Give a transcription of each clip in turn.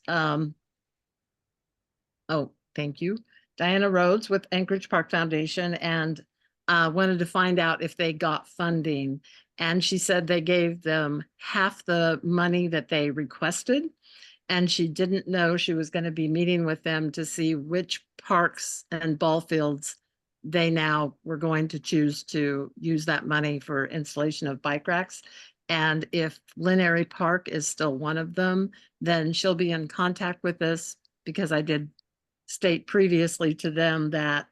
um, oh, thank you, Diana Rhodes with Anchorage Park Foundation, and wanted to find out if they got funding. And she said they gave them half the money that they requested. And she didn't know she was going to be meeting with them to see which parks and ball fields they now were going to choose to use that money for installation of bike racks. And if Lynn Park is still one of them, then she'll be in contact with us, because I did state previously to them that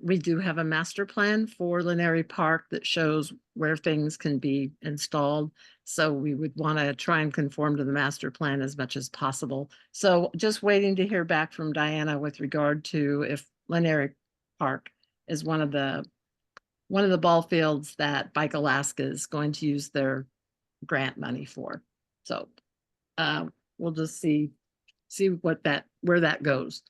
we do have a master plan for Lynn Park that shows where things can be installed. So we would want to try and conform to the master plan as much as possible. So just waiting to hear back from Diana with regard to if Lynn Park is one of the ball fields that Bike Alaska is going to use their grant money for. So we'll just see where that goes.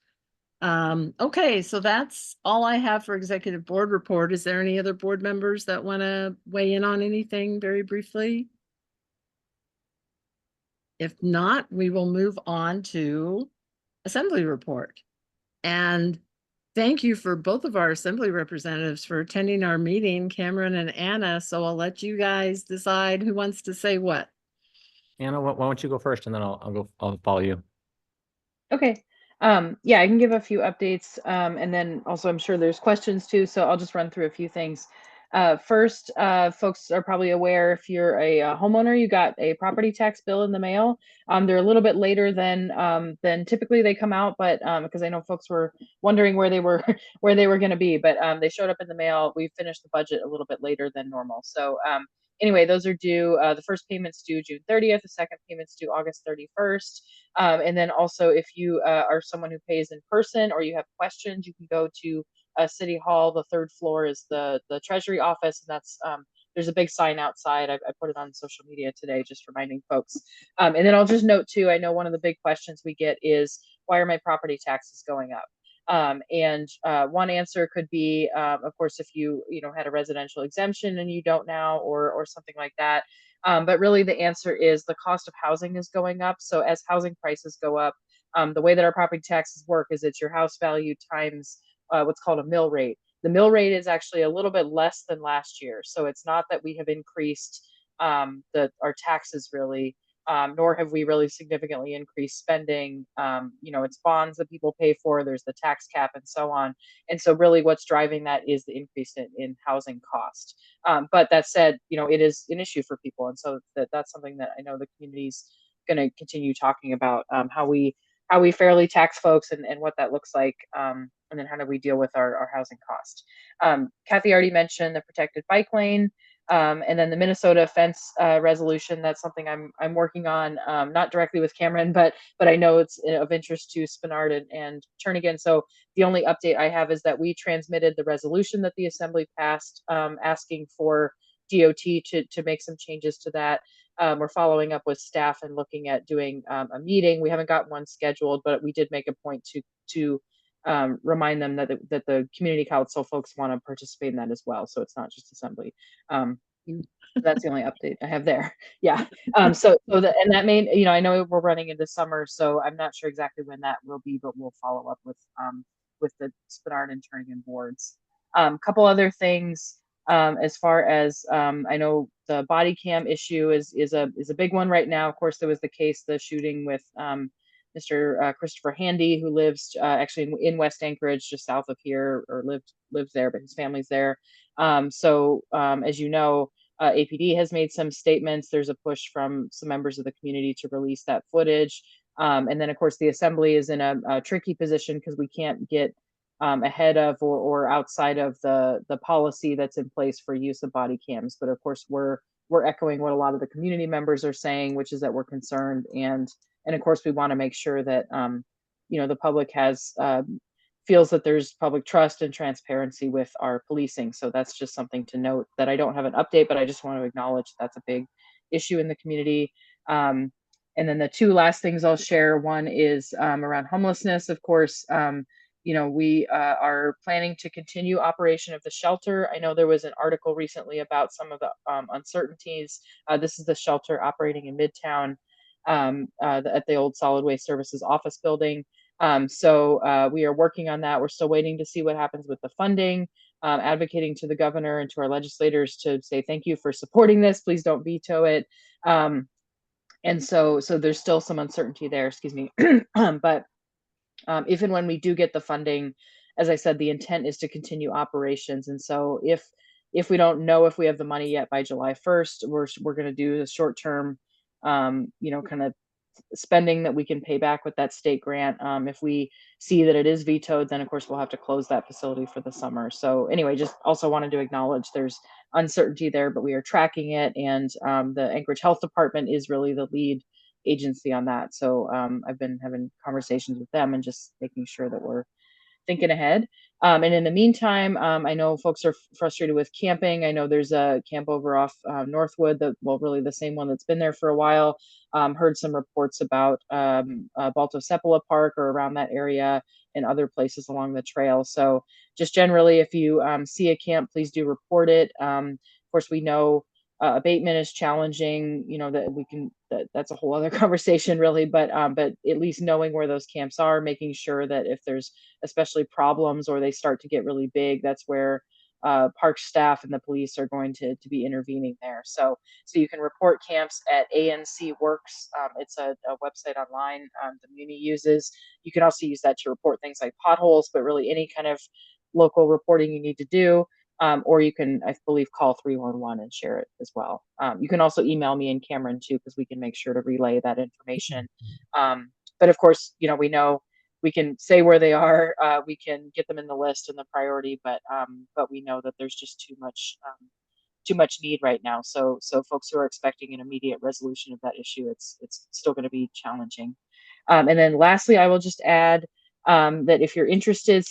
Okay, so that's all I have for executive board report. Is there any other board members that want to weigh in on anything very briefly? If not, we will move on to assembly report. And thank you for both of our assembly representatives for attending our meeting, Cameron and Anna. So I'll let you guys decide who wants to say what. Anna, why don't you go first, and then I'll follow you. Okay. Yeah, I can give a few updates, and then also I'm sure there's questions too, so I'll just run through a few things. First, folks are probably aware, if you're a homeowner, you got a property tax bill in the mail. They're a little bit later than typically they come out, but because I know folks were wondering where they were where they were going to be, but they showed up in the mail. We finished the budget a little bit later than normal, so anyway, those are due. The first payment's due June 30th. The second payment's due August 31st. And then also, if you are someone who pays in person or you have questions, you can go to City Hall. The third floor is the Treasury office, and that's there's a big sign outside. I put it on social media today, just reminding folks. And then I'll just note too, I know one of the big questions we get is, why are my property taxes going up? And one answer could be, of course, if you had a residential exemption and you don't now, or something like that. But really, the answer is the cost of housing is going up. So as housing prices go up, the way that our property taxes work is it's your house value times what's called a mill rate. The mill rate is actually a little bit less than last year. So it's not that we have increased our taxes really, nor have we really significantly increased spending. It's bonds that people pay for, there's the tax cap and so on. And so really what's driving that is the increase in housing cost. But that said, it is an issue for people. And so that's something that I know the community's going to continue talking about, how we fairly tax folks, and what that looks like. And then how do we deal with our housing cost? Kathy already mentioned the protected bike lane. And then the Minnesota fence resolution, that's something I'm working on, not directly with Cameron, but I know it's of interest to Spenard and Turnagain. So the only update I have is that we transmitted the resolution that the Assembly passed, asking for DOT to make some changes to that. We're following up with staff and looking at doing a meeting. We haven't got one scheduled, but we did make a point to remind them that the community council folks want to participate in that as well. So it's not just Assembly. That's the only update I have there. Yeah. And that may, I know we're running into summer, so I'm not sure exactly when that will be, but we'll follow up with the Spenard and Turnagain boards. Couple other things, as far as I know, the body cam issue is a big one right now. Of course, there was the shooting with Mr. Christopher Handy, who lives actually in West Anchorage, just south of here, or lives there, but his family's there. As you know, APD has made some statements. There's a push from some members of the community to release that footage. And then, of course, the Assembly is in a tricky position because we can't get ahead of or outside of the policy that's in place for use of body cams. But of course, we're echoing what a lot of the community members are saying, which is that we're concerned, and of course we want to make sure that the public feels that there's public trust and transparency with our policing. So that's just something to note, that I don't have an update, but I just want to acknowledge that's a big issue in the community. And then the two last things I'll share, one is around homelessness. Of course, we are planning to continue operation of the shelter. I know there was an article recently about some of the uncertainties. This is the shelter operating in Midtown. at the old Solid Waste Services office building. So we are working on that. We're still waiting to see what happens with the funding, advocating to the governor and to our legislators to say thank you for supporting this. Please don't veto it. And so there's still some uncertainty there. Excuse me, but if and when we do get the funding, as I said, the intent is to continue operations. And so if we don't know if we have the money yet by July 1st, we're going to do the short term, kind of spending that we can pay back with that state grant. If we see that it is vetoed, then of course we'll have to close that facility for the summer. So anyway, just also wanted to acknowledge there's uncertainty there, but we are tracking it, and the Anchorage Health Department is really the lead agency on that. So I've been having conversations with them and just making sure that we're thinking ahead. And in the meantime, I know folks are frustrated with camping. I know there's a camp over off Northwood, really the same one that's been there for a while. Heard some reports about Balto Sepulveda Park or around that area and other places along the trail. So just generally, if you see a camp, please do report it. Of course, we know abatement is challenging, that's a whole other conversation really, but at least knowing where those camps are, making sure that if there's especially problems or they start to get really big, that's where park staff and the police are going to be intervening there. So you can report camps at ANC Works. It's a website online the Muni uses. You can also use that to report things like potholes, but really any kind of local reporting you need to do. Or you can, I believe, call 311 and share it as well. You can also email me and Cameron too, because we can make sure to relay that information. But of course, we know we can say where they are, we can get them in the list and the priority, but we know that there's just too much need right now. So folks who are expecting an immediate resolution of that issue, it's still going to be challenging. And then lastly, I will just add that if you're interested,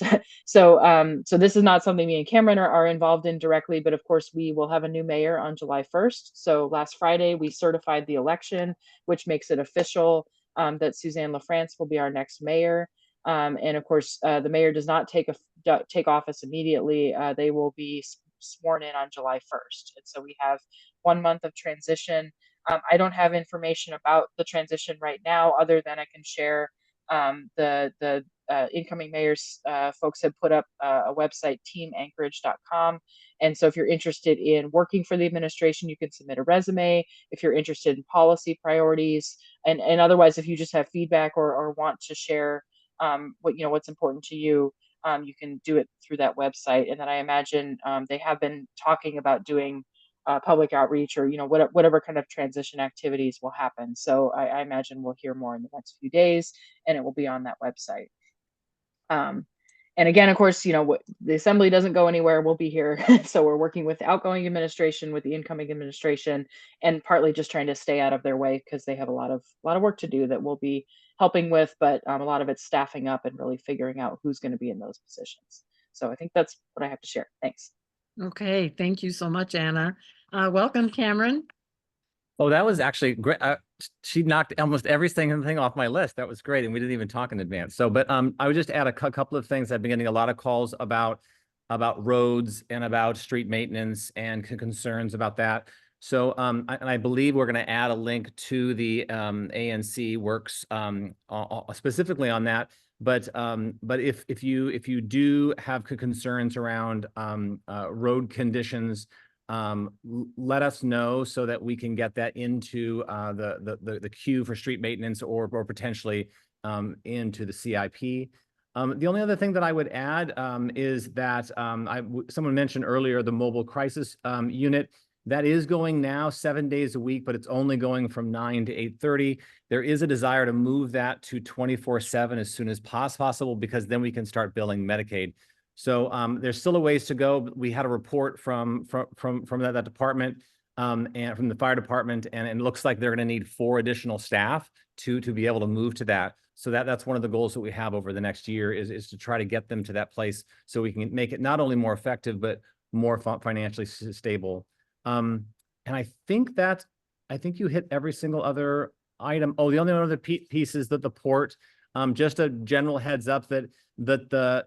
so this is not something me and Cameron are involved in directly, but of course we will have a new mayor on July 1st. So last Friday we certified the election, which makes it official that Suzanne LaFrance will be our next mayor. And of course, the mayor does not take office immediately. They will be sworn in on July 1st. And so we have 1 month of transition. I don't have information about the transition right now, other than I can share the incoming mayor's folks have put up a website, teamanchorage.com. And so if you're interested in working for the administration, you can submit a resume. If you're interested in policy priorities, and otherwise, if you just have feedback or want to share what's important to you, you can do it through that website. And then I imagine they have been talking about doing public outreach or whatever kind of transition activities will happen. So I imagine we'll hear more in the next few days, and it will be on that website. And again, of course, the assembly doesn't go anywhere. We'll be here. So we're working with the outgoing administration, with the incoming administration, and partly just trying to stay out of their way because they have a lot of work to do that we'll be helping with. But a lot of it's staffing up and really figuring out who's going to be in those positions. So I think that's what I have to share. Thanks. Okay, thank you so much, Anna. Welcome, Cameron. Oh, that was actually great. She knocked almost every single thing off my list. That was great. And we didn't even talk in advance. So, but I would just add a couple of things. I've been getting a lot of calls about roads and about street maintenance and concerns about that. So, and I believe we're going to add a link to the ANC Works specifically on that. But if you do have concerns around road conditions, let us know so that we can get that into the queue for street maintenance or potentially into the CIP. The only other thing that I would add is that someone mentioned earlier the mobile crisis unit. That is going now 7 days a week, but it's only going from 9 to 8:30. There is a desire to move that to 24/7 as soon as possible, because then we can start billing Medicaid. So there's still a ways to go. We had a report from that department and from the fire department, and it looks like they're going to need 4 additional staff to be able to move to that. So that's one of the goals that we have over the next year is to try to get them to that place so we can make it not only more effective but more financially stable. And I think you hit every single other item. Oh, the only other piece is that the port. Just a general heads up that the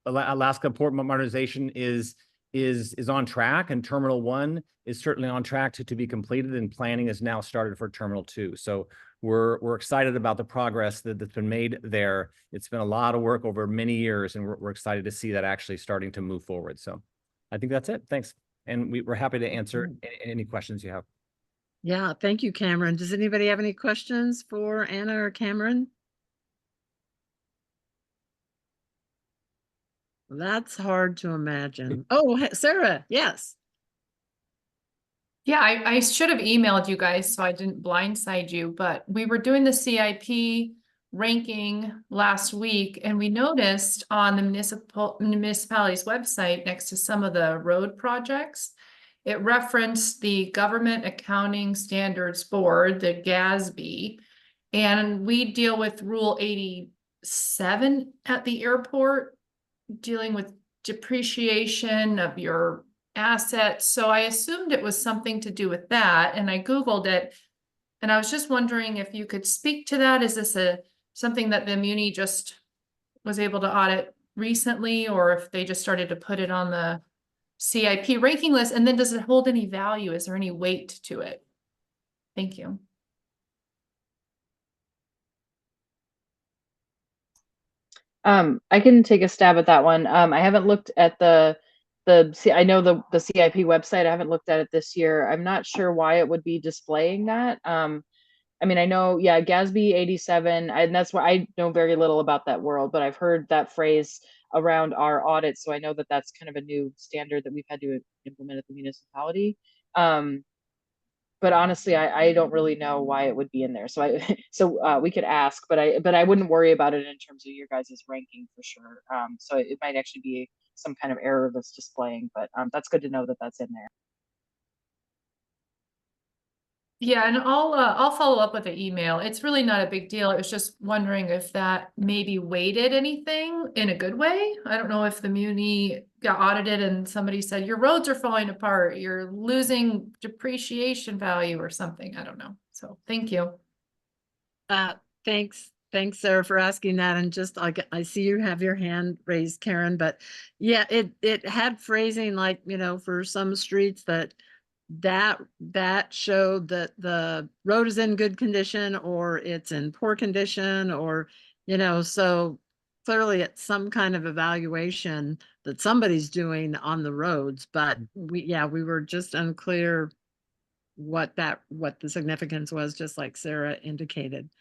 Alaska Port modernization is is on track, and Terminal 1 is certainly on track to be completed, and planning is now started for Terminal 2. So we're excited about the progress that's been made there. It's been a lot of work over many years, and we're excited to see that actually starting to move forward. So I think that's it. Thanks. And we're happy to answer any questions you have. Yeah, thank you, Cameron. Does anybody have any questions for Anna or Cameron? That's hard to imagine. Oh, Sarah, yes. Yeah, I should have emailed you guys so I didn't blindside you, but we were doing the CIP ranking last week, and we noticed on the municipality's website next to some of the road projects, it referenced the Government Accounting Standards Board, the GASB, and we deal with Rule 87 at the airport, dealing with depreciation of your assets. So I assumed it was something to do with that, and I Googled it. And I was just wondering if you could speak to that. Is this something that the Muni just was able to audit recently, or if they just started to put it on the CIP ranking list? And then does it hold any value? Is there any weight to it? Thank you. I can take a stab at that one. I haven't looked at I know the CIP website. I haven't looked at it this year. I'm not sure why it would be displaying that. I mean, I know, yeah, GASB 87, and that's why I know very little about that world, but I've heard that phrase around our audit. So I know that that's kind of a new standard that we've had to implement at the municipality. But honestly, I don't really know why it would be in there. So we could ask, but I wouldn't worry about it in terms of your guys' ranking for sure. So it might actually be some kind of error that's displaying, but that's good to know that that's in there. Yeah, and I'll follow up with an email. It's really not a big deal. I was just wondering if that maybe weighted anything in a good way. I don't know if the Muni got audited and somebody said, your roads are falling apart, you're losing depreciation value or something. I don't know. So thank you. Thanks. Thanks, Sarah, for asking that. And just I see you have your hand raised, Karen, but yeah, it had phrasing like, for some streets that showed that the road is in good condition or it's in poor condition, or so clearly it's some kind of evaluation that somebody's doing on the roads, but we were just unclear what the significance was, just like Sarah indicated.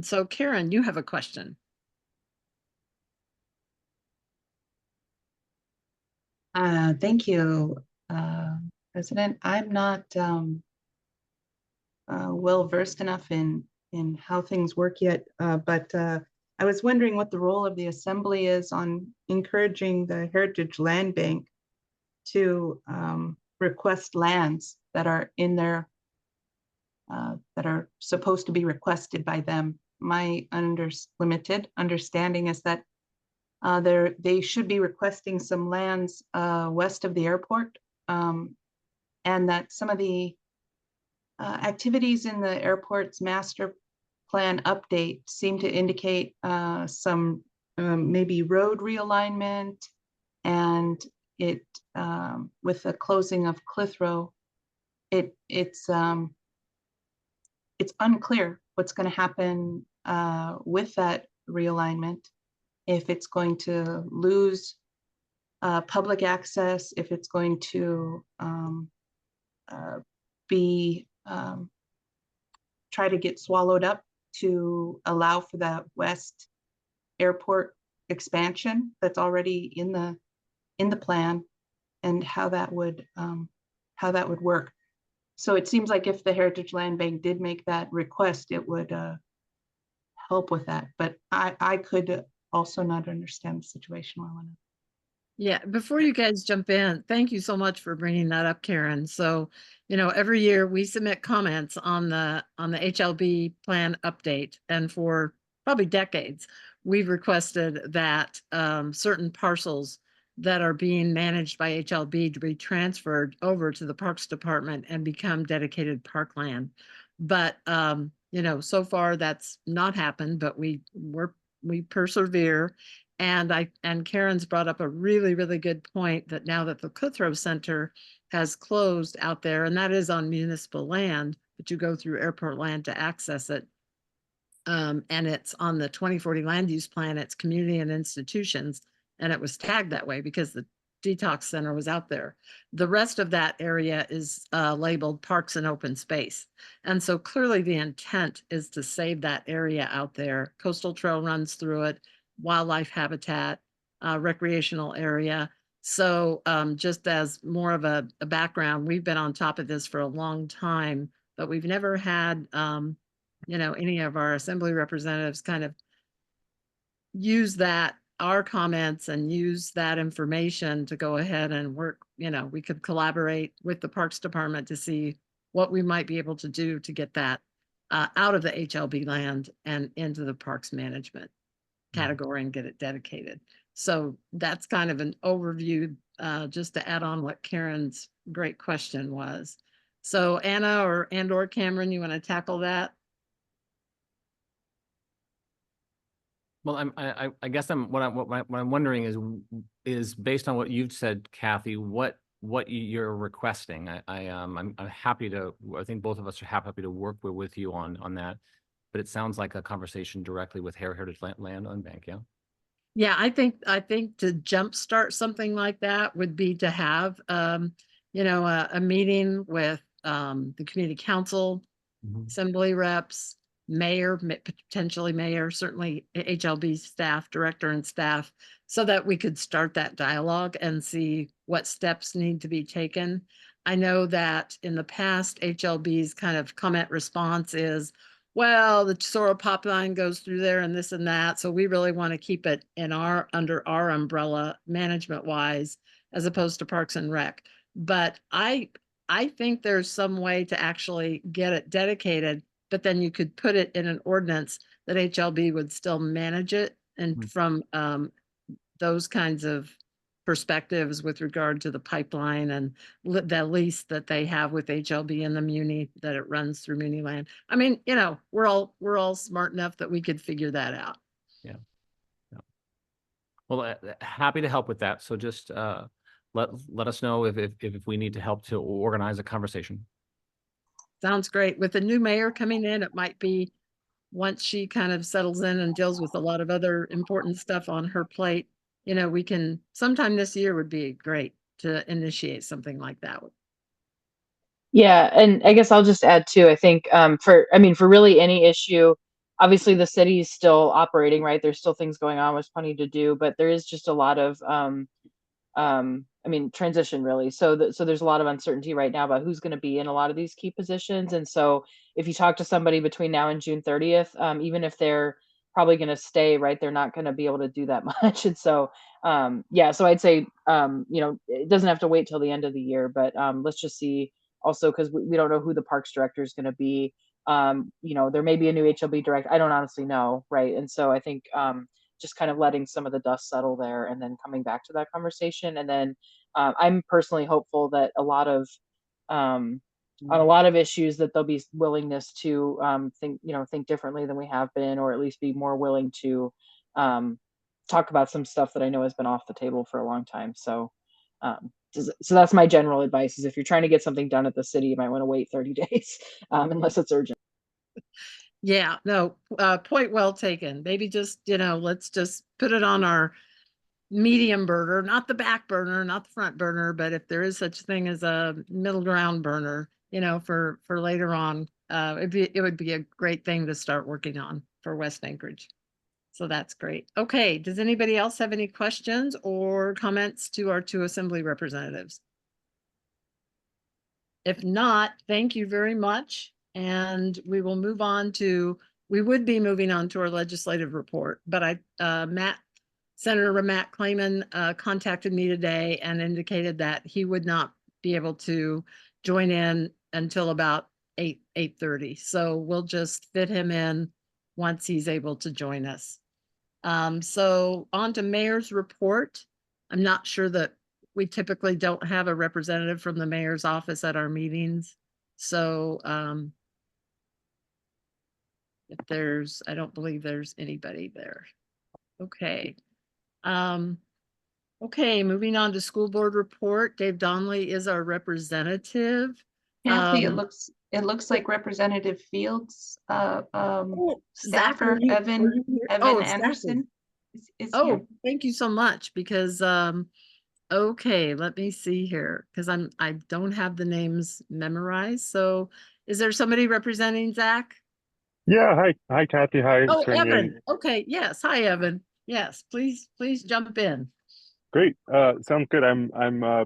So Karen, you have a question. Thank you, President. I'm not well versed enough in how things work yet, but I was wondering what the role of the Assembly is on encouraging the Heritage Land Bank to request lands that are in their that are supposed to be requested by them. My limited understanding is that they should be requesting some lands west of the airport, and that some of the activities in the airport's master plan update seem to indicate some maybe road realignment, and it with the closing of Clitheroe, it's unclear what's going to happen with that realignment, if it's going to lose public access, if it's going to try to get swallowed up to allow for that west airport expansion that's already in the plan, and how that would work. So it seems like if the Heritage Land Bank did make that request, it would help with that. But I could also not understand the situation well enough. Yeah, before you guys jump in, thank you so much for bringing that up, Karen. So, every year we submit comments on the HLB plan update, and for probably decades, we've requested that certain parcels that are being managed by HLB to be transferred over to the Parks Department and become dedicated parkland. But so far that's not happened, but we persevere. And Karen's brought up a really, really good point that now that the Clitheroe Center has closed out there, and that is on municipal land, but you go through airport land to access it. And it's on the 2040 land use plan, it's community and institutions, and it was tagged that way because the detox center was out there. The rest of that area is labeled parks and open space. And so clearly the intent is to save that area out there. Coastal trail runs through it, wildlife habitat, recreational area. So just as more of a background, we've been on top of this for a long time, but we've never had any of our assembly representatives kind of use our comments and use that information to go ahead and work. We could collaborate with the Parks Department to see what we might be able to do to get that out of the HLB land and into the parks management category and get it dedicated. So that's kind of an overview, just to add on what Karen's great question was. So Anna or Cameron, you want to tackle that? Well, I guess what I'm wondering is based on what you've said, Kathy, what you're requesting. I'm happy to. I think both of us are happy to work with you on that. But it sounds like a conversation directly with Heritage Land on Bank. Yeah. Yeah, I think to jumpstart something like that would be to have a meeting with the community council, assembly reps, mayor, potentially mayor, certainly HLB staff, director and staff, so that we could start that dialogue and see what steps need to be taken. I know that in the past, HLB's kind of comment response is, well, the Sorrel pipeline goes through there and this and that. So we really want to keep it under our umbrella management wise, as opposed to Parks and Rec. But I think there's some way to actually get it dedicated, but then you could put it in an ordinance that HLB would still manage it. And from those kinds of perspectives with regard to the pipeline and the lease that they have with HLB and the muni, that it runs through muni land. I mean, we're all smart enough that we could figure that out. Yeah. Well, happy to help with that. So just let us know if we need to help to organize a conversation. Sounds great. With the new mayor coming in, it might be, once she kind of settles in and deals with a lot of other important stuff on her plate, we can, sometime this year would be great to initiate something like that. Yeah, and I guess I'll just add too, I think for really any issue, obviously the city's still operating, right? There's still things going on, there's plenty to do, but there is just a lot of transition really. So there's a lot of uncertainty right now about who's going to be in a lot of these key positions. And so if you talk to somebody between now and June 30th, even if they're probably going to stay, right, they're not going to be able to do that much. And so, so I'd say, it doesn't have to wait till the end of the year, but let's just see also, because we don't know who the parks director is going to be. There may be a new HLB director. I don't honestly know. Right. And so I think, just kind of letting some of the dust settle there and then coming back to that conversation. And then I'm personally hopeful that on a lot of issues that there'll be willingness to think differently than we have been, or at least be more willing to talk about some stuff that I know has been off the table for a long time. So that's my general advice, is if you're trying to get something done at the city, you might want to wait 30 days unless it's urgent. Yeah, no, point well taken. Maybe just, let's just put it on our medium burner, not the back burner, not the front burner, but if there is such thing as a middle ground burner, for later on, it would be a great thing to start working on for West Anchorage. So that's great. Okay, does anybody else have any questions or comments to our two assembly representatives? If not, thank you very much. And we will move on we would be moving on to our legislative report, but Senator Matt Clayman contacted me today and indicated that he would not be able to join in until about 8:30. So we'll just fit him in once he's able to join us. So on to mayor's report. I'm not sure that we typically don't have a representative from the mayor's office at our meetings. So I don't believe there's anybody there. Okay. Okay, moving on to school board report. Dave Donnelly is our representative. Kathy, Um, it looks like Representative Fields, Oh, Zach, staffer are you Evan here? Evan Oh, Zach is- Anderson is here. Oh, thank you so much because, okay, let me see here because I don't have the names memorized. So is there somebody representing Zach? Yeah, hi Kathy, hi Oh, Turnagain. Evan. Okay, yes. Hi, Evan. Yes, please jump in. Great. Sounds good. I'm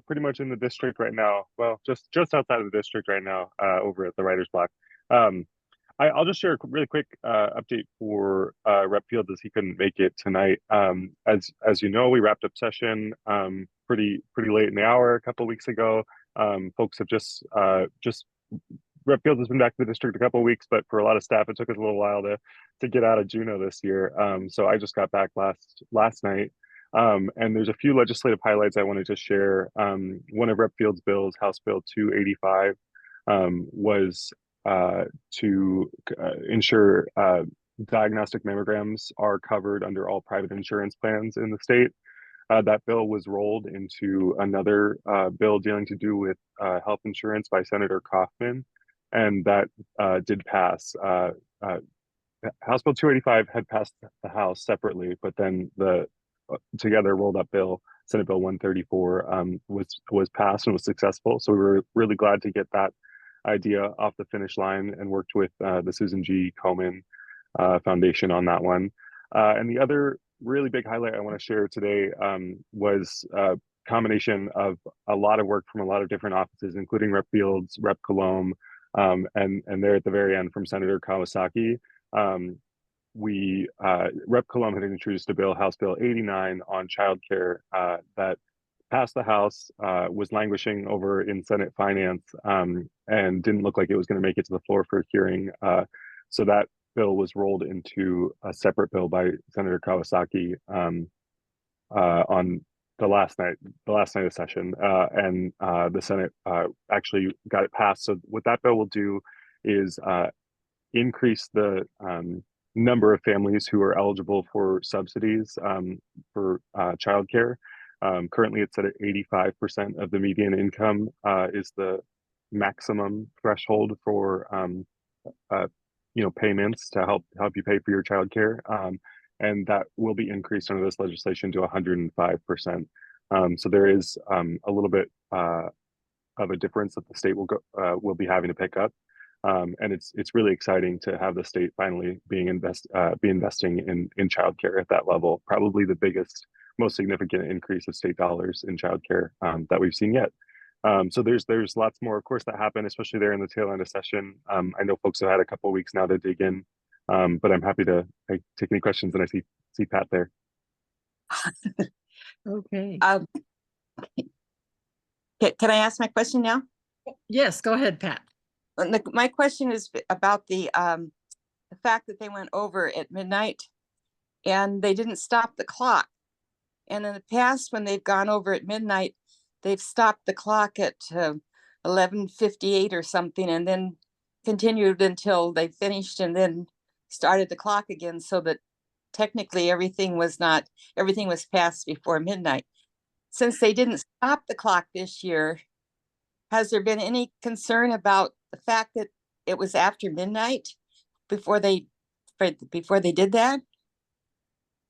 pretty much in the district right now. Well, just outside of the district right now, over at the writer's block. Um, I'll just share a really quick update for Rep Fields as he couldn't make it tonight. As you know, we wrapped up session pretty late in the hour a couple weeks ago. Folks have just Rep Fields has been back to the district a couple of weeks, but for a lot of staff, it took us a little while to get out of Juneau this year. So I just got back last night. And there's a few legislative highlights I wanted to share. One of Rep Fields' bills, House Bill 285, was to ensure diagnostic mammograms are covered under all private insurance plans in the state. That bill was rolled into another bill dealing to do with health insurance by Senator Kaufman, and that did pass. House Bill 285 had passed the House separately, but then the together rolled up bill, Senate Bill 134, was passed and was successful. So we were really glad to get that idea off the finish line and worked with the Susan G. Komen Foundation on that one. And the other really big highlight I want to share today was a combination of a lot of work from a lot of different offices, including Rep Fields, Rep Colomb, and there at the very end from Senator Kawasaki. Rep Colomb had introduced a bill, House Bill 89, on childcare that passed the House, was languishing over in Senate Finance, and didn't look like it was going to make it to the floor for a hearing. So that bill was rolled into a separate bill by Senator Kawasaki on the last night of session, and the Senate actually got it passed. So what that bill will do is increase the number of families who are eligible for subsidies for childcare. Currently, it's at 85% of the median income is the maximum threshold for payments to help you pay for your childcare, and that will be increased under this legislation to 105%. So there is a little bit of a difference that the state will be having to pick up. And it's really exciting to have the state finally be investing in childcare at that level. Probably the biggest, most significant increase of state dollars in childcare that we've seen yet. So there's lots more, of course, that happen, especially there in the tail end of session. I know folks have had a couple of weeks now to dig in, but I'm happy to take any questions, and I see Pat there. Okay. Can I ask my question now? Yes, go ahead, Pat. My question is about the fact that they went over at midnight and they didn't stop the clock. And in the past, when they've gone over at midnight, they've stopped the clock at 11:58 or something, and then continued until they finished and then started the clock again, so that technically everything was passed before midnight. Since they didn't stop the clock this year, has there been any concern about the fact that it was after midnight before they did that?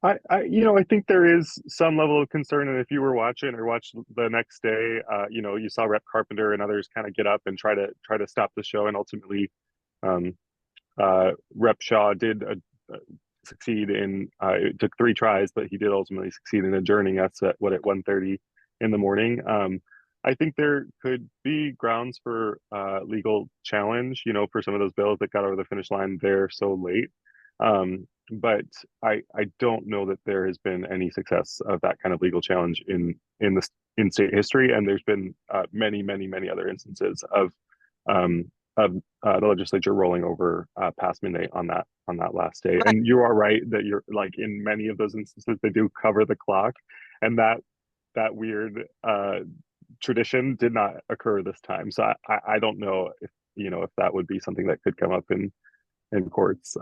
I think there is some level of concern, and if you were watching or watched the next day, you saw Rep Carpenter and others kind of get up and try to stop the show, and ultimately, Rep Shaw did succeed in. It took 3 tries, but he did ultimately succeed in adjourning us at 1:30 in the morning. I think there could be grounds for legal challenge, for some of those bills that got over the finish line there so late. But I don't know that there has been any success of that kind of legal challenge in state history, and there's been many other instances of the legislature rolling over past midnight on that last day. And you are right that you're like, in many of those instances they do cover the clock, and that weird tradition did not occur this time. So I don't know if that would be something that could come up in courts.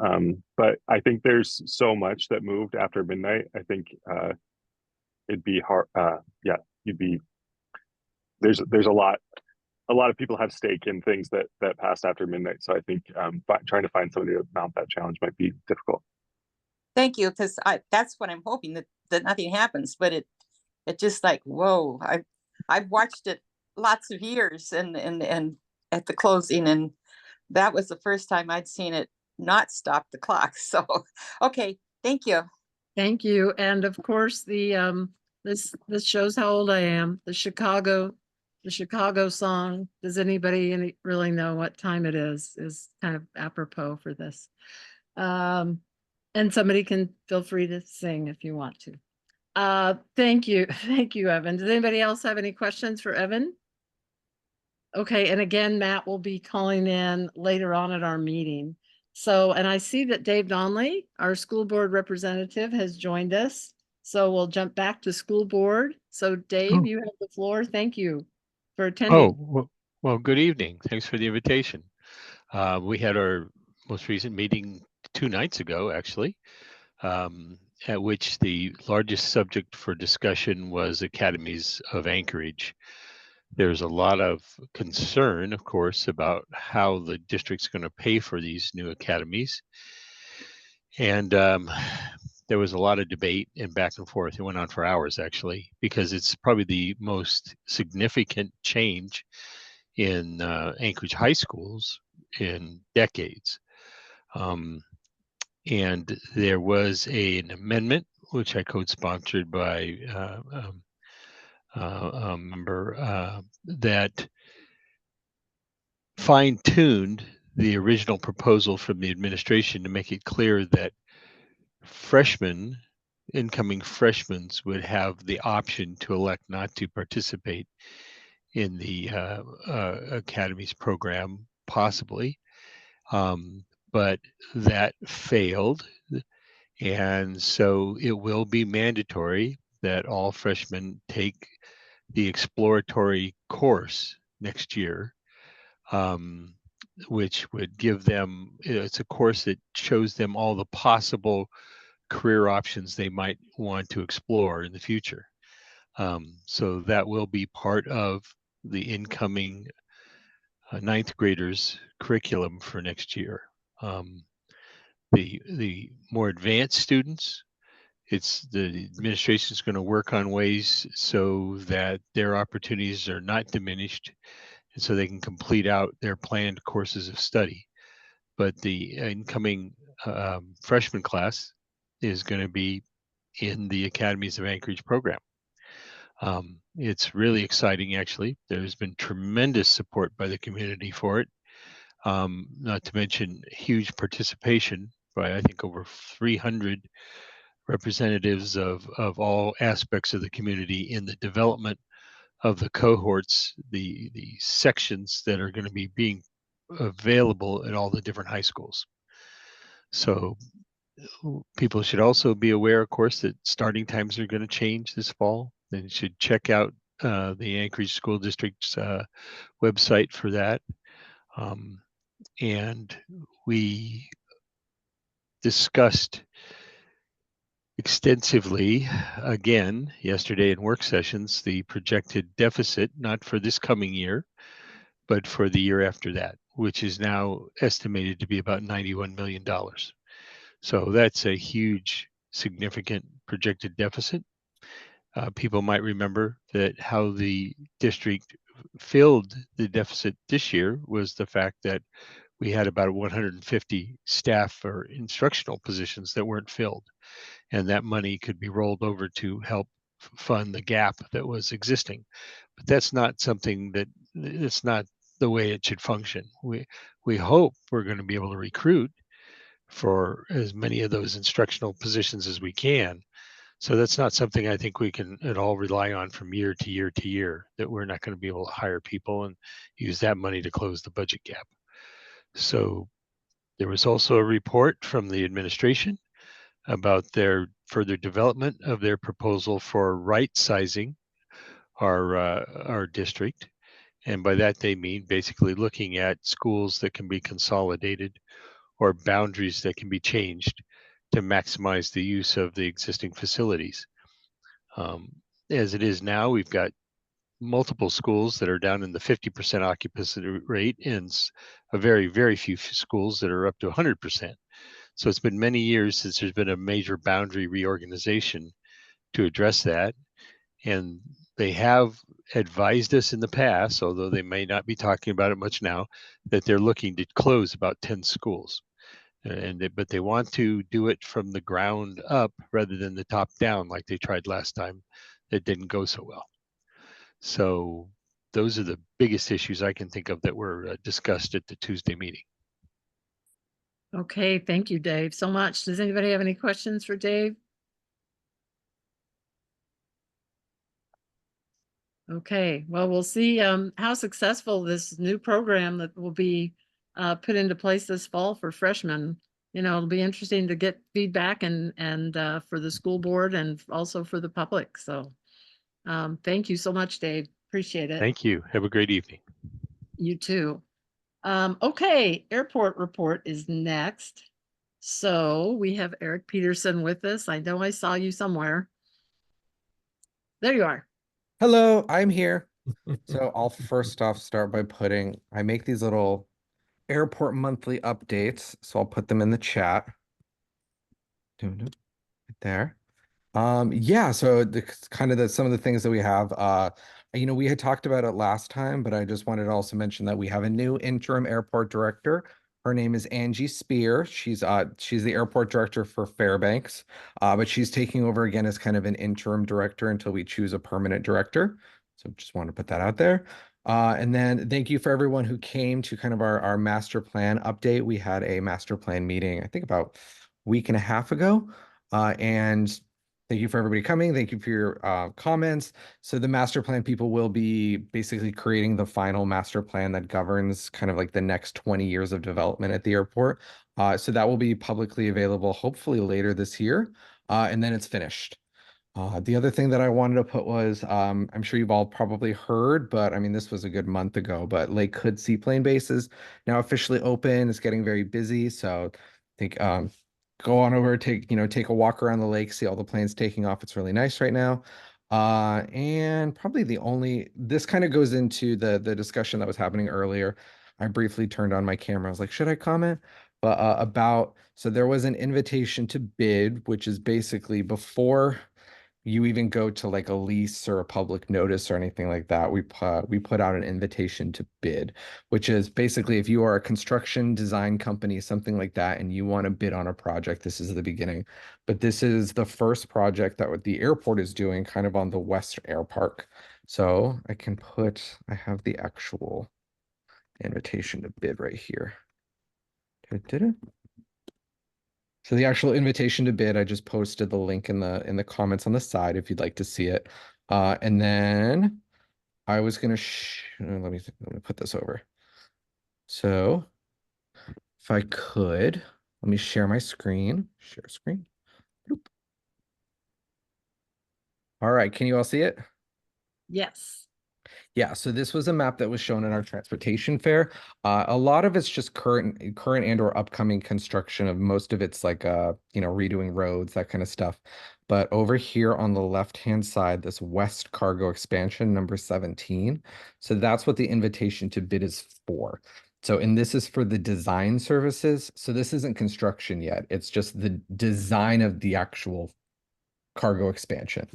But I think there's so much that moved after midnight. I think it'd be hard. Yeah, you'd be there's a lot of people have stake in things that passed after midnight. So I think trying to find somebody to mount that challenge might be difficult. Thank you, because that's what I'm hoping, that nothing happens, but it just like, whoa, I've watched it lots of years and at the closing, and that was the first time I'd seen it not stop the clock. So okay, thank you. Thank you. And of course, this shows how old I am. The Chicago song. Does anybody really know what time it is kind of apropos for this. And somebody can feel free to sing if you want to. Thank you. Thank you, Evan. Does anybody else have any questions for Evan? Okay, and again, Matt will be calling in later on at our meeting. So, and I see that Dave Donnelly, our school board representative, has joined us. So we'll jump back to school board. So Dave, you have the floor. Thank you for attending. Well, good evening. Thanks for the invitation. We had our most recent meeting 2 nights ago, actually, at which the largest subject for discussion was academies of anchorage. There's a lot of concern, of course, about how the district's going to pay for these new academies. And there was a lot of debate and back and forth. It went on for hours, actually, because it's probably the most significant change in Anchorage high schools in decades. And there was an amendment, which I co-sponsored by a member, that fine-tuned the original proposal from the administration to make it clear that incoming freshmen would have the option to elect not to participate in the Academies program, possibly. But that failed. And so it will be mandatory that all freshmen take the exploratory course next year, which would give them, it's a course that shows them all the possible career options they might want to explore in the future. So that will be part of the incoming ninth graders curriculum for next year. The more advanced students, the administration is going to work on ways so that their opportunities are not diminished, and so they can complete out their planned courses of study. But the incoming freshman class is going to be in the Academies of Anchorage program. It's really exciting, actually. There's been tremendous support by the community for it, not to mention huge participation by, I think, over 300 representatives of all aspects of the community in the development of the cohorts, the sections that are going to be being available at all the different high schools. So people should also be aware, of course, that starting times are going to change this fall. They should check out the Anchorage School District's website for that. And we discussed extensively again yesterday in work sessions the projected deficit, not for this coming year, but for the year after that, which is now estimated to be about $91 million. So that's a huge, significant projected deficit. People might remember that how the district filled the deficit this year was the fact that we had about 150 staff or instructional positions that weren't filled. And that money could be rolled over to help fund the gap that was existing. But that's not something that, it's not the way it should function. We hope we're going to be able to recruit for as many of those instructional positions as we can. So that's not something I think we can at all rely on from year to year to year, that we're not going to be able to hire people and use that money to close the budget gap. So there was also a report from the administration about their further development of their proposal for right sizing our district. And by that, they mean basically looking at schools that can be consolidated or boundaries that can be changed to maximize the use of the existing facilities. As it is now, we've got multiple schools that are down in the 50% occupancy rate and a very, very few schools that are up to 100%. So it's been many years since there's been a major boundary reorganization to address that. And they have advised us in the past, although they may not be talking about it much now, that they're looking to close about 10 schools. But they want to do it from the ground up rather than the top down like they tried last time. That didn't go so well. So those are the biggest issues I can think of that were discussed at the Tuesday meeting. Okay, thank you, Dave, so much. Does anybody have any questions for Dave? Okay, well, we'll see how successful this new program that will be put into place this fall for freshmen. You know, it'll be interesting to get feedback and for the school board and also for the public. So thank you so much, Dave. Appreciate it. Thank you. Have a great evening. You too. Okay, airport report is next. So we have Eric Peterson with us. I know I saw you somewhere. There you are. Hello, I'm here. So I'll first off start by I make these little airport monthly updates. So I'll put them in the chat. Right there. Yeah, so some of the things that we have, we had talked about it last time, but I just wanted to also mention that we have a new interim airport director. Her name is Angie Spear. She's the airport director for Fairbanks, but she's taking over again as kind of an interim director until we choose a permanent director. So just want to put that out there. And then thank you for everyone who came to kind of our master plan update. We had a master plan meeting, I think about a week and a half ago. And thank you for everybody coming. Thank you for your comments. So the master plan people will be basically creating the final master plan that governs kind of like the next 20 years of development at the airport. So that will be publicly available hopefully later this year. And then it's finished. The other thing that I wanted to put was, I'm sure you've all probably heard, but I mean, this was a good month ago, but Lake Hood Seaplane Base is now officially open. It's getting very busy. So I think go on over, take a walk around the lake, see all the planes taking off. It's really nice right now. And probably this kind of goes into the discussion that was happening earlier. I briefly turned on my camera. I was like, should I comment? But so there was an invitation to bid, which is basically before you even go to like a lease or a public notice or anything like that, we put out an invitation to bid, which is basically if you are a construction design company, something like that, and you want to bid on a project, this is the beginning. But this is the first project that the airport is doing kind of on the West Air Park. So I have the actual invitation to bid right here. So the actual invitation to bid, I just posted the link in the comments on the side if you'd like to see it. And then I was gonna let me put this over. So if I could, let me share my screen. Share screen. Boop. All right, can you all see it? Yes. Yeah, so this was a map that was shown in our transportation fair. A lot of it's just current and or upcoming construction. Of most of it's like redoing roads, that kind of stuff. But over here on the left-hand side, this West Cargo expansion number 17. So that's what the invitation to bid is for. And this is for the design services. So this isn't construction yet. It's just the design of the actual cargo expansion.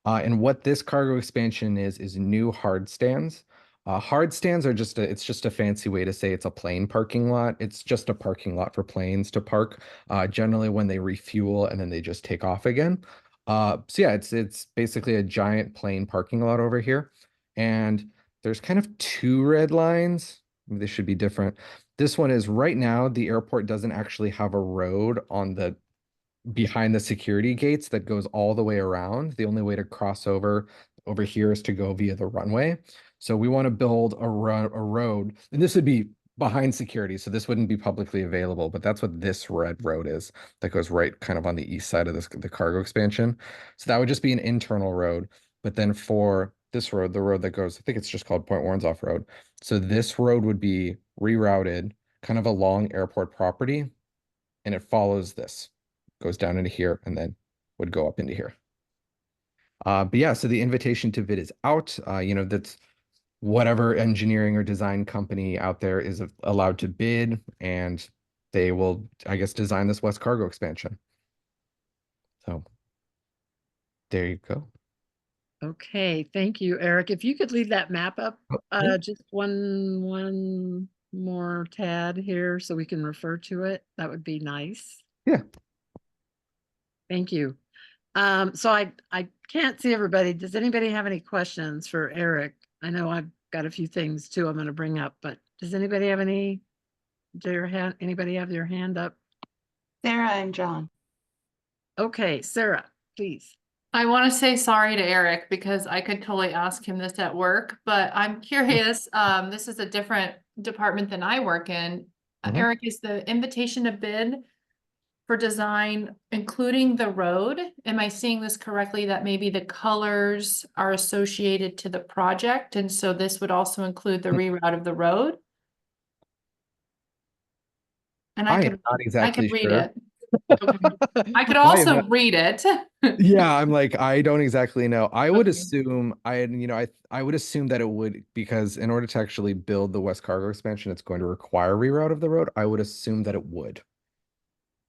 And what this cargo expansion is new hard stands. Hard stands are it's just a fancy way to say it's a plane parking lot. It's just a parking lot for planes to park, generally when they refuel and then they just take off again. So yeah, it's basically a giant plane parking lot over here. And there's kind of two red lines. They should be different. This one is right now, the airport doesn't actually have a road behind the security gates that goes all the way around. The only way to cross over here is to go via the runway. So we want to build a road, and this would be behind security, so this wouldn't be publicly available, but that's what this red road is that goes right kind of on the east side of the cargo expansion. So that would just be an internal road. But then for this road, the road that goes, I think it's just called Point Warrenzoff Road. So this road would be rerouted kind of along airport property, and it follows this. Goes down into here and then would go up into here. But yeah, so the invitation to bid is out. You know, that's whatever engineering or design company out there is allowed to bid, and they will, I guess, design this West Cargo expansion. So there you go. Okay, thank you, Eric. If you could leave that map up, Oh, yeah. just one more tad here so we can refer to it, that would be nice. Yeah. Thank you. So I can't see everybody. Does anybody have any questions for Eric? I know I've got a few things too I'm gonna bring up, but does anybody have anybody have their hand up? Sarah and John. Okay, Sarah, please. I want to say sorry to Eric because I could totally ask him this at work, but I'm curious, this is a different department than I work in. Mhm. Eric, is the invitation to bid for design, including the road? Am I seeing this correctly, that maybe the colors are associated to the project, and so this would also include the reroute of the road? And I I am could, not I exactly could read sure. it. Okay. I could I am also not- read it. Yeah, I'm like, I don't exactly know. I would Okay. assume I would assume that it would, because in order to actually build the West Cargo expansion, it's going to require reroute of the road. I would assume that it would.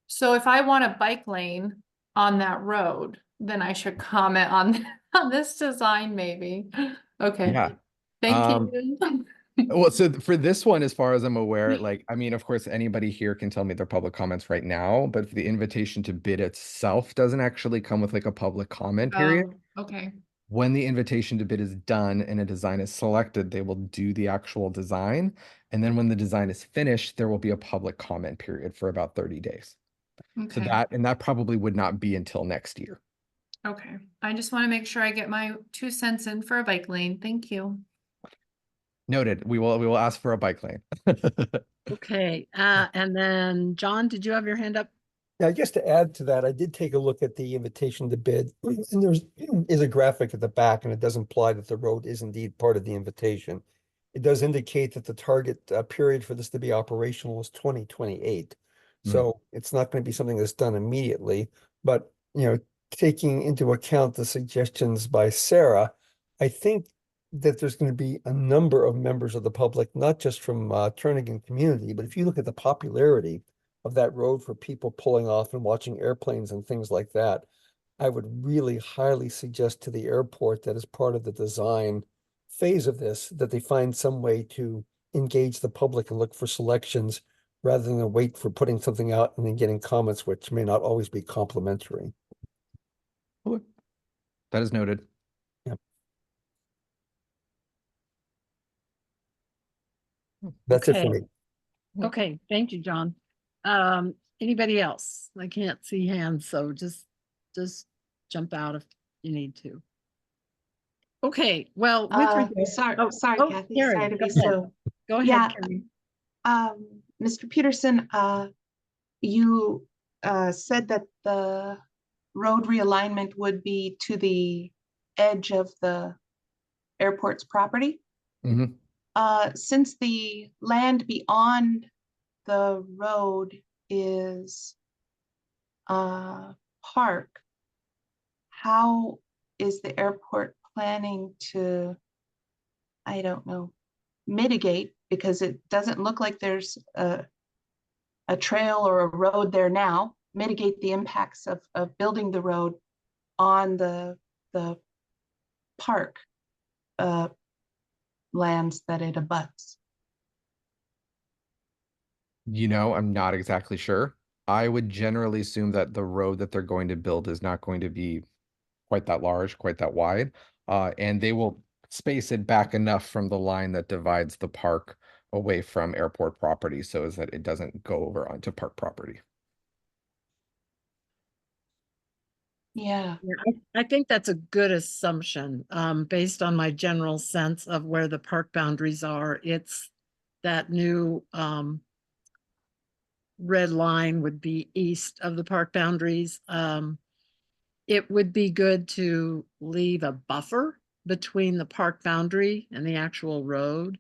So if I want a bike lane on that road, then I should comment on, on this design maybe. Okay, Yeah. thank Um, you. Well, so for this one, as far as I'm aware, like, I mean, of course, anybody here can tell me their public comments right now, but the invitation to bid itself doesn't actually come with like a public comment period. Okay, When the invitation to bid is done and a design is selected, they will do the actual design. And then when the design is finished, there will be a public comment period for about 30 days. So okay, that probably would not be until next year. okay. I just want to make sure I get my 2 cents in for a bike lane. Thank you. Noted. We will ask for a bike lane. Okay, and then John, did you have your hand up? Now, just to add to that, I did take a look at the invitation to bid, and there's is a graphic at the back, and it does imply that the road is indeed part of the invitation. It does indicate that the target period for this to be operational is 2028. Mm. So it's not going to be something that's done immediately, but taking into account the suggestions by Sarah, I think that there's going to be a number of members of the public, not just from Turnagain community, but if you look at the popularity of that road for people pulling off and watching airplanes and things like that, I would really highly suggest to the airport that as part of the design phase of this, that they find some way to engage the public and look for selections rather than wait for putting something out and then getting comments, which may not always be complimentary. That is noted. That's it for Okay. me. Okay, thank you, John. Anybody else? I can't see hands, so just jump out if you need to. Okay, well, with regard. Sorry, Oh, sorry, oh, Kathy. Karen, Sorry to go be ahead. so. Go ahead, Yeah. Karen. Mr. Peterson, you said that the road realignment would be to the edge of the airport's property. Mhm. Since the land beyond the road is park, how is the airport planning to, I don't know, mitigate, because it doesn't look like there's a trail or a road there now, mitigate the impacts of building the road on the park lands that it abuts? I'm not exactly sure. I would generally assume that the road that they're going to build is not going to be quite that large, quite that wide. And they will space it back enough from the line that divides the park away from airport property so as that it doesn't go over onto park property. Yeah. Yeah, I think that's a good assumption, based on my general sense of where the park boundaries are. It's that new, red line would be east of the park boundaries. It would be good to leave a buffer between the park boundary and the actual road.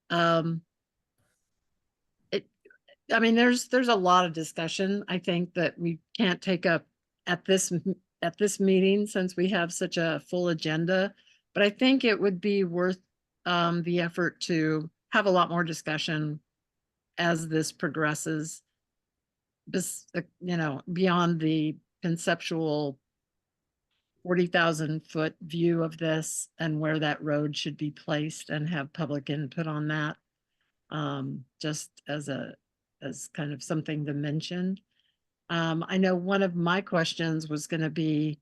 I mean, there's a lot of discussion, I think, that we can't take up at this at this meeting since we have such a full agenda, but I think it would be worth the effort to have a lot more discussion as this progresses. Beyond the conceptual 40,000-foot view of this and where that road should be placed, and have public input on that. Just as kind of something to mention. I know one of my questions was going to be,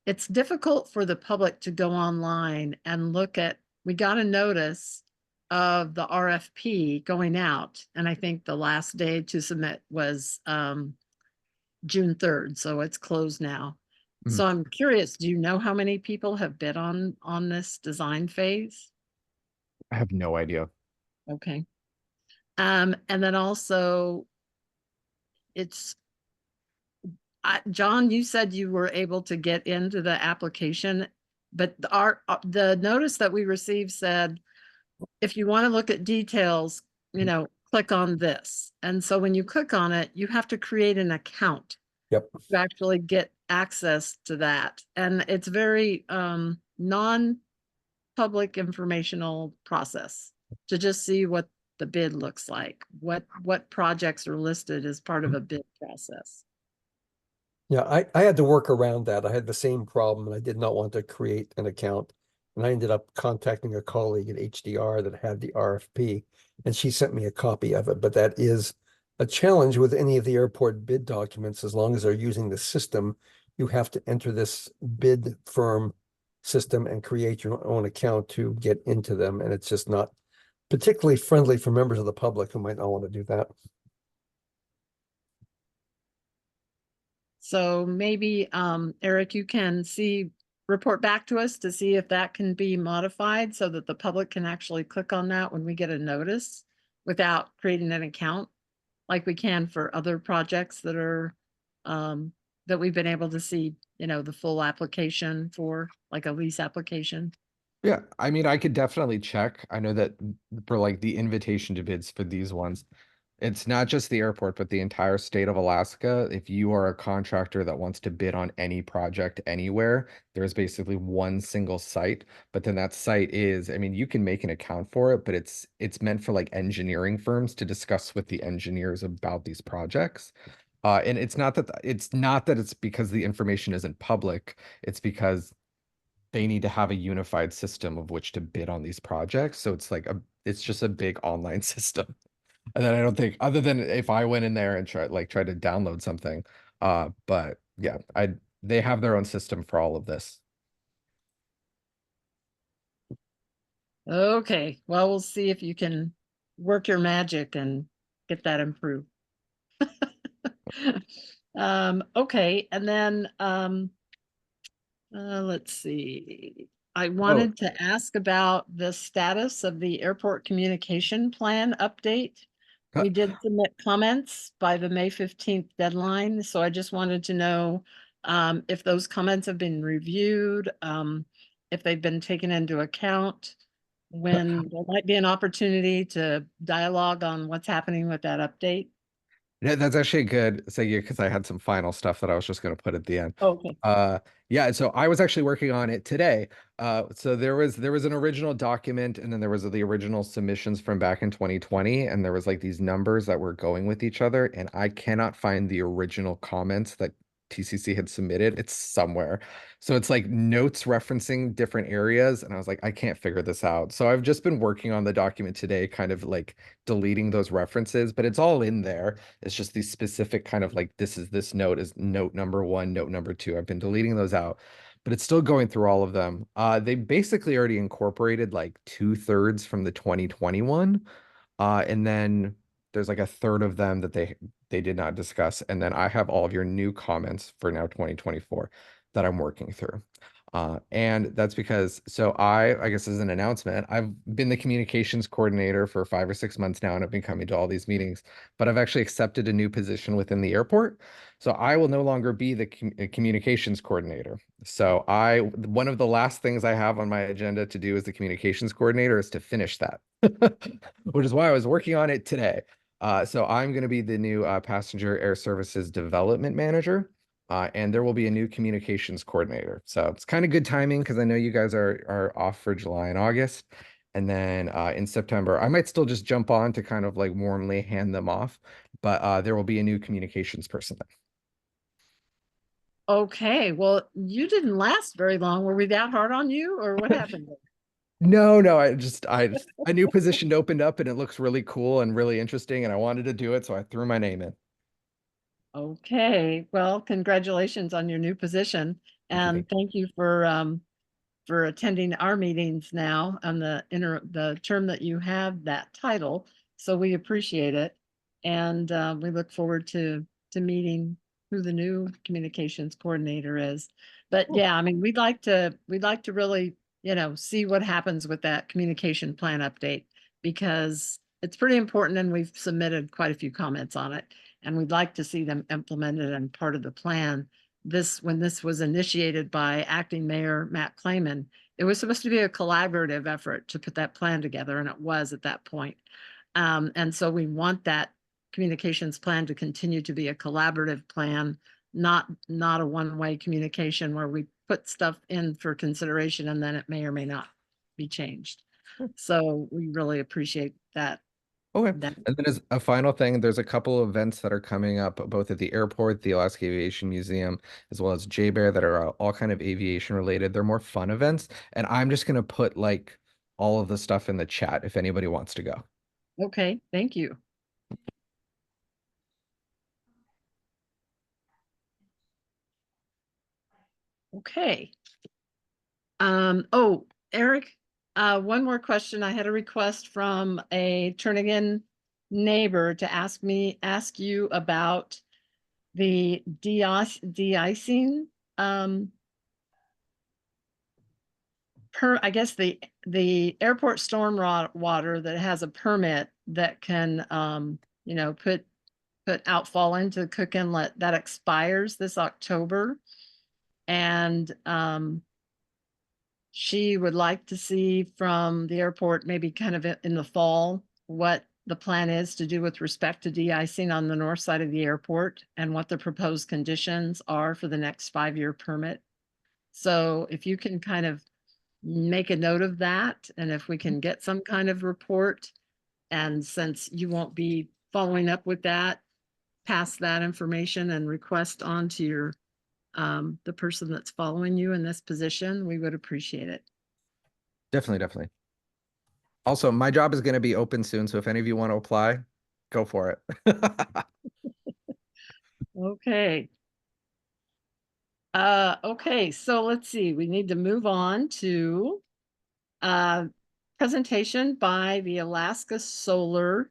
it's difficult for the public to go online and look at, we got a notice of the RFP going out, and I think the last day to submit was June 3rd, so it's closed now. So I'm curious, do you know how many people have bid on this design phase? I have no idea. Okay. And then also John, you said you were able to get into the application, but the notice that we received said, if you want to look at details, click on this. And so when you click on it, you have to create an account. Yep. To actually get access to that. And it's very non-public informational process to just see what the bid looks like, what projects are listed as part of a bid process. Yeah, I had to work around that. I had the same problem and I did not want to create an account. And I ended up contacting a colleague at HDR that had the RFP, and she sent me a copy of it. But that is a challenge with any of the airport bid documents. As long as they're using the system, you have to enter this bid firm system and create your own account to get into them. And it's just not particularly friendly for members of the public who might not want to do that. So maybe, Eric, you can report back to us to see if that can be modified so that the public can actually click on that when we get a notice without creating an account, like we can for other projects that are, that we've been able to see, the full application for, like a lease application. Yeah, I mean, I could definitely check. I know that for like the invitation to bids for these ones, it's not just the airport, but the entire state of Alaska. If you are a contractor that wants to bid on any project anywhere, there's basically one single site. But then that site is, I mean, you can make an account for it, but it's meant for like engineering firms to discuss with the engineers about these projects. And it's not that it's because the information isn't public. It's because they need to have a unified system of which to bid on these projects. So it's just a big online system. And then I don't think, other than if I went in there and try to download something, but yeah, they have their own system for all of this. Okay, well, we'll see if you can work your magic and get that improved. Okay, and then let's see. I wanted to ask about the status of the airport communication plan update. We did submit comments by the May 15th deadline, so I just wanted to know if those comments have been reviewed, if they've been taken into account, when there might be an opportunity to dialogue on what's happening with that update. Yeah, that's actually a good segue because I had some final stuff that I was just going to put at the end. Okay. Yeah, so I was actually working on it today. So there was an original document, and then there was the original submissions from back in 2020, and there was like these numbers that were going with each other, and I cannot find the original comments that TCC had submitted. It's somewhere. So it's like notes referencing different areas, and I was like, I can't figure this out. So I've just been working on the document today, kind of like deleting those references, but it's all in there. It's just these specific kind of like, this note is note number 1, note number 2. I've been deleting those out, but it's still going through all of them. They basically already incorporated like 2/3 from the 2021. And then there's like a third of them that they did not discuss. And then I have all of your new comments for now 2024 that I'm working through. And that's because, so I guess as an announcement, I've been the communications coordinator for 5 or 6 months now, and I've been coming to all these meetings, but I've actually accepted a new position within the airport. So I will no longer be the communications coordinator. So one of the last things I have on my agenda to do as the communications coordinator is to finish that, which is why I was working on it today. So I'm going to be the new passenger air services development manager, and there will be a new communications coordinator. So it's kind of good timing because I know you guys are off for July and August. And then in September, I might still just jump on to kind of like warmly hand them off, but there will be a new communications person. Okay, well, you didn't last very long. Were we that hard on you or what happened? No, I a new position opened up and it looks really cool and really interesting, and I wanted to do it, so I threw my name in. Okay, well, congratulations on your new position and thank you for attending our meetings now on the term that you have that title. So we appreciate it. And we look forward to meeting who the new communications coordinator is. But yeah, I mean, we'd like to really, see what happens with that communication plan update because it's pretty important and we've submitted quite a few comments on it. And we'd like to see them implemented and part of the plan. When this was initiated by acting mayor Matt Clayman, it was supposed to be a collaborative effort to put that plan together, and it was at that point. And so we want that communications plan to continue to be a collaborative plan, not a one-way communication where we put stuff in for consideration and then it may or may not be changed. So we really appreciate that. Okay. That- And then as a final thing, there's a couple of events that are coming up both at the airport, the Alaska Aviation Museum, as well as JBear that are all kind of aviation related. They're more fun events. And I'm just going to put like all of the stuff in the chat if anybody wants to go. Okay, thank you. Okay. Oh, Eric, one more question. I had a request from a Turnagain neighbor to ask you about the de-icing, I guess the airport storm water that has a permit that can, put outfall into Cook Inlet that expires this October. And, she would like to see from the airport, maybe kind of in the fall, what the plan is to do with respect to de-icing on the north side of the airport and what the proposed conditions are for the next 5-year permit. So if you can kind of make a note of that, and if we can get some kind of report, and since you won't be following up with that, pass that information and request on to your the person that's following you in this position, we would appreciate it. Definitely. Also, my job is going to be open soon. So if any of you want to apply, go for it. Okay. Okay, so let's see, we need to move on to presentation by the Alaska Solarize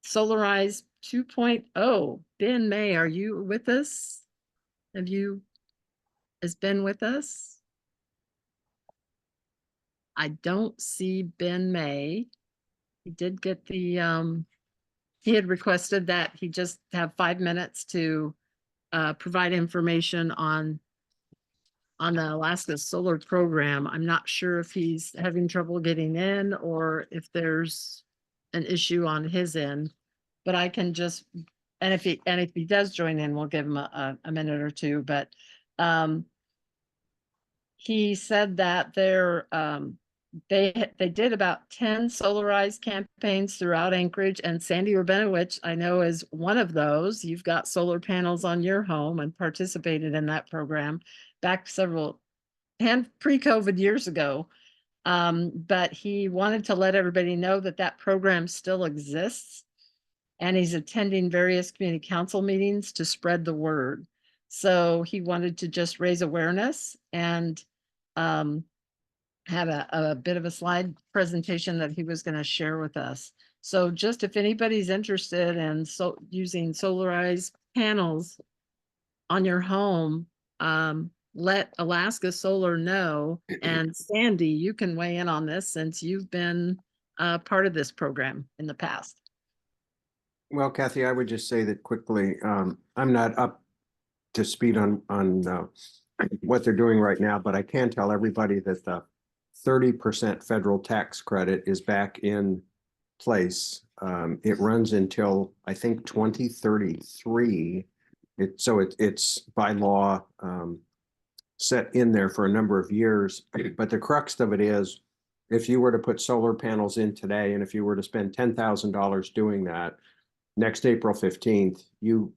2.0. Ben May, are you with us? Is Ben with us? I don't see Ben May. He did get the, he had requested that he just have 5 minutes to provide information on the Alaska Solar Program. I'm not sure if he's having trouble getting in or if there's an issue on his end, but I can just, and if he does join in, we'll give him a minute or two, but he said that they did about 10 solarized campaigns throughout Anchorage, and Sandy Rabinowitz, I know, is one of those. You've got solar panels on your home and participated in that program back pre-COVID years ago. But he wanted to let everybody know that program still exists, and he's attending various community council meetings to spread the word. So he wanted to just raise awareness and had a bit of a slide presentation that he was going to share with us. So just if anybody's interested in using solarized panels on your home, let Alaska Solar know. And Sandy, you can weigh in on this since you've been part of this program in the past. Well, Kathy, I would just say that quickly. I'm not up to speed on what they're doing right now, but I can tell everybody that the 30% federal tax credit is back in place It runs until, I think, 2033. It's by law set in there for a number of years. But the crux of it is, if you were to put solar panels in today, and if you were to spend $10,000 doing that, next April 15th, you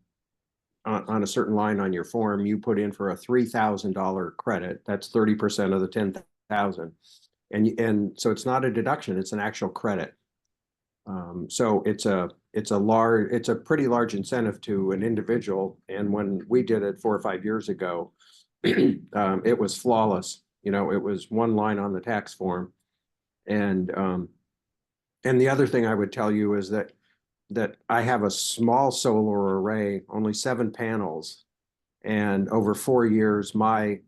on a certain line on your form, you put in for a $3,000 credit. That's 30% of the 10,000. And so it's not a deduction, it's an actual credit. So it's a pretty large incentive to an individual. And when we did it 4 or 5 years ago, it was flawless. You know, it was one line on the tax form. And the other thing I would tell you is that I have a small solar array, only 7 panels. And over 4 years, my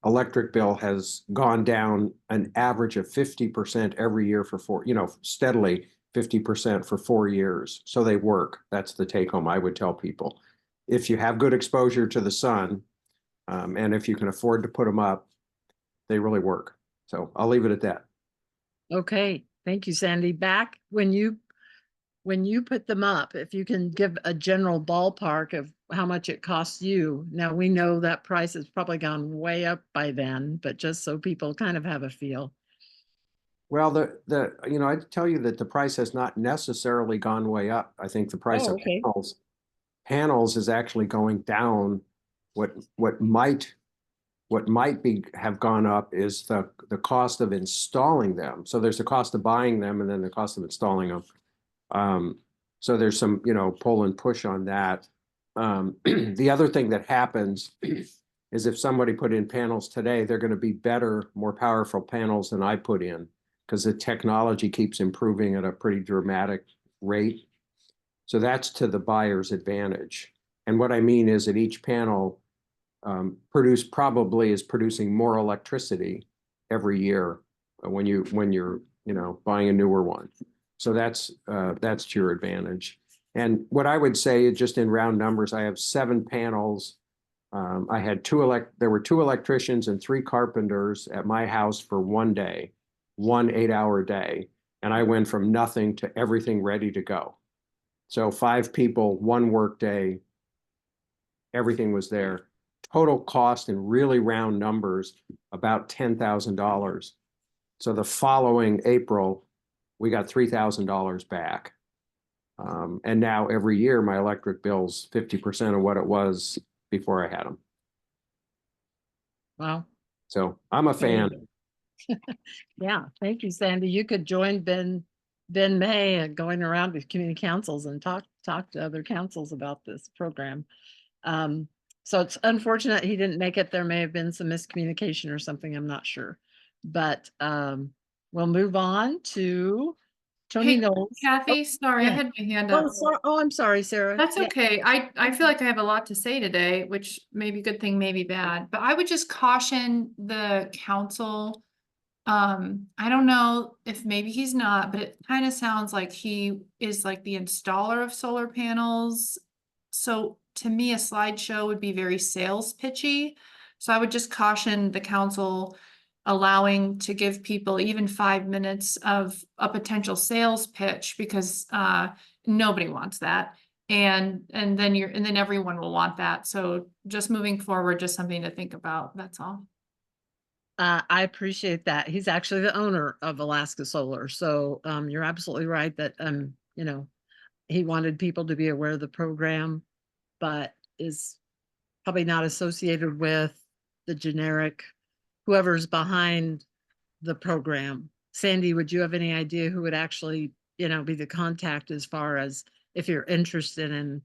electric bill has gone down an average of 50% every year for steadily 50% for 4 years. So they work. That's the take home I would tell people. If you have good exposure to the sun, and if you can afford to put them up, they really work. So I'll leave it at that. Okay, thank you, Sandy. Back when you put them up, if you can give a general ballpark of how much it costs you. Now, we know that price has probably gone way up by then, but just so people kind of have a feel. Well, I'd tell you that the price has not necessarily gone way up. I think the price of okay. panels is actually going down. What might have gone up is the cost of installing them. So there's the cost of buying them and then the cost of installing them. So there's some, pull and push on that. The other thing that happens is if somebody put in panels today, they're going to be better, more powerful panels than I put in, because the technology keeps improving at a pretty dramatic rate. So that's to the buyer's advantage. And what I mean is that each panel probably is producing more electricity every year when you're buying a newer one. So that's to your advantage. And what I would say, just in round numbers, I have 7 panels. I had there were 2 electricians and 3 carpenters at my house for one day, 1 8-hour day. And I went from nothing to everything ready to go. So 5 people, 1 work day, everything was there. Total cost in really round numbers, about $10,000. So the following April, we got $3,000 back. And now every year my electric bill's 50% of what it was before I had them. Wow. So I'm a fan. Yeah, thank you, Sandy. You could join Ben May going around with community councils and talk to other councils about this program. So it's unfortunate he didn't make it. There may have been some miscommunication or something, I'm not sure. But we'll move on to Tony Hey, Knowles. Kathy, sorry, I yeah. had my hand up. I'm sorry, Sarah. That's Yeah. okay. I feel like I have a lot to say today, which may be a good thing, maybe bad, but I would just caution the council. I don't know if maybe he's not, but it kind of sounds like he is like the installer of solar panels. So to me, a slideshow would be very sales pitchy. So I would just caution the council allowing to give people even 5 minutes of a potential sales pitch, because nobody wants that. And then everyone will want that. So just moving forward, just something to think about. That's all. I appreciate that. He's actually the owner of Alaska Solar. So you're absolutely right that he wanted people to be aware of the program, but is probably not associated with the generic whoever's behind the program. Sandy, would you have any idea who would actually, be the contact as far as if you're interested in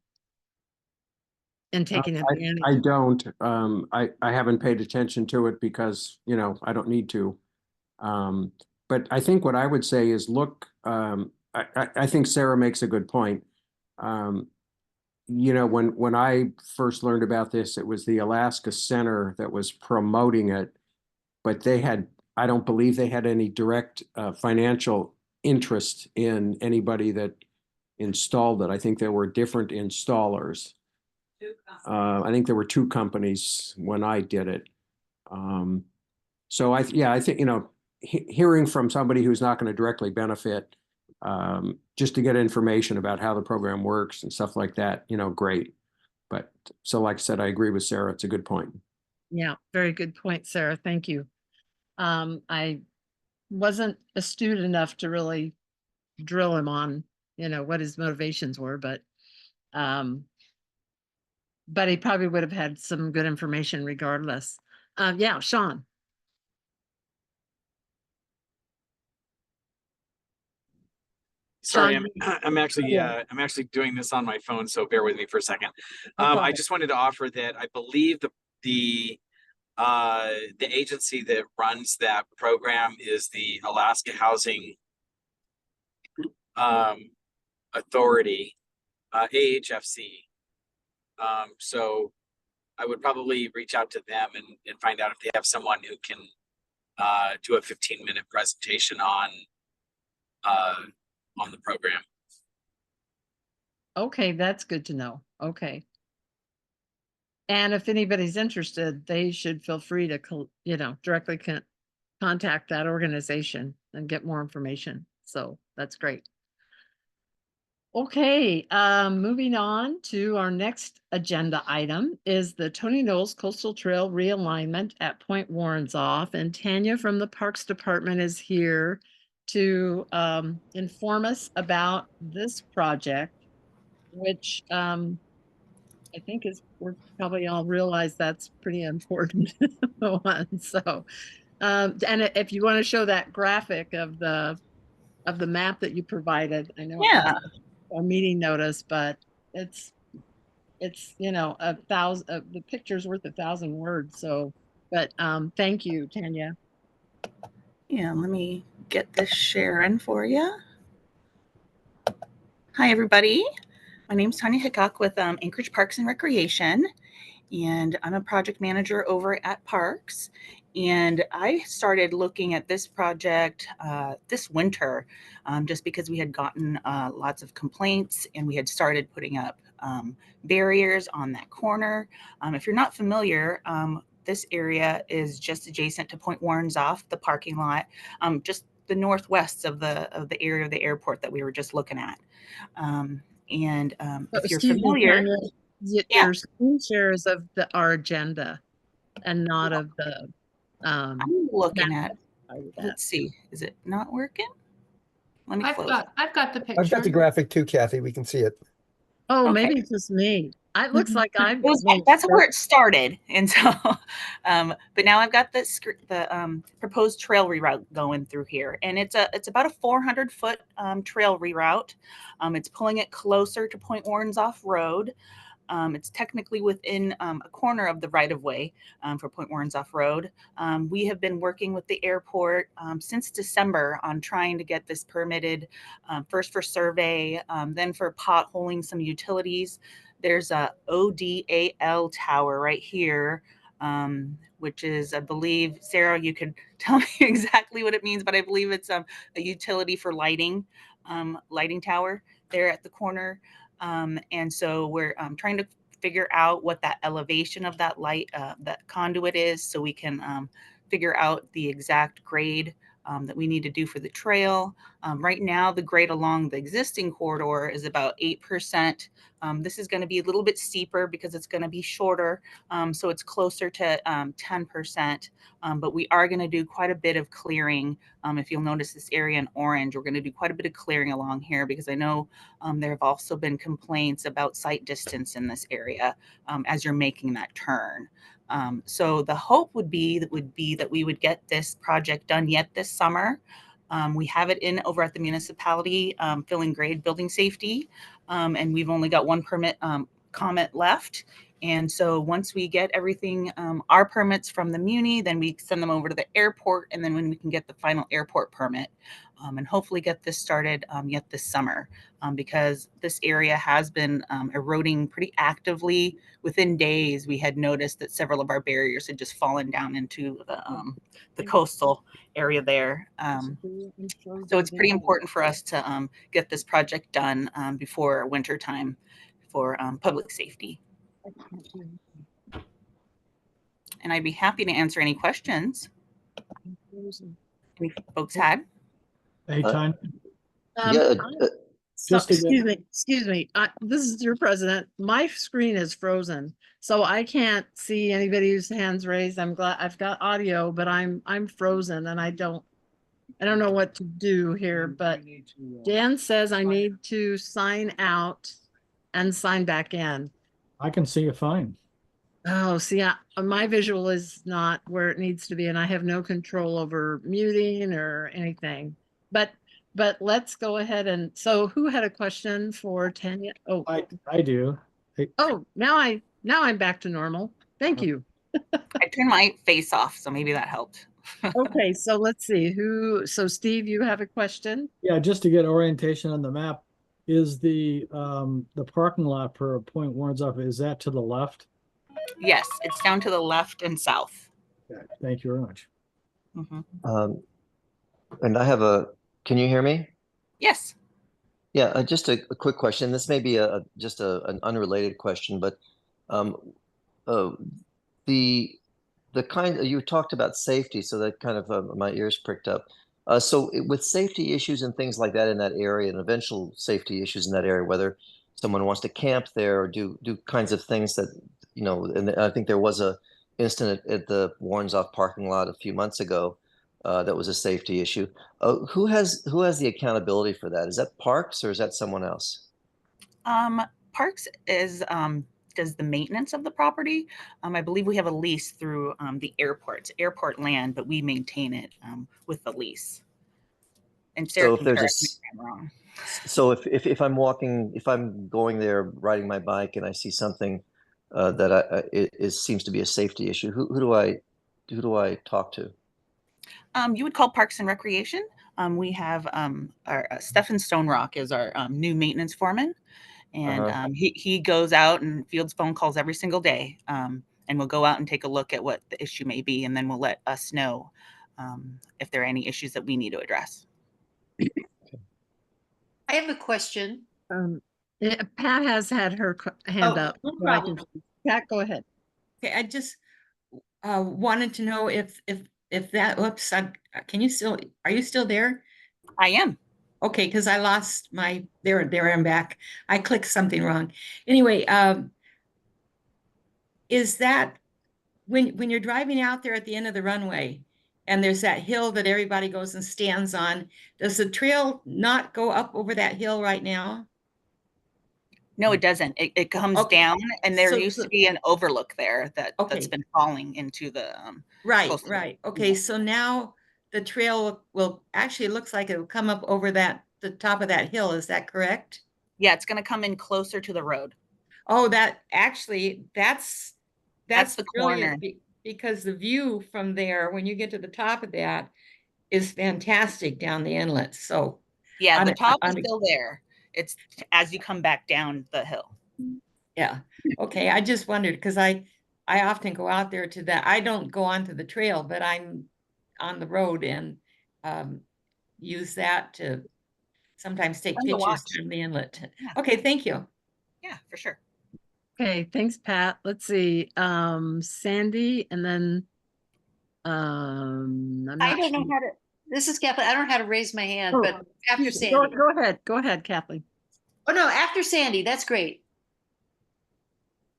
taking advantage? I don't. I haven't paid attention to it because, I don't need to. But I think what I would say is look, I think Sarah makes a good point. When I first learned about this, it was the Alaska Center that was promoting it, but I don't believe they had any direct financial interest in anybody that installed it. I think there were different installers. I think there were 2 companies when I did it. So I think, hearing from somebody who's not going to directly benefit, just to get information about how the program works and stuff like that, great. But so like I said, I agree with Sarah. It's a good point. Yeah, very good point, Sarah. Thank you. I wasn't astute enough to really drill him on, what his motivations were, but he probably would have had some good information regardless. Yeah, Sean. Sorry, Sean, I'm actually Yeah. I'm actually doing this on my phone, so bear with me for a second. No I problem. just wanted to offer that I believe the agency that runs that program is the Alaska Housing Authority, AHFC. So I would probably reach out to them and find out if they have someone who can do a 15-minute presentation on the program. Okay, that's good to know. Okay. And if anybody's interested, they should feel free to, directly contact that organization and get more information. So that's great. Okay, moving on to our next agenda item is the Tony Knowles Coastal Trail realignment at Point Warrenzoff. And Tanya from the Parks Department is here to inform us about this project, which I think we're probably all realize that's pretty important one. So, and if you want to show that graphic of the map that you provided, I know Yeah. a meeting notice, but it's 1,000. The picture's worth 1,000 words. So, but thank you, Tanya. Yeah, let me get this sharing for you. Hi, everybody. My name's Tanya Hickok with Anchorage Parks and Recreation, and I'm a project manager over at Parks. And I started looking at this project this winter just because we had gotten lots of complaints and we had started putting up barriers on that corner. If you're not familiar, this area is just adjacent to Point Warrenzoff, the parking lot, just the northwest of the area of the airport that we were just looking at. If you're familiar, Your screen shares of our agenda and not of the I'm looking map. at, let's see, is it not working? Let me close. I've got the picture. I've got the graphic too, Kathy. We can see it. Oh, Okay. maybe it's just me. It looks like I've That's where it started, and so, but now I've got the proposed trail reroute going through here, and it's about a 400-foot trail reroute. It's pulling it closer to Point Warrenzoff Road. It's technically within a corner of the right-of-way for Point Warrenzoff Road. We have been working with the airport since December on trying to get this permitted, first for survey, then for potholing some utilities. There's a ODAL tower right here, which is, I believe, Sarah, you could tell me exactly what it means, but I believe it's a utility for lighting tower there at the corner. And so we're trying to figure out what that elevation of that that conduit is, so we can figure out the exact grade that we need to do for the trail. Right now, the grade along the existing corridor is about 8%. This is going to be a little bit steeper because it's going to be shorter, so it's closer to 10%. But we are going to do quite a bit of clearing. If you'll notice this area in orange, we're going to do quite a bit of clearing along here because I know there have also been complaints about sight distance in this area as you're making that turn. So the hope would be that we would get this project done yet this summer. We have it in over at the municipality, filling grade building safety, and we've only got one permit comment left. And so once we get everything, our permits from the Muni, then we send them over to the airport, and then when we can get the final airport permit, and hopefully get this started yet this summer, because this area has been eroding pretty actively. Within days, we had noticed that several of our barriers had just fallen down into the coastal area there. So it's pretty important for us to get this project done before winter time for public safety. And I'd be happy to answer any questions any folks had. Hey, Tanya. Um, Yeah, so, just to get- excuse me, this is your president. My screen is frozen, so I can't see anybody whose hands raised. I'm glad I've got audio, but I'm frozen and I don't know what to do here, but Dan says I need to sign out and sign back in. I can see you fine. Oh, see, my visual is not where it needs to be, and I have no control over muting or anything. But let's go ahead and, so who had a question for Tanya? Oh, I do. oh, now I'm back to normal. Thank you. I turned my face off, so maybe that helped. Okay, so let's see so Steve, you have a question? Yeah, just to get orientation on the map, is the parking lot for Point Warrenzoff, is that to the left? Yes, it's down to the left and south. Okay, thank you very much. Mhm. and I have can you hear me? Yes. Yeah, just a quick question. This may be just an unrelated question, but uh, the kind you talked about safety, so that kind of my ears pricked up. So with safety issues and things like that in that area, and eventual safety issues in that area, whether someone wants to camp there or do kinds of things that, and I think there was a incident at the Warrenzoff parking lot a few months ago that was a safety issue. Who has the accountability for that? Is that Parks or is that someone else? Parks is does the maintenance of the property. I believe we have a lease through the airport land, but we maintain it with the lease. And Sarah So can correct me if I'm wrong. So if I'm if I'm going there riding my bike and I see something that it seems to be a safety issue, who do I talk to? You would call Parks and Recreation. We have our Stefan Stonerock is our new maintenance foreman, and he goes out and fields phone calls every single day, and we'll go out and take a look at what the issue may be, and then we'll let us know if there are any issues that we need to address. I have a question. Pat has had her hand up. No so I can- problem. Pat, go ahead. Okay, I just wanted to know if that, oops, can you still, are you still there? I am. Okay, because I lost my, there I'm back. I clicked something wrong. Anyway, is that when you're driving out there at the end of the runway and there's that hill that everybody goes and stands on, does the trail not go up over that hill right now? No, it doesn't. It comes down, and there used to be an overlook there that's been falling into the Right. coastal. Okay, so now the trail will actually, looks like it will come up over the top of that hill. Is that correct? Yeah, it's going to come in closer to the road. Oh, that actually, that's the corner. because the view from there, when you get to the top of that, is fantastic down the inlet. So yeah, the top is still there. It's as you come back down the hill. Yeah. Okay. I just wondered because I often go out there to that. I don't go onto the trail, but I'm on the road and use that to sometimes take pictures from the inlet. Yeah. Okay. Thank you. Yeah, for sure. Okay, thanks, Pat. Let's see. Sandy, and then I don't know how to. This is Kathleen. I don't know how to raise my hand, but after Sandy. Go ahead, Kathleen. Oh no, after Sandy. That's great.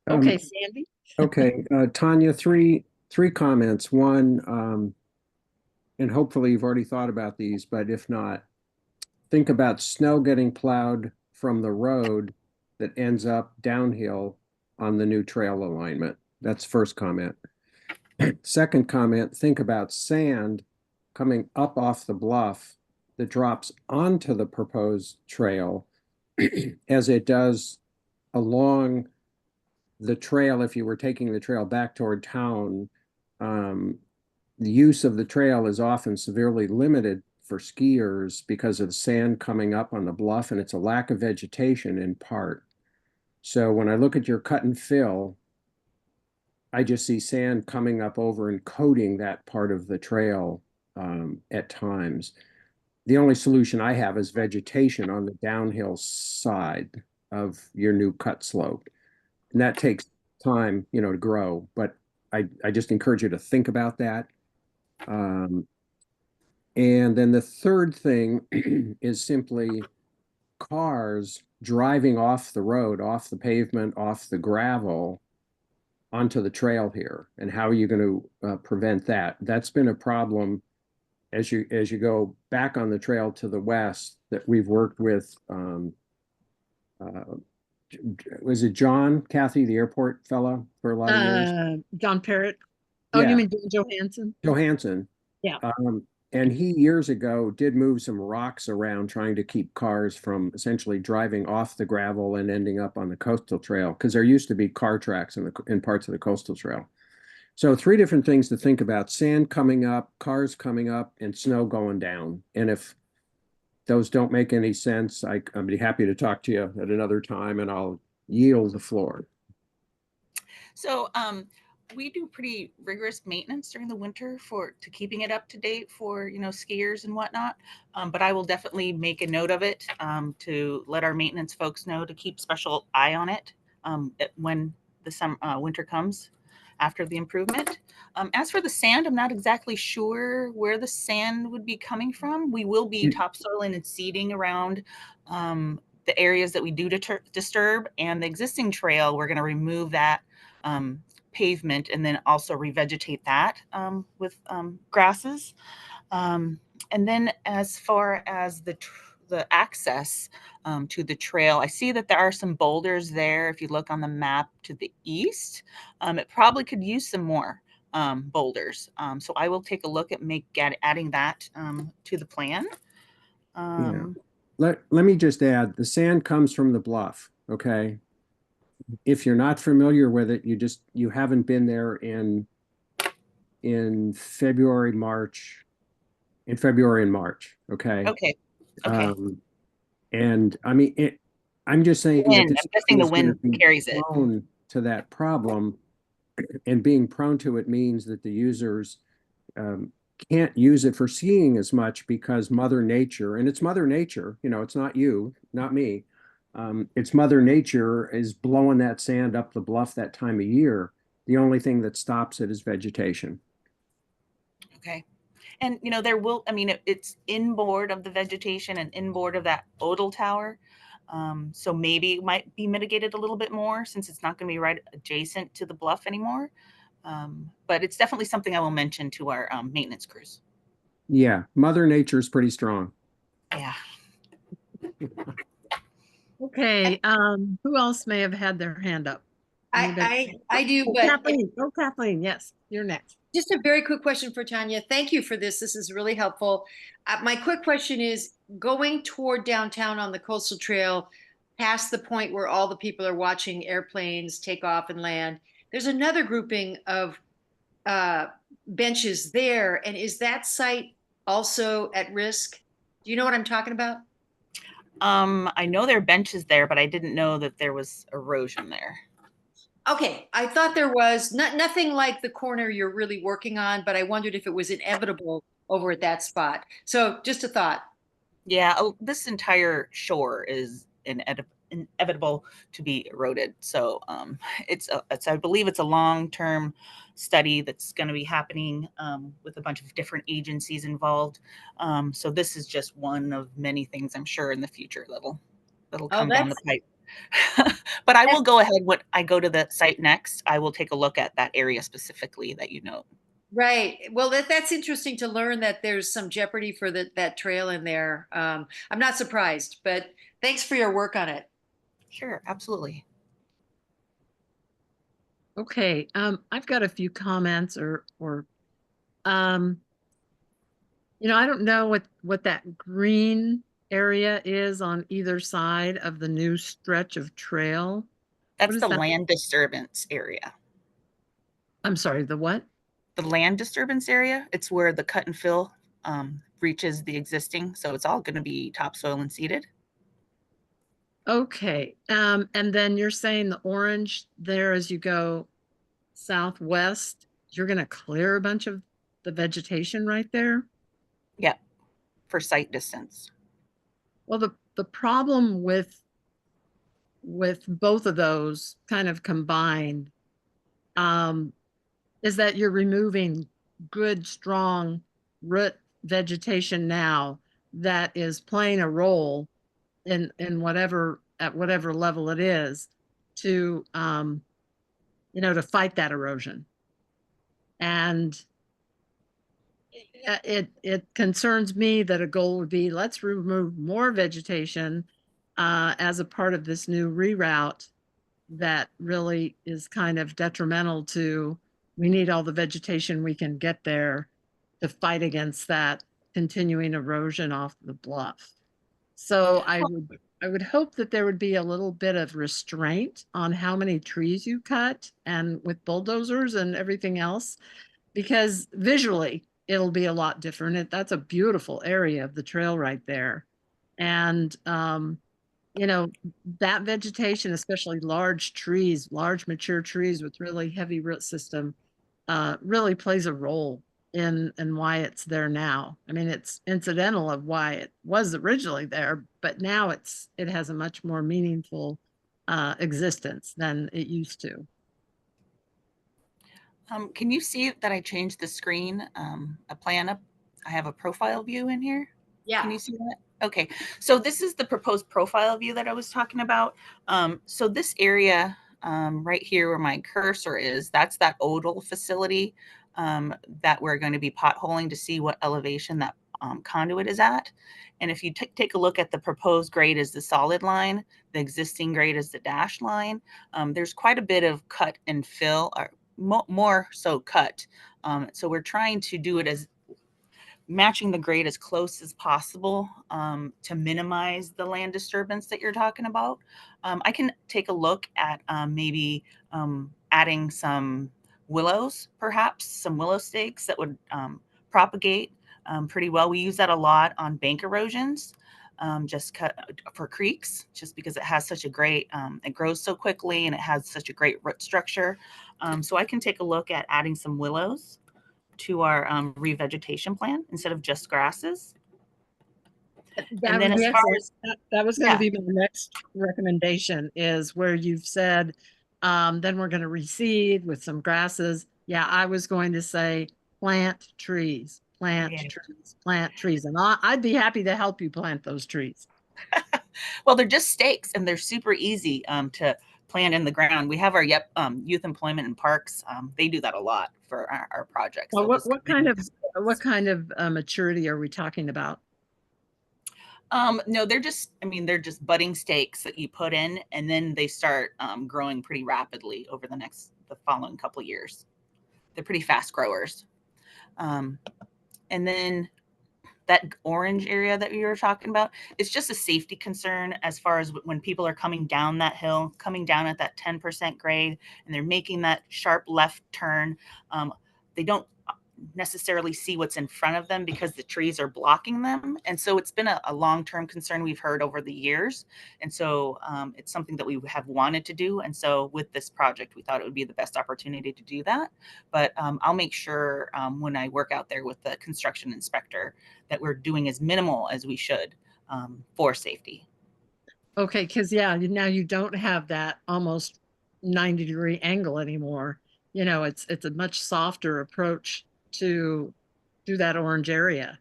Okay, Sandy. Okay, Tanya, three comments. One, and hopefully you've already thought about these, but if not, think about snow getting plowed from the road that ends up downhill on the new trail alignment. That's first comment. Second comment, think about sand coming up off the bluff that drops onto the proposed trail as it does along the trail. If you were taking the trail back toward town, the use of the trail is often severely limited for skiers because of the sand coming up on the bluff, and it's a lack of vegetation in part. So when I look at your cut and fill, I just see sand coming up over and coating that part of the trail at times. The only solution I have is vegetation on the downhill side of your new cut slope. And that takes time, to grow, but I just encourage you to think about that. And then the third thing is simply cars driving off the road, off the pavement, off the gravel onto the trail here. And how are you going to prevent that? That's been a problem as you go back on the trail to the west that we've worked with. Was it John, Kathy, the airport fella for a lot of years? John Parrott. Oh, Yeah. you mean Johansson? Johansson. Yeah. And he years ago did move some rocks around trying to keep cars from essentially driving off the gravel and ending up on the coastal trail, because there used to be car tracks in parts of the coastal trail. So 3 different things to think about: sand coming up, cars coming up, and snow going down. And if those don't make any sense, I'd be happy to talk to you at another time, and I'll yield the floor. So we do pretty rigorous maintenance during the winter to keeping it up to date for, skiers and whatnot. But I will definitely make a note of it to let our maintenance folks know to keep special eye on it when the winter comes after the improvement. As for the sand, I'm not exactly sure where the sand would be coming from. We will be topsoiling and seeding around the areas that we do disturb, and the existing trail, we're going to remove that pavement and then also revegetate that with grasses. And then as far as the access to the trail, I see that there are some boulders there. If you look on the map to the east, it probably could use some more boulders. So I will take a look at adding that to the plan. Let me just add, the sand comes from the bluff, okay? If you're not familiar with it, you haven't been there in February and March, okay? Okay. And I mean, I'm just saying that I'm guessing the wind carries it. Prone to that problem, and being prone to it means that the users can't use it for skiing as much, because Mother Nature, and it's Mother Nature, it's not you, not me. It's Mother Nature is blowing that sand up the bluff that time of year. The only thing that stops it is vegetation. Okay. And, it's inboard of the vegetation and inboard of that odal tower. So maybe it might be mitigated a little bit more since it's not going to be right adjacent to the bluff anymore. But it's definitely something I will mention to our maintenance crews. Yeah, Mother Nature is pretty strong. Yeah. Okay, who else may have had their hand up? I do, Oh, but Kathleen. Oh, Kathleen, yes, you're next. just a very quick question for Tanya. Thank you for this. This is really helpful. My quick question is, going toward downtown on the coastal trail, past the point where all the people are watching airplanes take off and land, there's another grouping of benches there. And is that site also at risk? Do you know what I'm talking about? I know there are benches there, but I didn't know that there was erosion there. Okay, I thought there was nothing like the corner you're really working on, but I wondered if it was inevitable over at that spot. So just a thought. Yeah, this entire shore is inevitable to be eroded. So I believe it's a long-term study that's going to be happening with a bunch of different agencies involved. So this is just one of many things I'm sure in the future that'll come down the pipe. But I will go ahead when I go to the site next. I will take a look at that area specifically that you know. Right. Well, that's interesting to learn that there's some jeopardy for that trail in there. I'm not surprised, but thanks for your work on it. Sure, absolutely. Okay, I've got a few comments I don't know what that green area is on either side of the new stretch of trail. That's the land disturbance area. I'm sorry, the what? The land disturbance area. It's where the cut and fill reaches the existing. So it's all going to be topsoil and seeded. Okay. And then you're saying the orange there as you go southwest, you're going to clear a bunch of the vegetation right there? Yeah, for sight distance. Well, the problem with both of those kind of combined is that you're removing good, strong root vegetation now that is playing a role in whatever, at whatever level it is, to to fight that erosion. And it concerns me that a goal would be, let's remove more vegetation as a part of this new reroute that really is kind of detrimental to, we need all the vegetation we can get there to fight against that continuing erosion off the bluff. So I would hope that there would be a little bit of restraint on how many trees you cut, and with bulldozers and everything else, because visually it'll be a lot different. That's a beautiful area of the trail right there. And that vegetation, especially large trees, large mature trees with really heavy root system, really plays a role in why it's there now. I mean, it's incidental of why it was originally there, but now it has a much more meaningful existence than it used to. Can you see that I changed the screen, a plan up? I have a profile view in here. Yeah. Can you see that? Okay, so this is the proposed profile view that I was talking about. So this area right here where my cursor is, that's that Odal facility that we're going to be potholing to see what elevation that conduit is at. And if you take a look at the proposed grade is the solid line, the existing grade is the dashed line. There's quite a bit of cut and fill, or more so cut. So we're trying to do it as matching the grade as close as possible to minimize the land disturbance that you're talking about. I can take a look at maybe adding some willows, perhaps some willow stakes that would propagate pretty well. We use that a lot on bank erosions, just cut for creeks, just because it has such a great, it grows so quickly and it has such a great root structure. So I can take a look at adding some willows to our revegetation plan instead of just grasses. And then as far as that was going to be my next recommendation, is where you've said then we're going to reseed with some grasses. Yeah, I was going to say plant trees, plant trees, and I'd be happy to help you plant those trees. Well, they're just stakes and they're super easy to plant in the ground. We have our youth employment and parks. They do that a lot for our projects. Well, what kind of maturity are we talking about? No, they're just, I mean, they're just budding stakes that you put in, and then they start growing pretty rapidly over the following couple of years. They're pretty fast growers. And then that orange area that we were talking about, it's just a safety concern as far as when people are coming down that hill, coming down at that 10% grade, and they're making that sharp left turn. They don't necessarily see what's in front of them because the trees are blocking them. And so it's been a long-term concern we've heard over the years. And so it's something that we have wanted to do. And so with this project, we thought it would be the best opportunity to do that. But I'll make sure when I work out there with the construction inspector that we're doing as minimal as we should for safety. Okay, because yeah, now you don't have that almost 90-degree angle anymore. It's a much softer approach to that orange area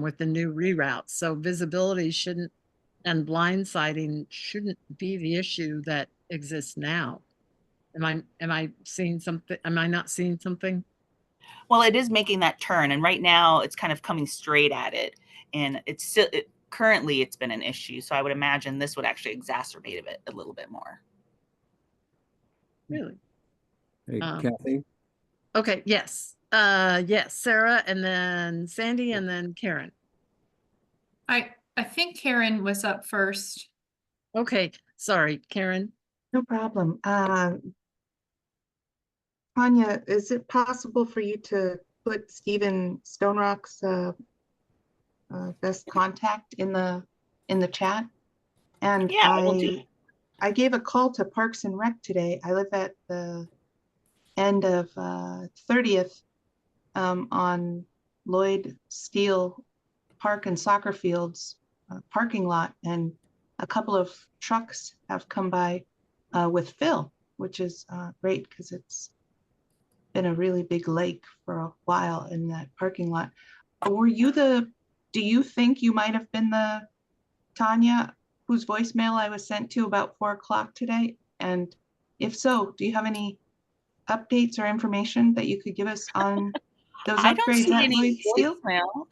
with the new reroutes. So visibility shouldn't, and blindsiding shouldn't be the issue that exists now. Am I seeing something? Am I not seeing something? Well, it is making that turn, and right now it's kind of coming straight at it, and it's still currently it's been an issue. So I would imagine this would actually exacerbate it a little bit more. Really? Hey, Kathy? Okay, yes. Yes, Sarah, and then Sandy, and then Karen. I think Karen was up first. Okay, sorry, Karen. No problem. Tanya, is it possible for you to put Stephen Stonerock's best contact in the chat? And yeah, I gave a call to Parks and Rec today. I live at the end of 30th on Lloyd Steel Park and Soccer Fields parking lot, and a couple of trucks have come by with fill, which is great because it's been a really big lake for a while in that parking lot. were you do you think you might have been the Tanya whose voicemail I was sent to about 4 o'clock today? And if so, do you have any updates or information that you could give us on those I don't upgrades see at any Lloyd Steel? voicemail.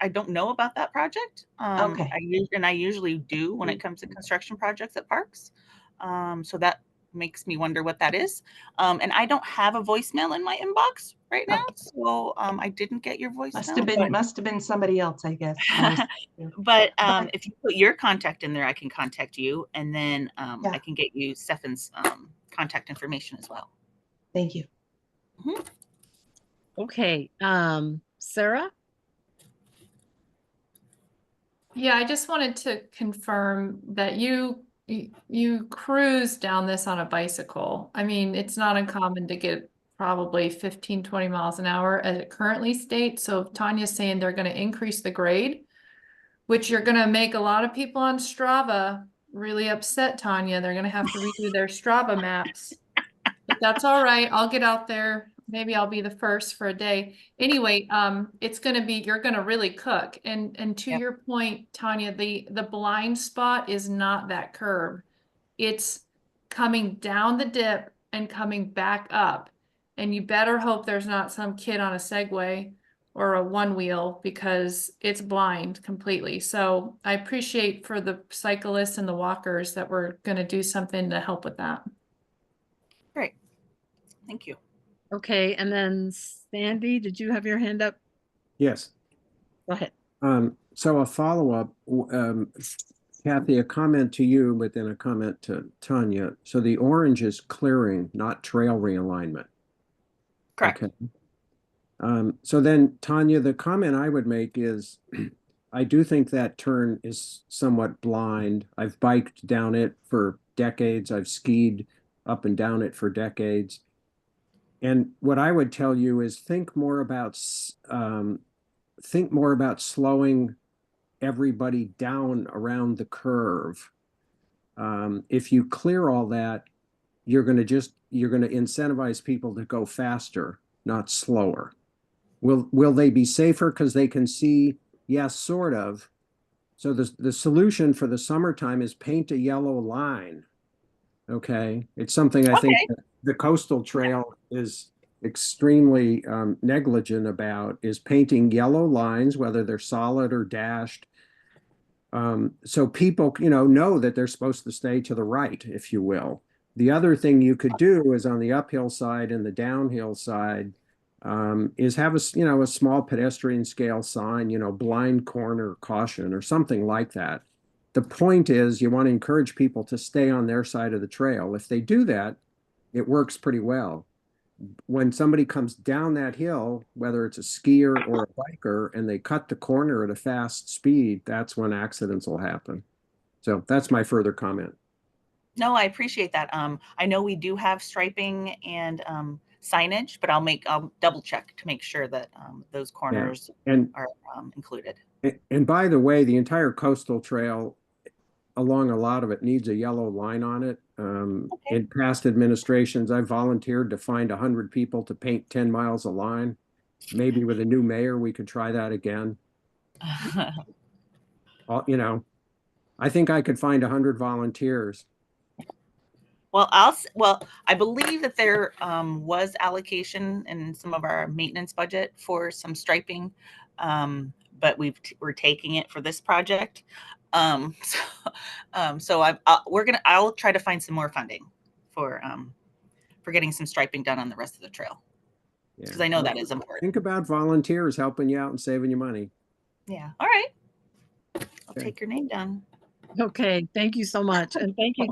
I don't know about that project. Okay. I usually do when it comes to construction projects at parks. So that makes me wonder what that is. And I don't have a voicemail in my inbox right now. So I didn't get your voicemail. Must have been somebody else, I guess. But if you put your contact in there, I can contact you, and then I can get you Stefan's contact information as well. Thank you. Mhm. Okay, Sarah? Yeah, I just wanted to confirm that you cruise down this on a bicycle. I mean, it's not uncommon to get probably 15, 20 miles an hour as it currently states. So if Tanya's saying they're going to increase the grade, which you're going to make a lot of people on Strava really upset, Tanya. They're going to have to redo their Strava maps. But that's all right. I'll get out there. Maybe I'll be the first for a day. Anyway, it's going to be, you're going to really cook. And to your point, Tanya, the blind spot is not that curve. It's coming down the dip and coming back up. And you better hope there's not some kid on a Segway or a one wheel, because it's blind completely. So I appreciate for the cyclists and the walkers that we're going to do something to help with that. Great. Thank you. Okay, and then Sandy, did you have your hand up? Yes. Go ahead. So a follow-up, Kathy, a comment to you, but then a comment to Tanya. So the orange is clearing, not trail realignment. Correct. Okay. So then, Tanya, the comment I would make is, I do think that turn is somewhat blind. I've biked down it for decades. I've skied up and down it for decades. And what I would tell you is think more about slowing everybody down around the curve. If you clear all that, you're going to incentivize people to go faster, not slower. Will they be safer because they can see? Yes, sort of. So the solution for the summertime is paint a yellow line. Okay, it's something I think the coastal trail is extremely negligent about, is painting yellow lines, whether they're solid or dashed. So people, know that they're supposed to stay to the right, if you will. The other thing you could do is on the uphill side and the downhill side, is have a small pedestrian scale sign, blind corner caution or something like that. The point is you want to encourage people to stay on their side of the trail. If they do that, it works pretty well. When somebody comes down that hill, whether it's a skier or a biker, and they cut the corner at a fast speed, that's when accidents will happen. So that's my further comment. No, I appreciate that. I know we do have striping and signage, but I'll double check to make sure that those corners are included. And by the way, the entire coastal trail, along a lot of it, needs a yellow line on it. In past administrations, I volunteered to find 100 people to paint 10 miles of line. Maybe with a new mayor, we could try that again. I think I could find 100 volunteers. Well, I believe that there was allocation in some of our maintenance budget for some striping, but we're taking it for this project. I'll try to find some more funding for getting some striping done on the rest of the trail, because I know that is important. Think about volunteers helping you out and saving you money. Yeah. All right. I'll take your name down. Okay, thank you so much. And thank you,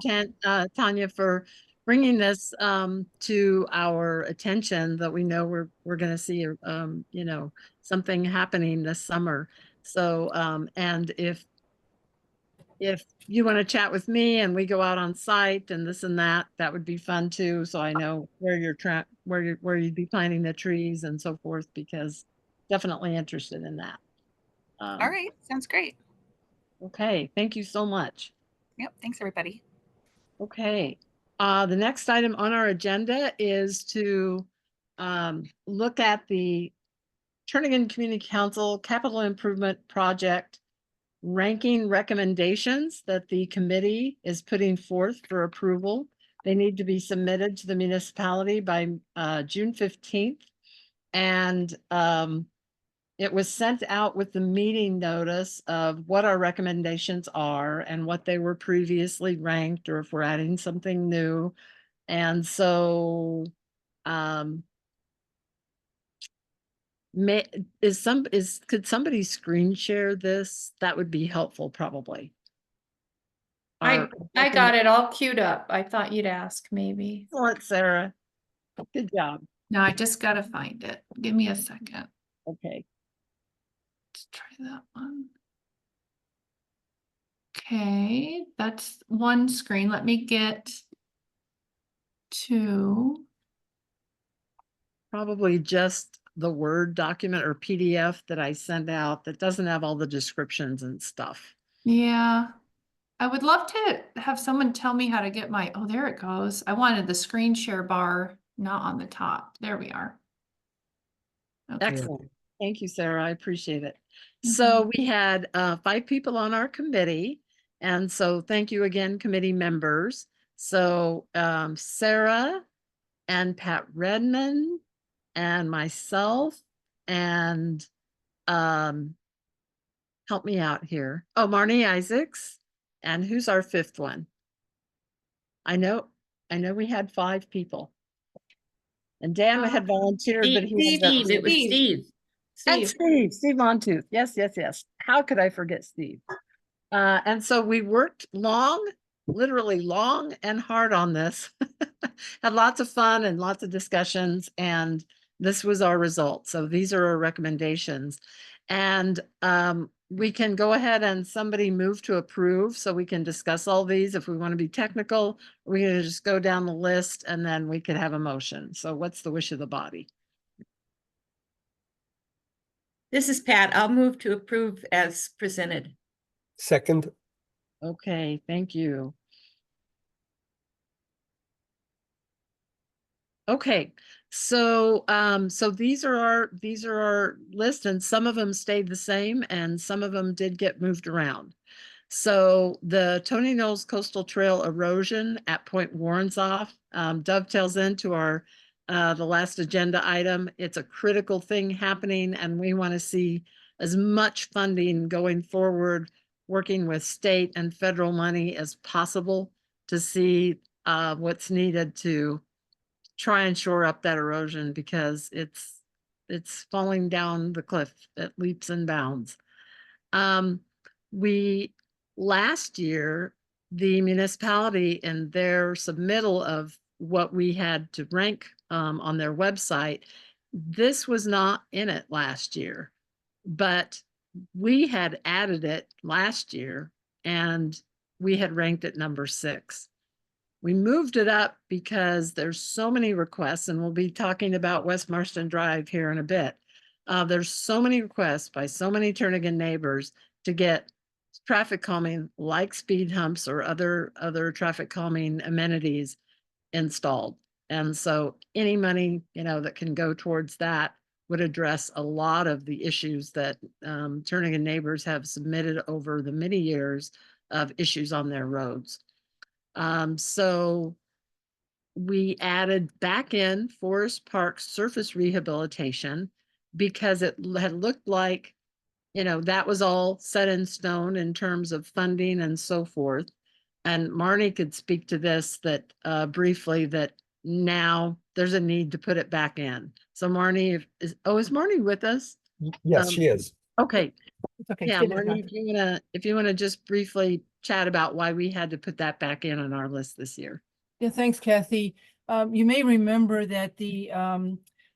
Tanya, for bringing this to our attention, that we know we're going to see, something happening this summer. So, and if you want to chat with me and we go out on site and this and that, that would be fun too. So I know where you'd be planting the trees and so forth, because definitely interested in that. All right, sounds great. Okay, thank you so much. Yep, thanks everybody. Okay, the next item on our agenda is to look at the Turnagain Community Council Capital Improvement Project ranking recommendations that the committee is putting forth for approval. They need to be submitted to the municipality by June 15th. And it was sent out with the meeting notice of what our recommendations are and what they were previously ranked, or if we're adding something new. And so could somebody screen share this? That would be helpful, probably. I got it all queued up. I thought you'd ask maybe. Excellent, Sarah. Good job. No, I just gotta find it. Give me a second. Okay. Let's try that one. Okay, that's one screen. Let me get to. Probably just the Word document or PDF that I sent out that doesn't have all the descriptions and stuff. Yeah, I would love to have someone tell me how to get my, oh, there it goes. I wanted the screen share bar, not on the top. There we are. Okay. Excellent. Thank you, Sarah. I appreciate it. So we had 5 people on our committee. And so thank you again, committee members. So Sarah and Pat Redmond and myself and help me out here. Oh, Marnie Isaacs. And who's our 5th one? I know we had 5 people. And Dan had volunteered, but he Steve, it was Steve. And Steve Montooth. Yes, yes, yes. How could I forget Steve? And so we worked long, literally long and hard on this. Had lots of fun and lots of discussions, and this was our result. So these are our recommendations. And we can go ahead and somebody move to approve so we can discuss all these. If we want to be technical, we're going to just go down the list and then we could have a motion. So what's the wish of the body? This is Pat. I'll move to approve as presented. Second. Okay, thank you. Okay, so so these are our list, and some of them stayed the same and some of them did get moved around. So the Tony Knowles Coastal Trail erosion at Point Warrenzoff dovetails into our the last agenda item. It's a critical thing happening, and we want to see as much funding going forward, working with state and federal money as possible to see what's needed to try and shore up that erosion, because it's falling down the cliff at leaps and bounds. Last year, the municipality in their submittal of what we had to rank on their website, this was not in it last year, but we had added it last year and we had ranked it number 6. We moved it up because there's so many requests, and we'll be talking about West Marston Drive here in a bit. There's so many requests by so many Turnagain neighbors to get traffic calming like speed humps or other traffic calming amenities installed. And so any money, that can go towards that would address a lot of the issues that Turnagain neighbors have submitted over the many years of issues on their roads. So we added back in Forest Park surface rehabilitation because it had looked like, that was all set in stone in terms of funding and so forth. And Marnie could speak to this briefly, that now there's a need to put it back in. So Marnie, is Marnie with us? Yes, she is. Okay. Okay. Yeah, Marnie, if you want to just briefly chat about why we had to put that back in on our list this year. Yeah, thanks, Kathy. You may remember that the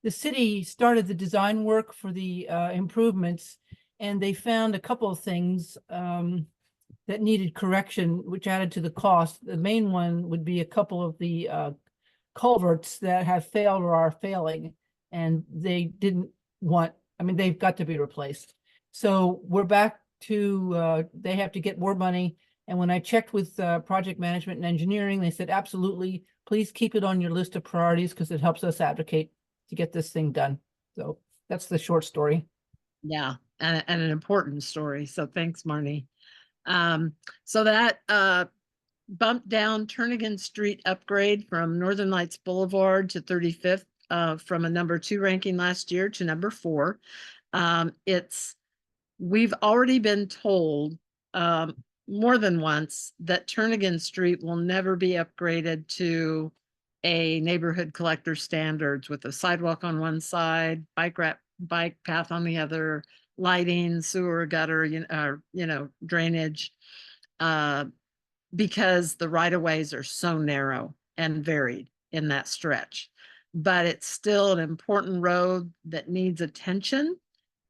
city started the design work for the improvements, and they found a couple of things that needed correction, which added to the cost. The main one would be a couple of the culverts that have failed or are failing, and they didn't want, they've got to be replaced. So we're back to, they have to get more money. And when I checked with project management and engineering, they said, absolutely, please keep it on your list of priorities because it helps us advocate to get this thing done. So that's the short story. Yeah, and an important story. So thanks, Marnie. So that bumped down Turnagain Street upgrade from Northern Lights Boulevard to 35th, from a number 2 ranking last year to number 4. We've already been told more than once that Turnagain Street will never be upgraded to a neighborhood collector standards with a sidewalk on one side, bike path on the other, lighting, sewer, gutter, drainage, because the right of ways are so narrow and varied in that stretch. But it's still an important road that needs attention.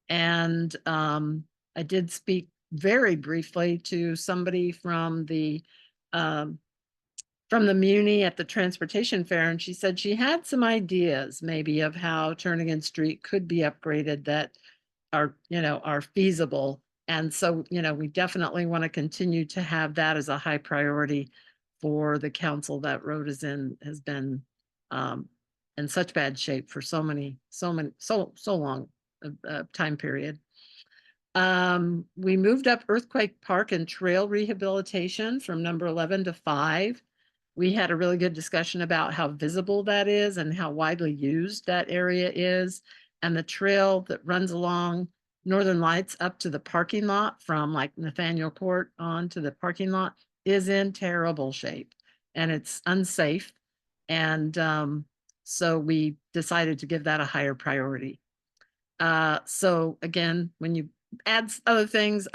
And I did speak very briefly to somebody from the Muni at the transportation fair, and she said she had some ideas maybe of how Turnagain Street could be upgraded that are feasible. And so, we definitely want to continue to have that as a high priority for the council. That road has been in such bad shape for so long time period. We moved up Earthquake Park and Trail rehabilitation from number 11 to 5. We had a really good discussion about how visible that is and how widely used that area is. And the trail that runs along Northern Lights up to the parking lot from like Nathaniel Court on to the parking lot is in terrible shape and it's unsafe. And so we decided to give that a higher priority. So again, when you add other things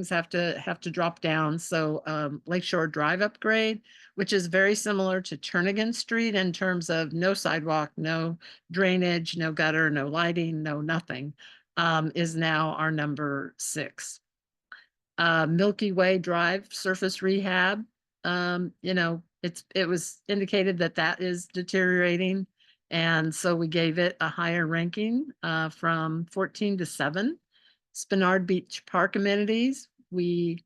have to drop down. So Lakeshore Drive upgrade, which is very similar to Turnagain Street in terms of no sidewalk, no drainage, no gutter, no lighting, no nothing, is now our number 6. Milky Way Drive surface rehab, it was indicated that is deteriorating. And so we gave it a higher ranking from 14 to 7. Spinard Beach Park amenities, we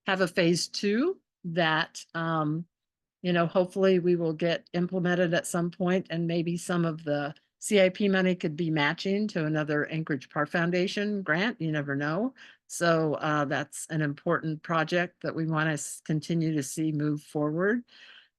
have a phase 2 that, hopefully we will get implemented at some point, and maybe some of the CIP money could be matching to another Anchorage Park Foundation grant. You never know. So that's an important project that we want to continue to see move forward.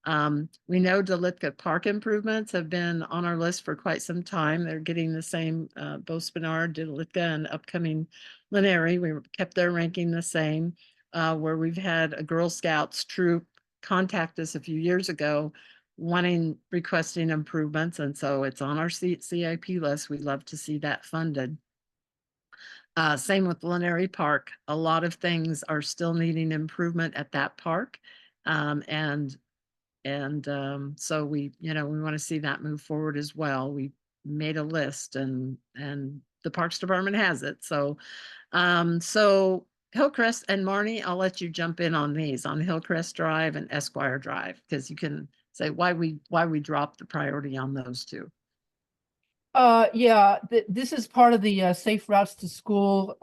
We know Delitka Park improvements have been on our list for quite some time. They're getting the same, both Spinard, Delitka, and upcoming Laneri. We kept their ranking the same, where we've had a Girl Scouts troop contact us a few years ago requesting improvements. And so it's on our CIP list. We'd love to see that funded. Same with Laneri Park. A lot of things are still needing improvement at that park. So we want to see that move forward as well. We made a list and the Parks Department has it. So Hillcrest and Marnie, I'll let you jump in on these, on Hillcrest Drive and Esquire Drive, because you can say why we dropped the priority on those two. Yeah, this is part of the Safe Routes to School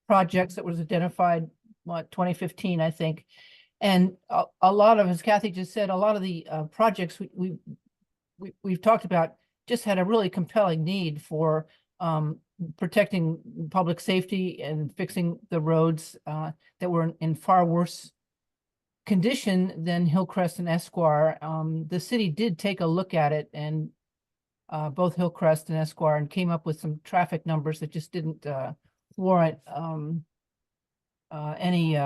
projects that was identified, 2015, I think. And a lot of, as Kathy just said, a lot of the projects we've talked about just had a really compelling need for protecting public safety and fixing the roads that were in far worse condition than Hillcrest and Esquire. The city did take a look at it, and both Hillcrest and Esquire, and came up with some traffic numbers that just didn't warrant any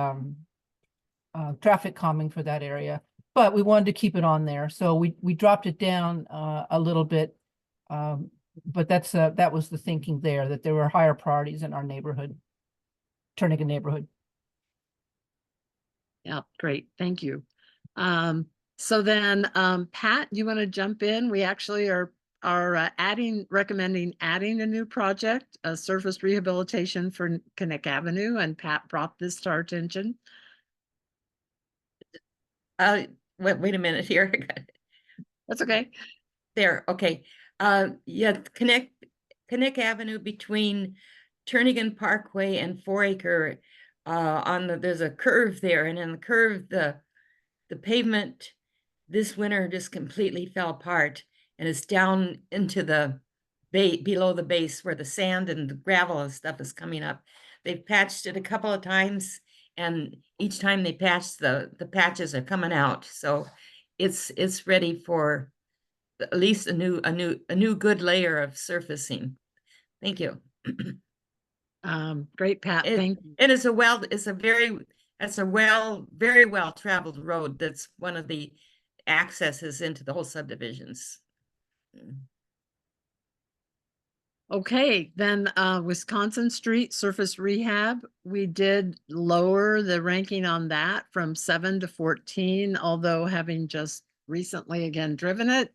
traffic calming for that area. But we wanted to keep it on there, so we dropped it down a little bit. But that was the thinking there, that there were higher priorities in our neighborhood, Turnagain neighborhood. Yeah, great, thank you. So then, Pat, you want to jump in? We actually are recommending adding a new project, a surface rehabilitation for Connect Avenue, and Pat brought this to our attention. Wait a minute here. That's okay. There, okay. Yeah, Connect Avenue between Turnagain Parkway and 4 Acre. There's a curve there, and in the curve, the pavement this winter just completely fell apart and is down into the below the base where the sand and the gravel and stuff is coming up. They've patched it a couple of times, and each time they patch, the patches are coming out. So it's ready for at least a new good layer of surfacing. Thank you. Great, Pat. Thank you. And it's a very well traveled road. That's one of the accesses into the whole subdivisions. Okay, then Wisconsin Street surface rehab, we did lower the ranking on that from 7 to 14, although having just recently again driven it,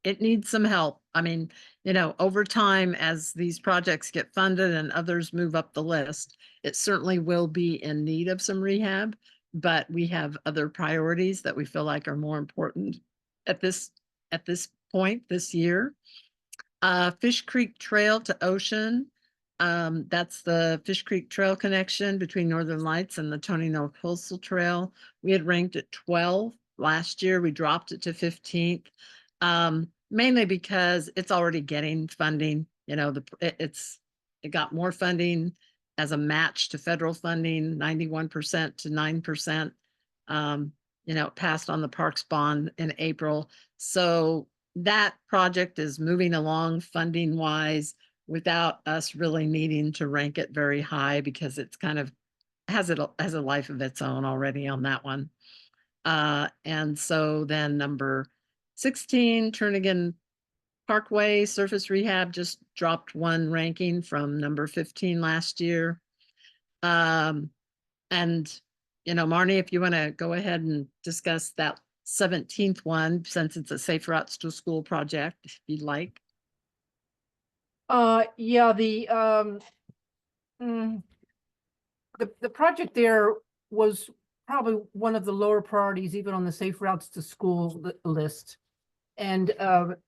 it needs some help. I mean, you know, over time, as these projects get funded and others move up the list, it certainly will be in need of some rehab, but we have other priorities that we feel like are more important at this point this year. Fish Creek Trail to Ocean. That's the Fish Creek Trail connection between Northern Lights and the Tony North Coastal Trail. We had ranked at 12 last year. We dropped it to 15th, mainly because it's already getting funding. You know, it got more funding as a match to federal funding, 91% to 9%. You know, it passed on the Parks bond in April. So that project is moving along funding wise without us really needing to rank it very high because it's kind of has a life of its own already on that one. And so then number 16, Turnagain Parkway surface rehab just dropped one ranking from number 15 last year. And you know, Marnie, if you want to go ahead and discuss that 17th one, since it's a Safe Routes to School project, if you'd like. Yeah, the project there was probably one of the lower priorities, even on the Safe Routes to School list. And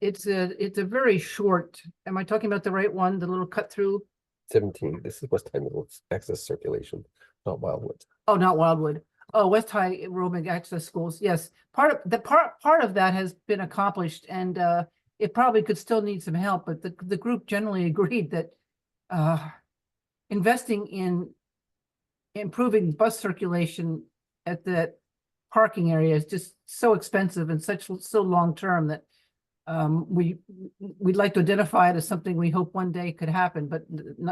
it's a very short, am I talking about the right one, the little cut through? 17, this is West Time Access Circulation, not Wildwood. Oh, not Wildwood. Oh, West High Roaming Access Schools. Yes, part of that has been accomplished, and it probably could still need some help. But the group generally agreed that investing in improving bus circulation at that parking area is just so expensive and so long term that we'd like to identify it as something we hope one day could happen, but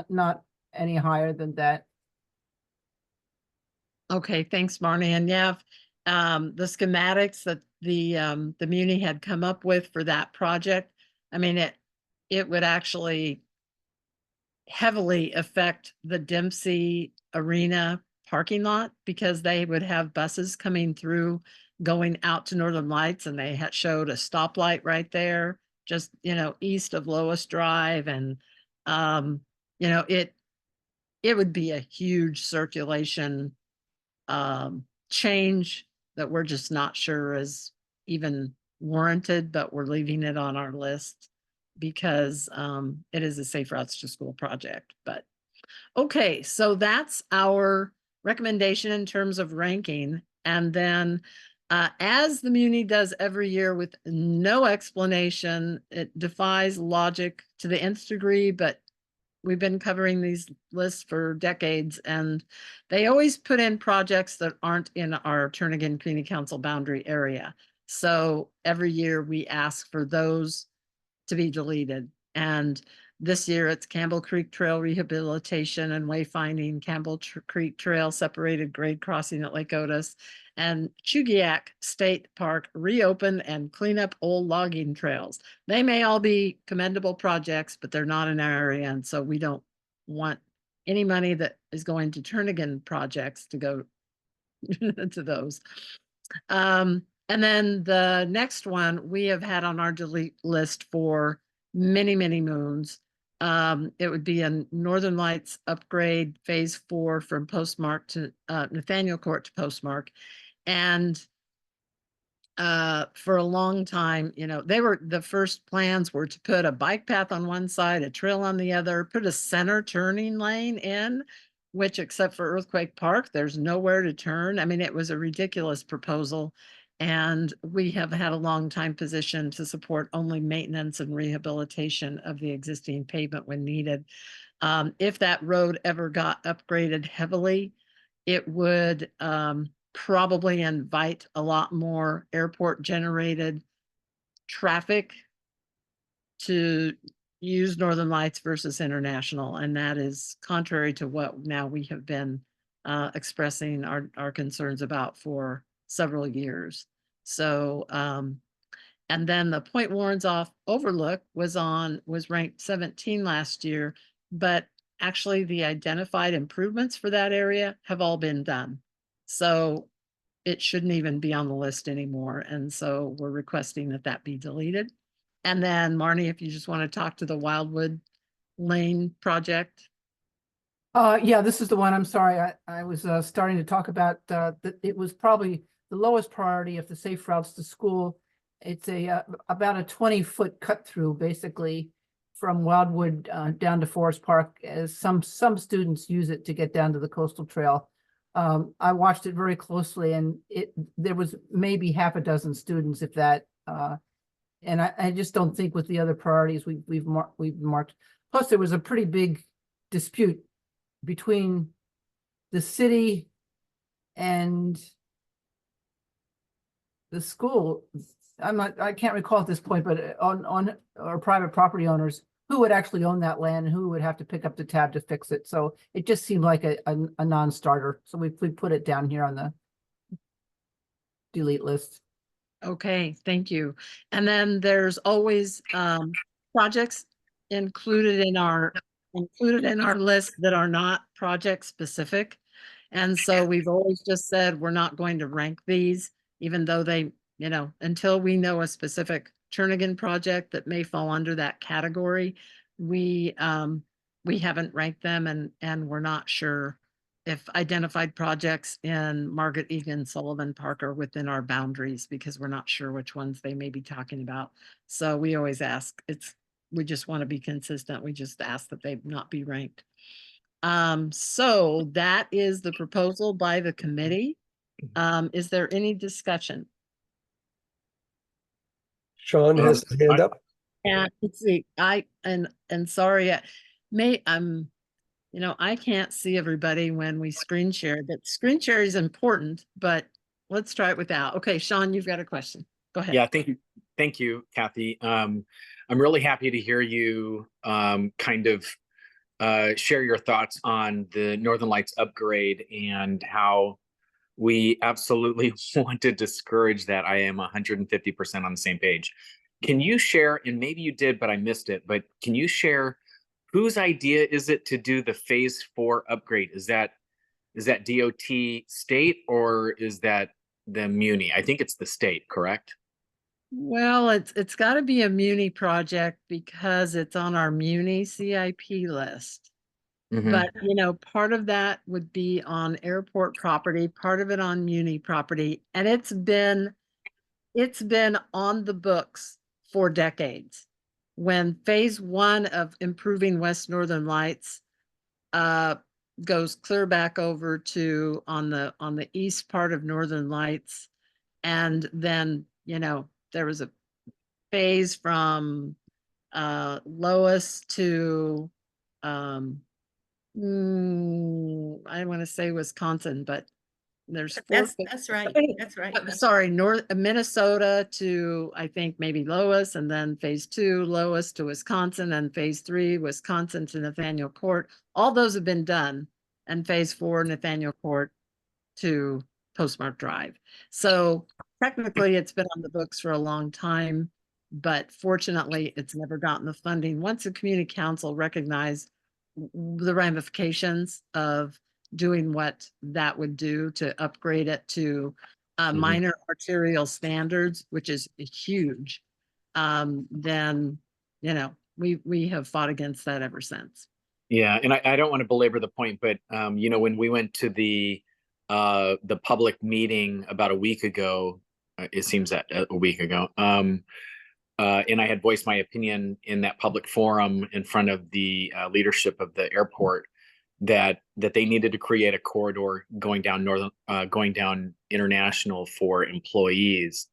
not any higher than that. Okay, thanks, Marnie. And yeah, the schematics that the Muni had come up with for that project, I mean, it would actually heavily affect the Dempsey Arena parking lot because they would have buses coming through going out to Northern Lights, and they had showed a stoplight right there, just, you know, east of Lois Drive. And, you know, it would be a huge circulation change that we're just not sure is even warranted, but we're leaving it on our list because it is a Safe Routes to School project. But okay, so that's our recommendation in terms of ranking. And then as the Muni does every year with no explanation, it defies logic to the nth degree, but we've been covering these lists for decades, and they always put in projects that aren't in our Turnagain Community Council boundary area. So every year we ask for those to be deleted. And this year it's Campbell Creek Trail rehabilitation and wayfinding, Campbell Creek Trail separated grade crossing at Lake Otis, and Chugiak State Park reopen and clean up old logging trails. They may all be commendable projects, but they're not in our area, and so we don't want any money that is going to Turnagain projects to go to those. And then the next one we have had on our delete list for many, many moons. It would be a Northern Lights upgrade phase 4 from Postmark to Nathaniel Court to Postmark. And for a long time, you know, the first plans were to put a bike path on one side, a trail on the other, put a center turning lane in, which except for Earthquake Park, there's nowhere to turn. I mean, it was a ridiculous proposal. And we have had a long time position to support only maintenance and rehabilitation of the existing pavement when needed. If that road ever got upgraded heavily, it would probably invite a lot more airport generated traffic to use Northern Lights versus International. And that is contrary to what now we have been expressing our concerns about for several years. So, and then the Point Warrens-Off overlook was ranked 17 last year, but actually the identified improvements for that area have all been done. So it shouldn't even be on the list anymore. And so we're requesting that that be deleted. And then Marnie, if you just want to talk to the Wildwood Lane project. Yeah, this is the one. I'm sorry. I was starting to talk about that. It was probably the lowest priority of the safe routes to school. It's about a 20-foot cut through, basically, from Wildwood down to Forest Park, as some students use it to get down to the coastal trail. I watched it very closely, and there was maybe half a dozen students, if that. And I just don't think with the other priorities we've marked. Plus, there was a pretty big dispute between the city and the school. I can't recall at this point, but on our private property owners who would actually own that land and who would have to pick up the tab to fix it. So it just seemed like a non-starter. So we put it down here on the delete list. Okay, thank you. And then there's always projects included in our list that are not project specific. And so we've always just said we're not going to rank these, even though they, until we know a specific Turnagain project that may fall under that category, we haven't ranked them, and we're not sure if identified projects in Margaret, Egan, Sullivan Park are within our boundaries, because we're not sure which ones they may be talking about. So we always ask, we just want to be consistent. We just ask that they not be ranked. So that is the proposal by the committee. Is there any discussion? Sean has his hand up. Yeah, let's see. Sorry, I can't see everybody when we screen share, but screen share is important, but let's try it without. Okay, Sean, you've got a question. Go ahead. Yeah, thank you, Kathy. I'm really happy to hear you kind of share your thoughts on the Northern Lights upgrade and how we absolutely want to discourage that. I am 150% on the same page. Can you share, and maybe you did, but I missed it, but can you share whose idea is it to do the phase 4 upgrade? Is that DOT state, or is that the Muni? I think it's the state, correct? Well, it's got to be a Muni project because it's on our Muni CIP list. But, part of that would be on airport property, part of it on Muni property. And it's been on the books for decades. When phase 1 of improving West Northern Lights goes clear back over to on the east part of Northern Lights. And then, there was a phase from Lois to I want to say Wisconsin, but there's That's right. That's right. Sorry, Minnesota to, I think, maybe Lois, and then phase 2, Lois to Wisconsin, and phase 3, Wisconsin to Nathaniel Court. All those have been done, and phase 4, Nathaniel Court to Postmark Drive. So technically it's been on the books for a long time, but fortunately it's never gotten the funding. Once the community council recognized the ramifications of doing what that would do to upgrade it to minor arterial standards, which is huge, then, we have fought against that ever since. Yeah, and I don't want to belabor the point, but when we went to the public meeting about a week ago, it seems that a week ago, and I had voiced my opinion in that public forum in front of the leadership of the airport, that they needed to create a corridor going down International for employees.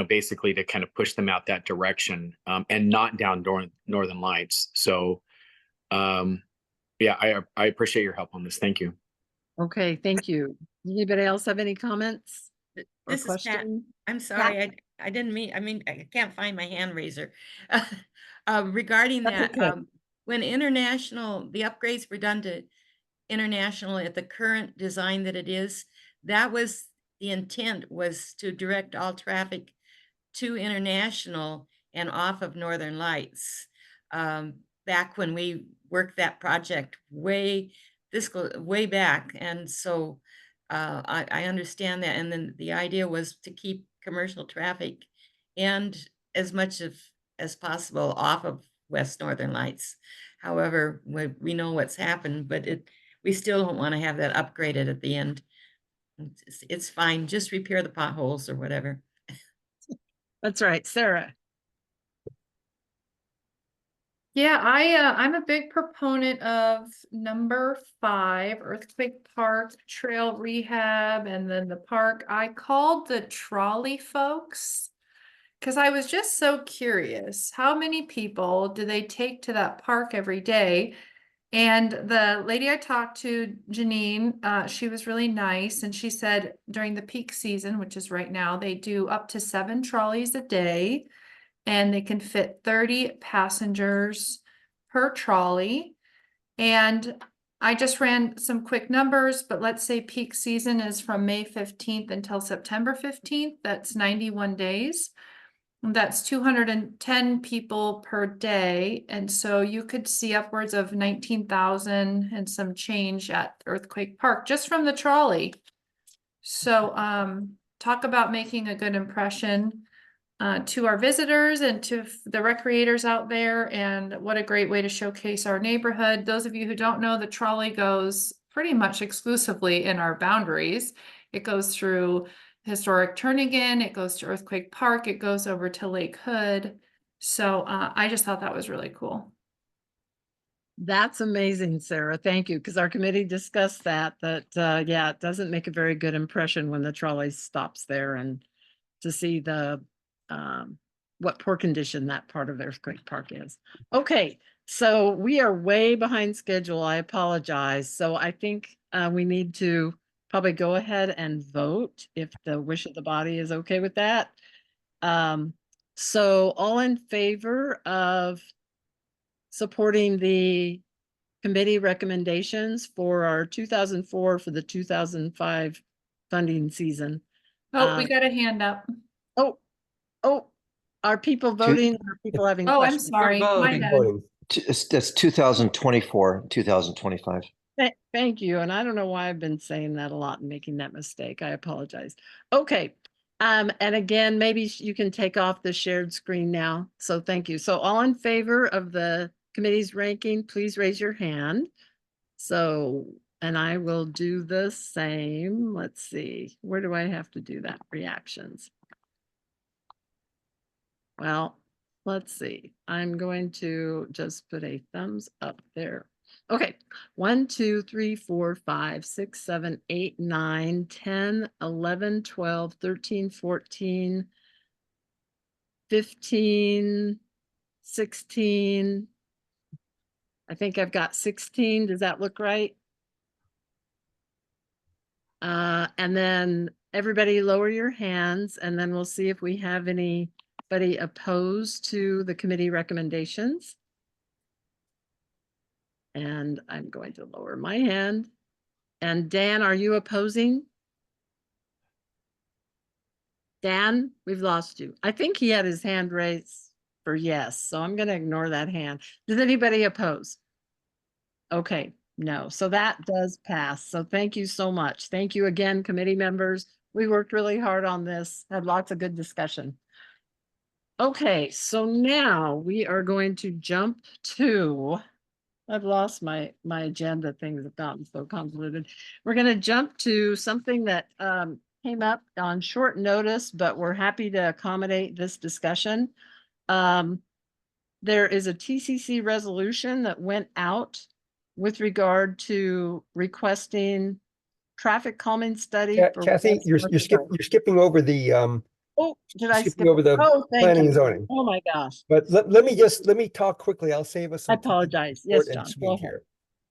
Basically to kind of push them out that direction, and not down Northern Lights. So, yeah, I appreciate your help on this. Thank you. Okay, thank you. Anybody else have any comments or This is Pat. questions? I'm sorry, I didn't mean, I can't find my hand raiser. Regarding That's that, okay. when the upgrades were done to International at the current design that it is, that was the intent, was to direct all traffic to International and off of Northern Lights. Back when we worked that project way back. And so I understand that. And then the idea was to keep commercial traffic and as much as possible off of West Northern Lights. However, we know what's happened, but we still don't want to have that upgraded at the end. It's fine. Just repair the potholes or whatever. That's right. Sarah. Yeah, I'm a big proponent of number 5, Earthquake Park Trail Rehab, and then the park. I called the trolley folks because I was just so curious. How many people do they take to that park every day? And the lady I talked to, Janine, she was really nice. And she said during the peak season, which is right now, they do up to 7 trolleys a day. And they can fit 30 passengers per trolley. And I just ran some quick numbers, but let's say peak season is from May 15th until September 15th. That's 91 days. That's 210 people per day. And so you could see upwards of 19,000 and some change at Earthquake Park just from the trolley. So talk about making a good impression to our visitors and to the recreators out there. And what a great way to showcase our neighborhood. Those of you who don't know, the trolley goes pretty much exclusively in our boundaries. It goes through historic Turnagain, it goes to Earthquake Park, it goes over to Lake Hood. So I just thought that was really cool. That's amazing, Sarah. Thank you. Because our committee discussed that, yeah, it doesn't make a very good impression when the trolley stops there, and to see the what poor condition that part of Earthquake Park is. Okay, so we are way behind schedule. I apologize. So I think we need to probably go ahead and vote if the wish of the body is okay with that. So all in favor of supporting the committee recommendations for our 2004 for the 2005 funding season. Oh, we got a hand up. Oh, are people voting? Or are people having Oh, I'm questions? sorry. My bad. That's 2024, 2025. Thank you. And I don't know why I've been saying that a lot and making that mistake. I apologize. Okay. And again, maybe you can take off the shared screen now. So thank you. So all in favor of the committee's ranking, please raise your hand. So, and I will do the same. Let's see. Where do I have to do that? Reactions. Well, let's see. I'm going to just put a thumbs up there. Okay, 1, 2, 3, 4, 5, 6, 7, 8, 9, 10, 11, 12, 13, 14, 15, 16. I think I've got 16. Does that look right? And then everybody lower your hands, and then we'll see if we have anybody opposed to the committee recommendations. And I'm going to lower my hand. And Dan, are you opposing? Dan, we've lost you. I think he had his hand raised for yes, so I'm going to ignore that hand. Does anybody oppose? Okay, no. So that does pass. So thank you so much. Thank you again, committee members. We worked really hard on this, had lots of good discussion. Okay, so now we are going to jump to, I've lost my agenda. Things have gotten so convoluted. We're going to jump to something that came up on short notice, but we're happy to accommodate this discussion. There is a TCC resolution that went out with regard to requesting traffic calming study for Kathy, West you're North Drive. skipping over the Oh, did I skipping skip? over the Oh, thank planning you. and zoning. Oh my gosh. But let me talk quickly. I'll save us I some time. apologize. Short Yes, and John, go sweet ahead. here.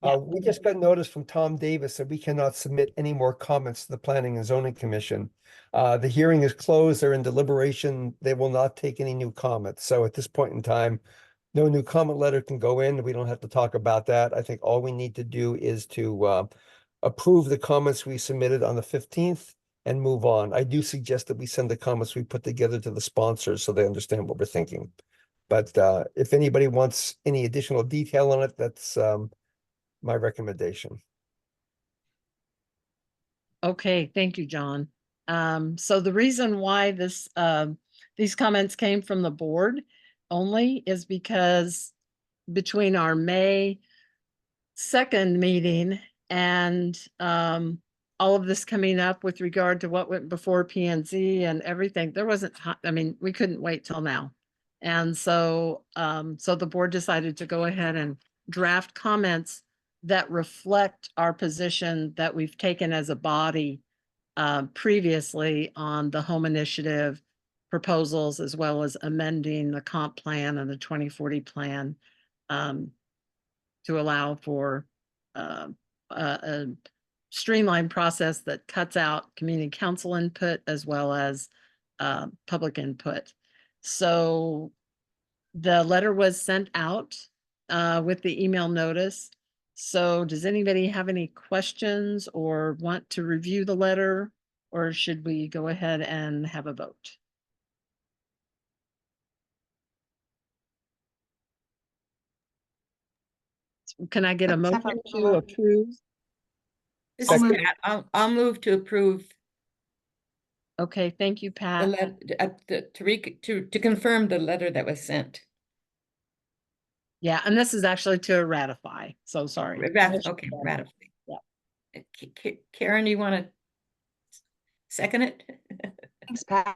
Yeah. We just got notice from Tom Davis that we cannot submit any more comments to the Planning and Zoning Commission. The hearing is closed. They're in deliberation. They will not take any new comments. So at this point in time, no new comment letter can go in. We don't have to talk about that. I think all we need to do is to approve the comments we submitted on the 15th and move on. I do suggest that we send the comments we put together to the sponsors so they understand what we're thinking. But if anybody wants any additional detail on it, that's my recommendation. Okay, thank you, John. So the reason why these comments came from the board only is because between our May 2nd meeting and all of this coming up with regard to what went before PNZ and everything, there wasn't, I mean, we couldn't wait till now. And so, so the board decided to go ahead and draft comments that reflect our position that we've taken as a body previously on the home initiative proposals, as well as amending the comp plan and the 2040 plan to allow for a streamlined process that cuts out community council input as well as public input. So the letter was sent out with the email notice. So does anybody have any questions or want to review the letter, or should we go ahead and have a vote? Can I get a Let's have motion a to vote. approve? This is Pat. I'll move to approve Okay, thank you, the Pat. to confirm the letter that was sent. Yeah, and this is actually to ratify, so sorry. Okay, ratify. Yeah. Karen, you want to second it? Thanks, Pat.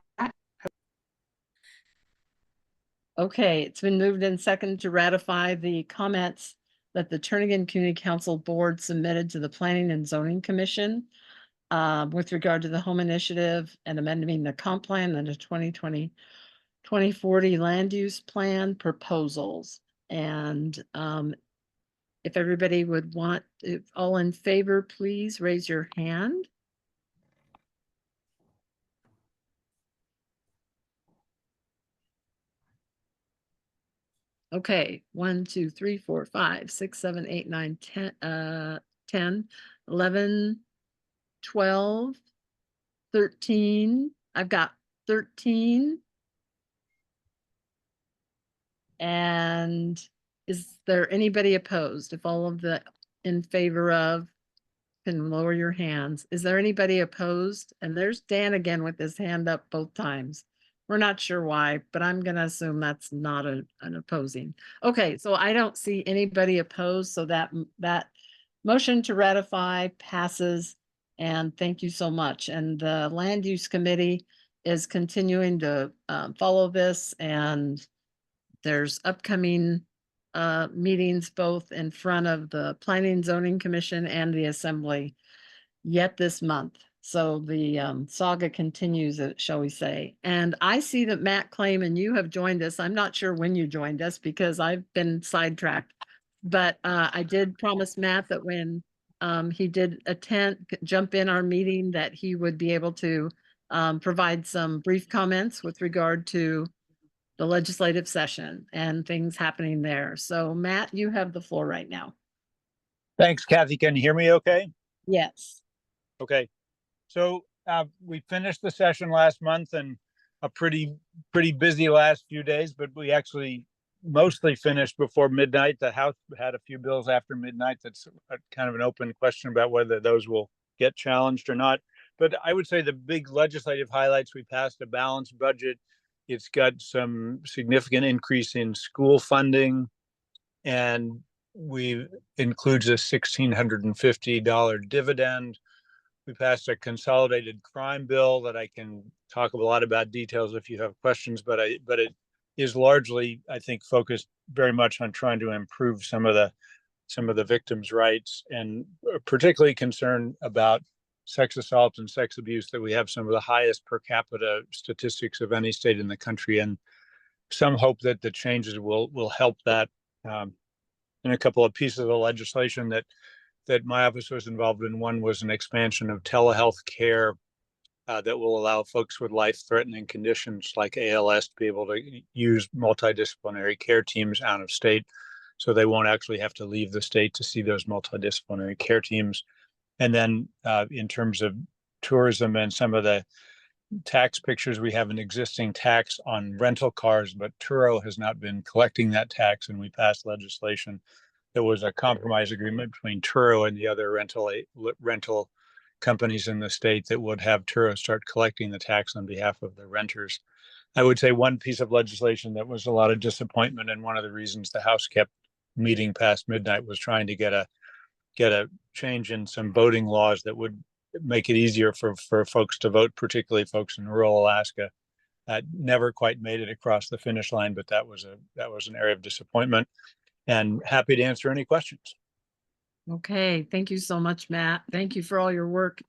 Okay, it's been moved and seconded to ratify the comments that the Turnagain Community Council Board submitted to the Planning and Zoning Commission with regard to the home initiative and amending the comp plan and the 2040 land use plan proposals. And if everybody would want, if all in favor, please raise your hand. Okay, 1, 2, 3, 4, 5, 6, 7, 8, 9, 10, 10, 11, 12, 13. I've got 13. And is there anybody opposed? If all of the in favor of can lower your hands. Is there anybody opposed? And there's Dan again with his hand up both times. We're not sure why, but I'm gonna assume that's not an opposing. Okay, so I don't see anybody opposed, so that motion to ratify passes. And thank you so much. And the Land Use Committee is continuing to follow this, and there's upcoming meetings both in front of the Planning and Zoning Commission and the Assembly yet this month. So the saga continues, shall we say. And I see that Matt Clayman, you have joined us. I'm not sure when you joined us because I've been sidetracked. But I did promise Matt that when he did jump in our meeting, that he would be able to provide some brief comments with regard to the legislative session and things happening there. So Matt, you have the floor right now. Thanks, Kathy. Can you hear me okay? Yes. Okay. So we finished the session last month and a pretty busy last few days, but we actually mostly finished before midnight. The House had a few bills after midnight. That's kind of an open question about whether those will get challenged or not. But I would say the big legislative highlights: we passed a balanced budget. It's got some significant increase in school funding, and we includes a $1,650 dividend. We passed a consolidated crime bill that I can talk a lot about details if you have questions, but it is largely, I think, focused very much on trying to improve some of the some of the victims' rights, and particularly concerned about sex assault and sex abuse, that we have some of the highest per capita statistics of any state in the country, and some hope that the changes will help that. And a couple of pieces of the legislation that my office was involved in. One was an expansion of telehealth care that will allow folks with life-threatening conditions like ALS to be able to use multidisciplinary care teams out of state, so they won't actually have to leave the state to see those multidisciplinary care teams. And then in terms of tourism and some of the tax pictures, we have an existing tax on rental cars, but Turo has not been collecting that tax, and we passed legislation. There was a compromise agreement between Turo and the other rental companies in the state that would have Turo start collecting the tax on behalf of the renters. I would say one piece of legislation that was a lot of disappointment, and one of the reasons the House kept meeting past midnight, was trying to get a change in some voting laws that would make it easier for folks to vote, particularly folks in rural Alaska. That never quite made it across the finish line, but that was an area of disappointment, and happy to answer any questions. Okay, thank you so much, Matt. Thank you for all your work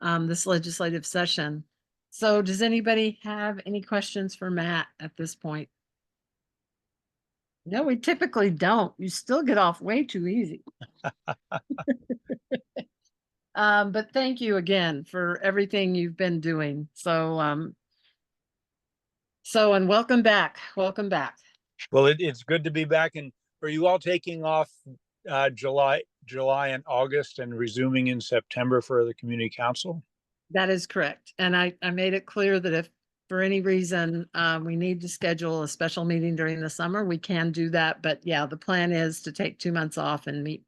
this legislative session. So does anybody have any questions for Matt at this point? No, we typically don't. You still get off way too easy. But thank you again for everything you've been doing. So and welcome back. Welcome back. Well, it's good to be back. And are you all taking off July and August and resuming in September for the community council? That is correct. And I made it clear that if for any reason we need to schedule a special meeting during the summer, we can do that. But yeah, the plan is to take 2 months off and meet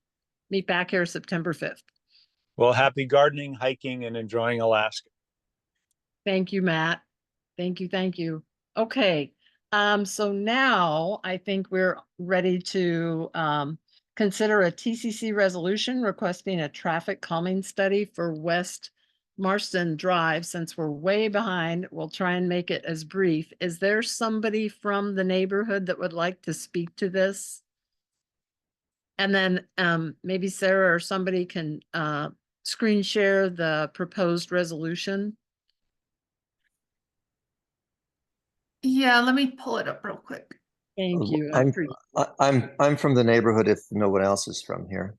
back here September 5th. Well, happy gardening, hiking, and enjoying Alaska. Thank you, Matt. Thank you. Thank you. Okay. So now I think we're ready to consider a TCC resolution requesting a traffic calming study for West Marston Drive. Since we're way behind, we'll try and make it as brief. Is there somebody from the neighborhood that would like to speak to this? And then maybe Sarah or somebody can screen share the proposed resolution. Yeah, let me pull it up real quick. Thank you. I'm from the neighborhood if no one else is from here.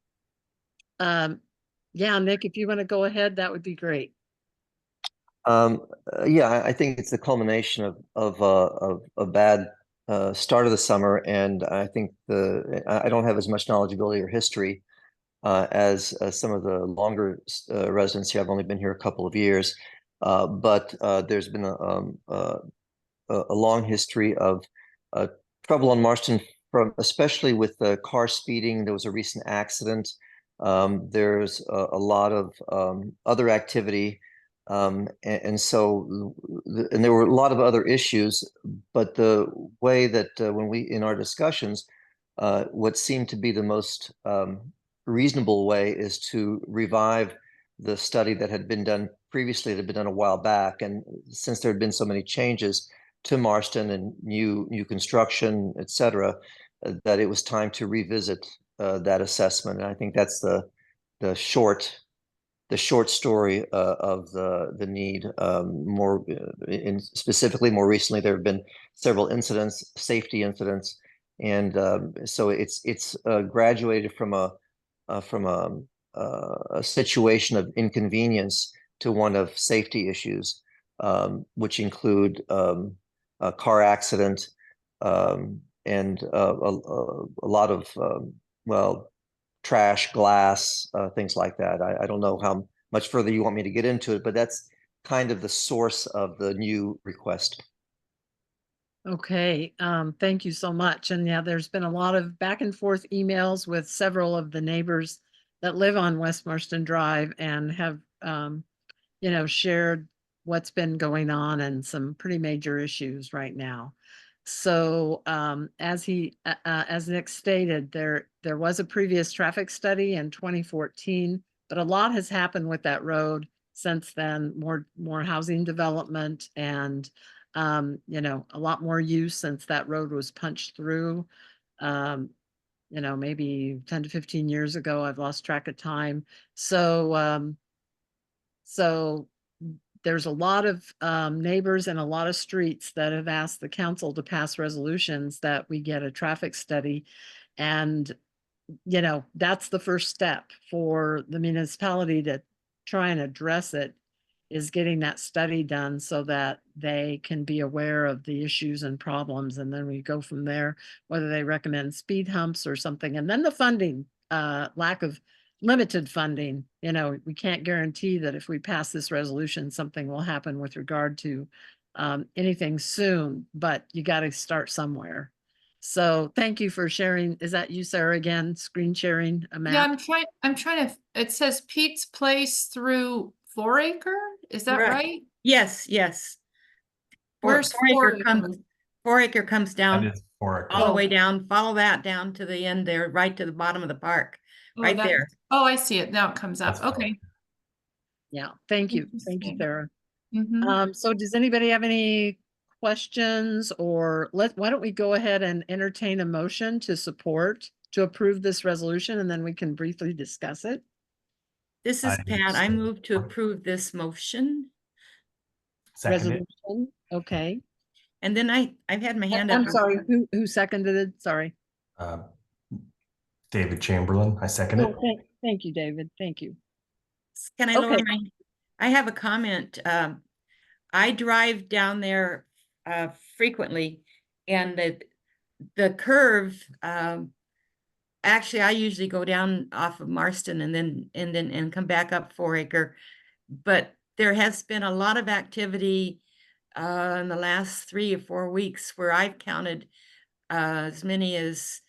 Yeah, Nick, if you want to go ahead, that would be great. Yeah, I think it's the culmination of a bad start of the summer, and I think I don't have as much knowledgeability or history as some of the longer residents here. I've only been here a couple of years, but there's been a long history of trouble on Marston, especially with the car speeding. There was a recent accident. There's a lot of other activity. And so there were a lot of other issues, but the way that when in our discussions, what seemed to be the most reasonable way is to revive the study that had been done previously, that had been done a while back. And since there had been so many changes to Marston and new construction, et cetera, that it was time to revisit that assessment. And I think that's the short story of the need. Specifically, more recently, there have been several incidents, safety incidents, and so it's graduated from a situation of inconvenience to one of safety issues, which include a car accident and a lot of trash, glass, things like that. I don't know how much further you want me to get into it, but that's kind of the source of the new request. Okay, thank you so much. And yeah, there's been a lot of back and forth emails with several of the neighbors that live on West Marston Drive and have, shared what's been going on and some pretty major issues right now. So as Nick stated, there was a previous traffic study in 2014, but a lot has happened with that road since then. More housing development and a lot more use since that road was punched through. maybe 10 to 15 years ago. I've lost track of time. So there's a lot of neighbors and a lot of streets that have asked the council to pass resolutions that we get a traffic study. And, that's the first step for the municipality to try and address it, is getting that study done so that they can be aware of the issues and problems. And then we go from there, whether they recommend speed humps or something. And then the funding, lack of limited funding, we can't guarantee that if we pass this resolution, something will happen with regard to anything soon, but you got to start somewhere. So thank you for sharing. Is that you, Sarah, again, screen sharing a map? Yeah, I'm trying to, it says Pete's Place through 4 Acre. Is that right? Yes, yes. Where's 4 Acre 4 comes, Acre? 4 Acre comes down That is 4 Acre. all the Oh. way down, follow that down to the end there, right to the bottom of the park, Oh, right there. Oh, I see it. Now it comes up. That's 4 Okay. Yeah, thank you. Thank you, Interesting. Sarah. Mhm. So does anybody have any questions, or why don't we go ahead and entertain a motion to approve this resolution, and then we can briefly discuss it? This is I Pat. I so- move to approve this motion. Second it. Resolution, okay. And then I've had my hand up. I'm sorry, who seconded it? Sorry. David Chamberlain, I second Oh, it. thank you, David. Thank you. Can I lower my, I have a comment. I drive down there frequently, and the curve, actually I usually go down off of Marston and then come back up 4 Acre. But there has been a lot of activity in the last 3 or 4 weeks where I've counted as many as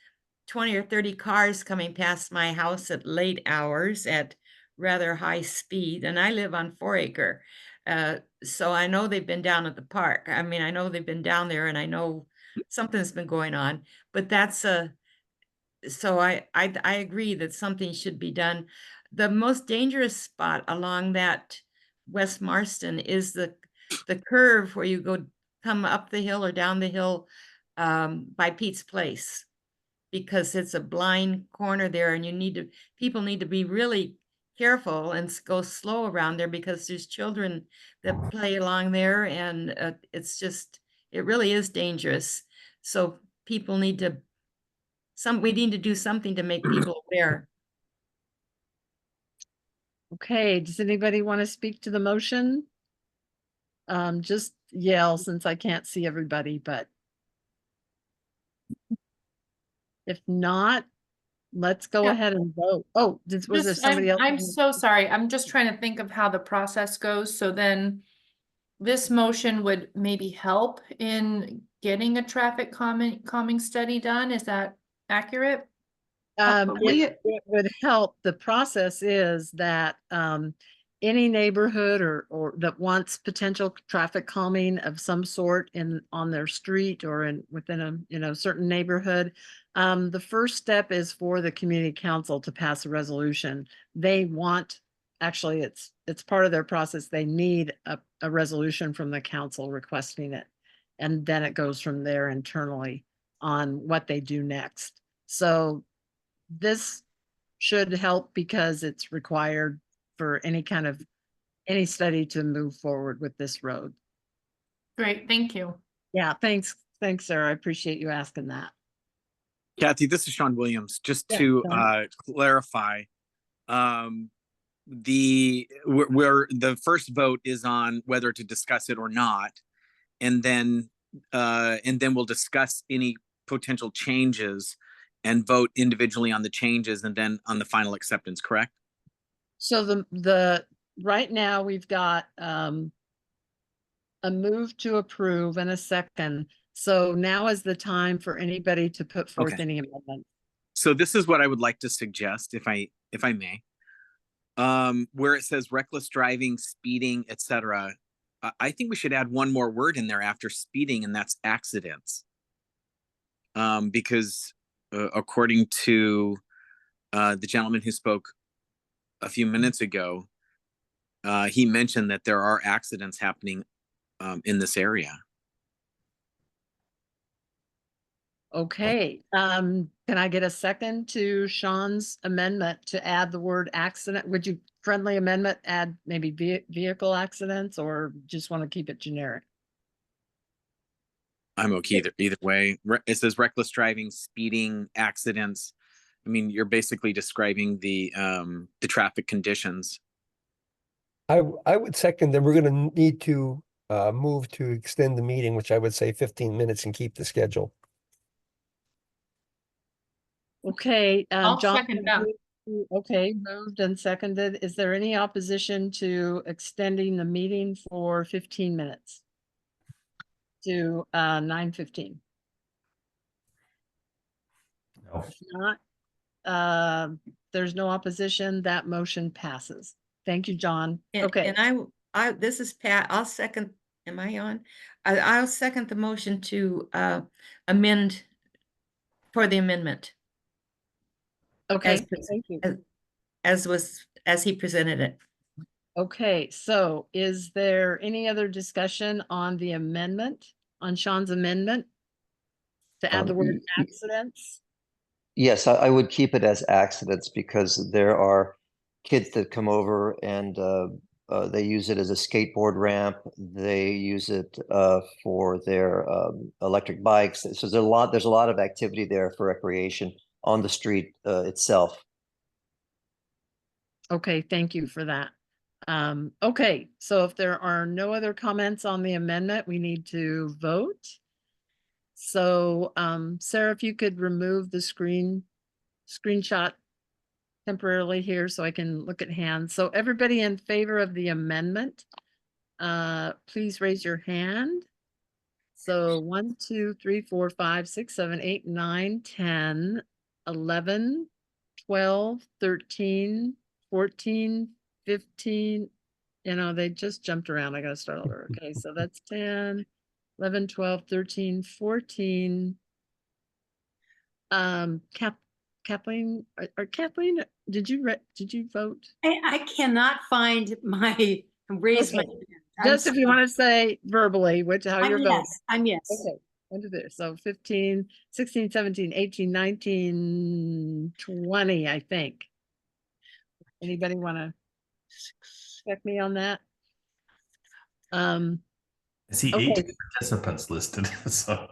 20 or 30 cars coming past my house at late hours at rather high speed. And I live on 4 Acre. So I know they've been down at the park. I mean, I know they've been down there, and I know something's been going on, but so I agree that something should be done. The most dangerous spot along that West Marston is the curve where you come up the hill or down the hill by Pete's Place, because it's a blind corner there, and people need to be really careful and go slow around there, because there's children that play along there, and it really is dangerous. So people need to, we need to do something to make people aware. Okay, does anybody want to speak to the motion? Just yell, since I can't see everybody, but if not, let's go Yeah. ahead and vote. Oh, was there somebody else? I'm so sorry. I'm just trying to think of how the process goes. So then this motion would maybe help in getting a traffic calming study done. Is that accurate? It would help. The process is that any neighborhood or that wants potential traffic calming of some sort on their street or within a certain neighborhood, the first step is for the community council to pass a resolution. They want, actually it's part of their process. They need a resolution from the council requesting it, and then it goes from there internally on what they do next. So this should help because it's required for any study to move forward with this road. Great, thank you. Yeah, thanks, Sarah. I appreciate you asking that. Kathy, this is Sean Williams. Just Yeah, to Sean. clarify, where the first vote is on whether to discuss it or not, and then we'll discuss any potential changes and vote individually on the changes and then on the final acceptance, correct? So the right now we've got a move to approve and a second. So now is the time for anybody to put forth Okay. any amendment. So this is what I would like to suggest, if I may. Where it says reckless driving, speeding, etc., I think we should add one more word in there after speeding, and that's accidents. Because according to the gentleman who spoke a few minutes ago, he mentioned that there are accidents happening in this area. Okay, can I get a second to Sean's amendment to add the word accident? Would you friendly amendment, add maybe vehicle accidents, or just want to keep it generic? I'm okay either way. It says reckless driving, speeding, accidents. I mean, you're basically describing the traffic conditions. I would second that we're gonna need to move to extend the meeting, which I would say 15 minutes and keep the schedule. Okay, I'll John. second that. Okay, moved and seconded. Is there any opposition to extending the meeting for 15 minutes? To 9:15? No. If not, there's no opposition, that motion passes. Thank you, John. Okay. And this is Pat. I'll second. Am I on? I'll second the motion to amend for the amendment. Okay, thank you. As he presented it. Okay, so is there any other discussion on the amendment, on Sean's amendment? To add the word accidents? Yes, I would keep it as accidents because there are kids that come over and they use it as a skateboard ramp. They use it for their electric bikes. So there's a lot of activity there for recreation on the street itself. Okay, thank you for that. Okay, so if there are no other comments on the amendment, we need to vote. So, Sarah, if you could remove the screenshot temporarily here so I can look at hands. So everybody in favor of the amendment, please raise your hand. So 1, 2, 3, 4, 5, 6, 7, 8, 9, 10, 11, 12, 13, 14, 15. You know, they just jumped around. I got to start over. Okay, so that's 10, 11, 12, 13, 14. Kathleen, or Kathleen, did you vote? I cannot find my raise my Okay. hand. Just if you want to say verbally, how you're voting. I'm yes. Okay, under there. So 15, 16, 17, 18, 19, 20, I think. Anybody want to check me on that? I see Okay. 18 participants listed. So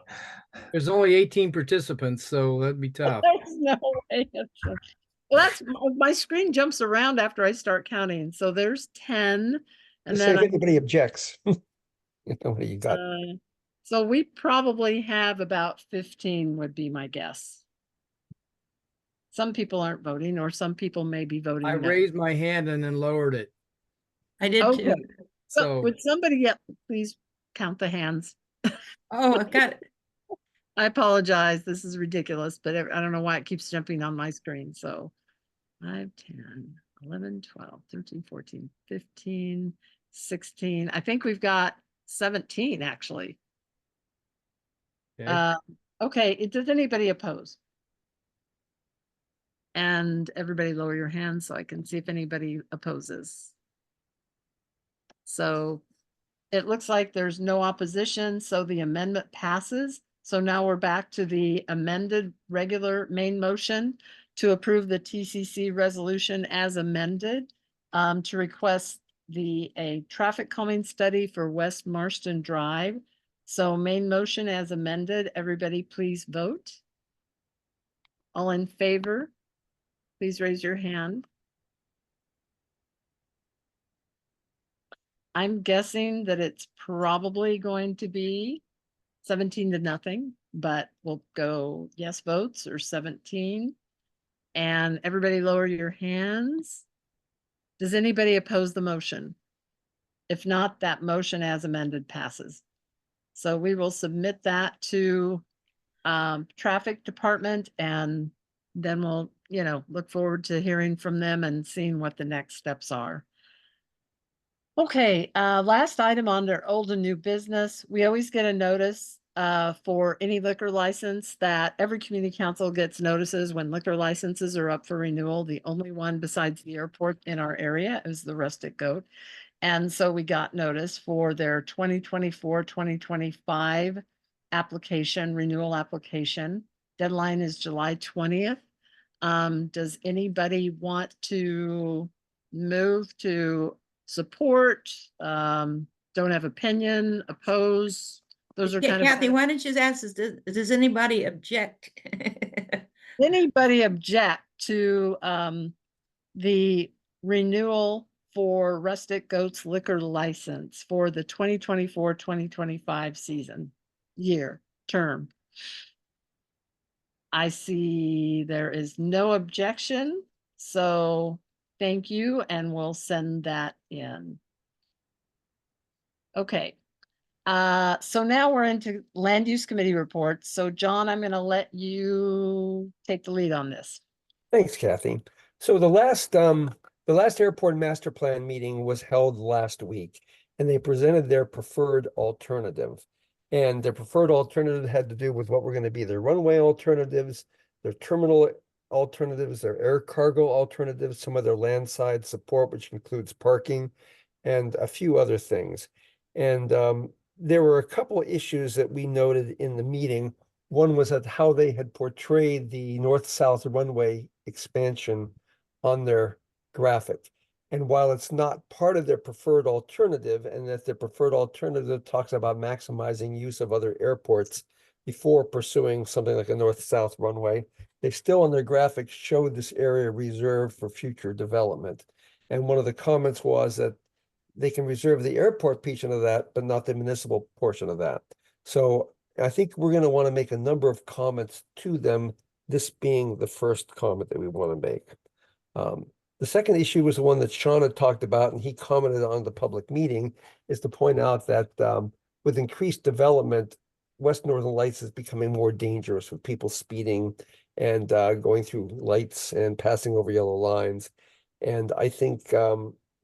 There's only 18 participants, so that'd be tough. There's no way. Well, that's my screen jumps around after I start counting. So there's 10. And Just say then if anybody objects. You know what you got. so we probably have about 15 would be my guess. Some people aren't voting, or some people may be voting. I no. raised my hand and then lowered it. I did Okay. too. So would somebody please count the hands? Oh, I've got it. I apologize. This is ridiculous, but I don't know why it keeps jumping on my screen. So 5, 10, 11, 12, 13, 14, 15, 16. I think we've got 17 actually. Okay. Okay. Does anybody oppose? And everybody lower your hand so I can see if anybody opposes. So it looks like there's no opposition, so the amendment passes. So now we're back to the amended regular main motion to approve the TCC resolution as amended, to request a traffic calming study for West Marston Drive. So main motion as amended, everybody please vote. All in favor, please raise your hand. I'm guessing that it's probably going to be 17-0, but we'll go yes votes or 17. And everybody lower your hands. Does anybody oppose the motion? If not, that motion as amended passes. So we will submit that to traffic department, and then we'll, look forward to hearing from them and seeing what the next steps are. Okay, last item on their old and new business. We always get a notice for any liquor license that every community council gets notices when liquor licenses are up for renewal. The only one besides the airport in our area is the Rustic Goat. And so we got notice for their 2024-2025 application, renewal application. Deadline is July 20th. Does anybody want to move to support, don't have opinion, oppose? Those are kind of. Kathy, why don't you ask us, does anybody object? Anybody object to the renewal for Rustic Goats liquor license for the 2024-2025 season term? I see there is no objection, so thank you, and we'll send that in. Okay. So now we're into land use committee reports. So John, I'm going to let you take the lead on this. Thanks, Kathy. So the last airport master plan meeting was held last week, and they presented their preferred alternative. And their preferred alternative had to do with what were going to be their runway alternatives, their terminal alternatives, their air cargo alternatives, some of their landside support, which includes parking, and a few other things. And there were a couple of issues that we noted in the meeting. One was that how they had portrayed the north-south runway expansion on their graphic. And while it's not part of their preferred alternative, and that their preferred alternative talks about maximizing use of other airports before pursuing something like a north-south runway, they still on their graphics showed this area reserved for future development. And one of the comments was that they can reserve the airport portion of that, but not the municipal portion of that. So I think we're going to want to make a number of comments to them, this being the first comment that we want to make. The second issue was the one that Sean had talked about, and he commented on the public meeting, is to point out that with increased development, West Northern Lights is becoming more dangerous with people speeding and going through lights and passing over yellow lines. And I think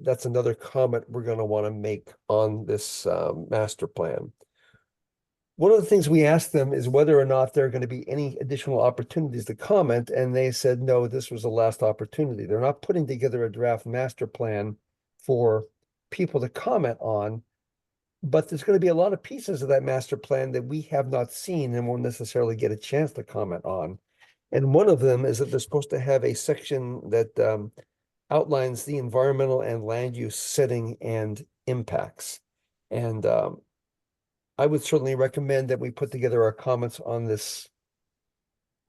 that's another comment we're going to want to make on this master plan. One of the things we asked them is whether or not there are going to be any additional opportunities to comment, and they said, no, this was the last opportunity. They're not putting together a draft master plan for people to comment on, but there's going to be a lot of pieces of that master plan that we have not seen and won't necessarily get a chance to comment on. And one of them is that they're supposed to have a section that outlines the environmental and land use setting and impacts. And I would certainly recommend that we put together our comments on this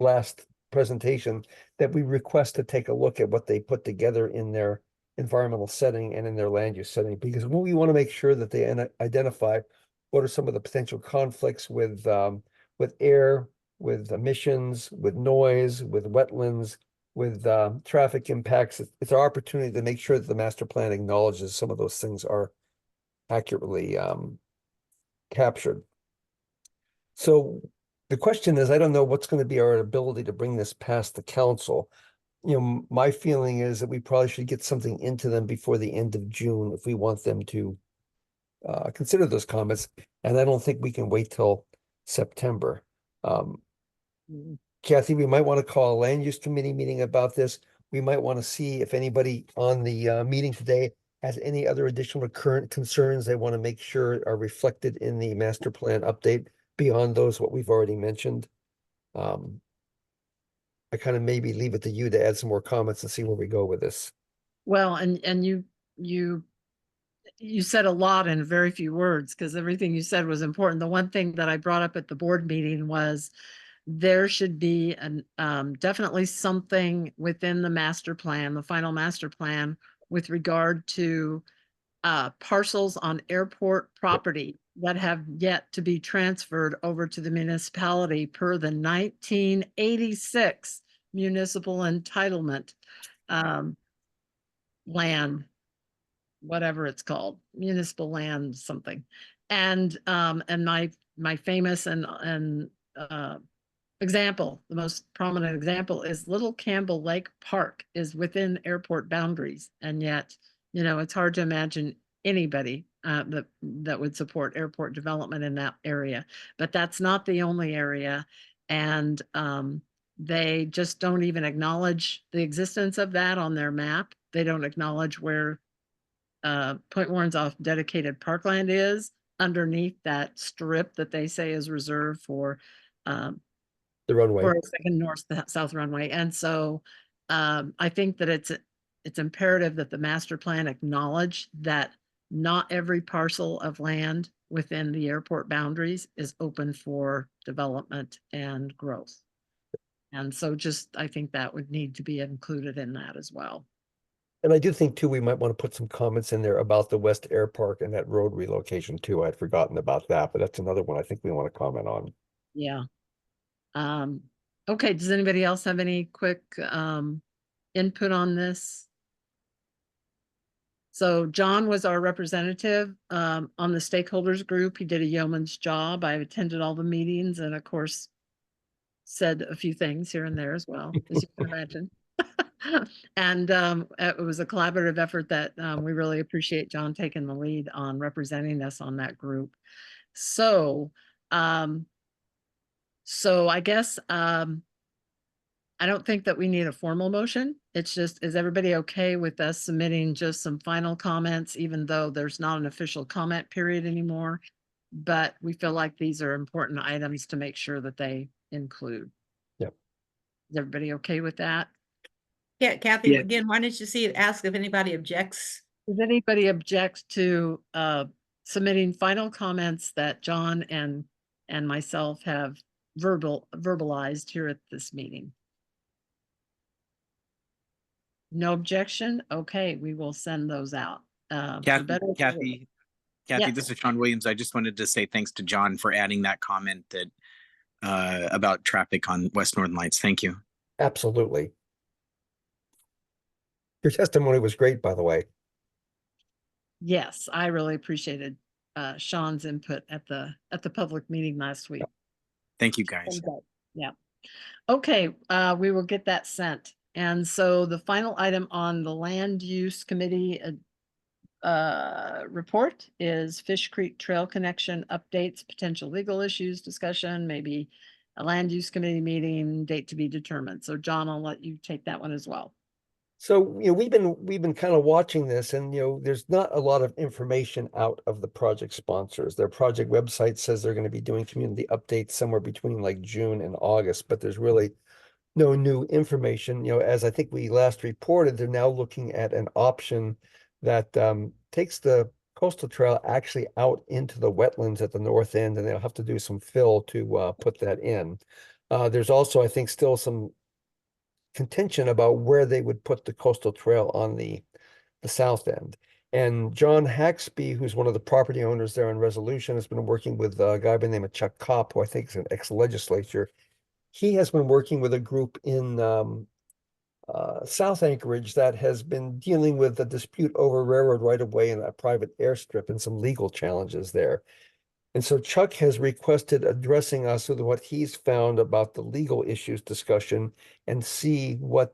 last presentation, that we request to take a look at what they put together in their environmental setting and in their land use setting, because we want to make sure that they identify what are some of the potential conflicts with air, with emissions, with noise, with wetlands, with traffic impacts. It's our opportunity to make sure that the master plan acknowledges some of those things are accurately captured. So the question is, I don't know what's going to be our ability to bring this past the council. You know, my feeling is that we probably should get something into them before the end of June if we want them to consider those comments. And I don't think we can wait till September. Kathy, we might want to call a land use committee meeting about this. We might want to see if anybody on the meeting today has any other additional current concerns they want to make sure are reflected in the master plan update beyond those what we've already mentioned. I kind of maybe leave it to you to add some more comments and see where we go with this. Well, and you said a lot in very few words, because everything you said was important. The one thing that I brought up at the board meeting was there should be definitely something within the master plan, the final master plan, with regard to parcels on airport property that have yet to be transferred over to the municipality per the 1986 municipal entitlement land, whatever it's called, municipal land something. And my famous and example, the most prominent example is Little Campbell Lake Park is within airport boundaries, and yet, you know, it's hard to imagine anybody that would support airport development in that area. But that's not the only area, and they just don't even acknowledge the existence of that on their map. They don't acknowledge where Point Warren's off dedicated parkland is. underneath that strip that they say is reserved for The runway. for a second south runway. And so I think that it's imperative that the master plan acknowledge that not every parcel of land within the airport boundaries is open for development and growth. And so I think that would need to be included in that as well. And I do think too, we might want to put some comments in there about the West Air Park and that road relocation too. I'd forgotten about that, but that's another one I think we want to comment on. Yeah. Okay, does anybody else have any quick input on this? So John was our representative on the stakeholders group. He did a yeoman's job. I attended all the meetings and of course said a few things here and there as well, as you can imagine. And it was a collaborative effort that we really appreciate John taking the lead on representing us on that group. So I guess I don't think that we need a formal motion. It's just, is everybody okay with us submitting just some final comments, even though there's not an official comment period anymore? But we feel like these are important items to make sure that they include. Yep. Is everybody okay with that? Yeah, Kathy, again, why don't you ask if anybody objects? Does anybody object to submitting final comments that John and myself have verbalized here at this meeting? No objection? Okay, we will send those out. Kathy, Yes. this is Sean Williams. I just wanted to say thanks to John for adding that comment that about traffic on West Northern Lights. Thank you. Absolutely. Your testimony was great, by the way. Yes, I really appreciated Sean's input at the public meeting last week. Thank you, guys. Yeah. Okay, we will get that sent. And so the final item on the land use committee report is Fish Creek Trail Connection updates, potential legal issues, discussion, maybe a land use committee meeting, date to be determined. So John, I'll let you take that one as well. So, we've been kind of watching this and, there's not a lot of information out of the project sponsors. Their project website says they're going to be doing community updates somewhere between like June and August, but there's really no new information. As I think we last reported, they're now looking at an option that takes the coastal trail actually out into the wetlands at the north end, and they'll have to do some fill to put that in. There's also, I think, still some contention about where they would put the coastal trail on the south end. And John Haxby, who's one of the property owners there on Resolution, has been working with a guy by the name of Chuck Kopp, who I think is an ex-legislature. He has been working with a group in South Anchorage that has been dealing with a dispute over railroad right-of-way and a private airstrip and some legal challenges there. And so Chuck has requested addressing us with what he's found about the legal issues discussion and see what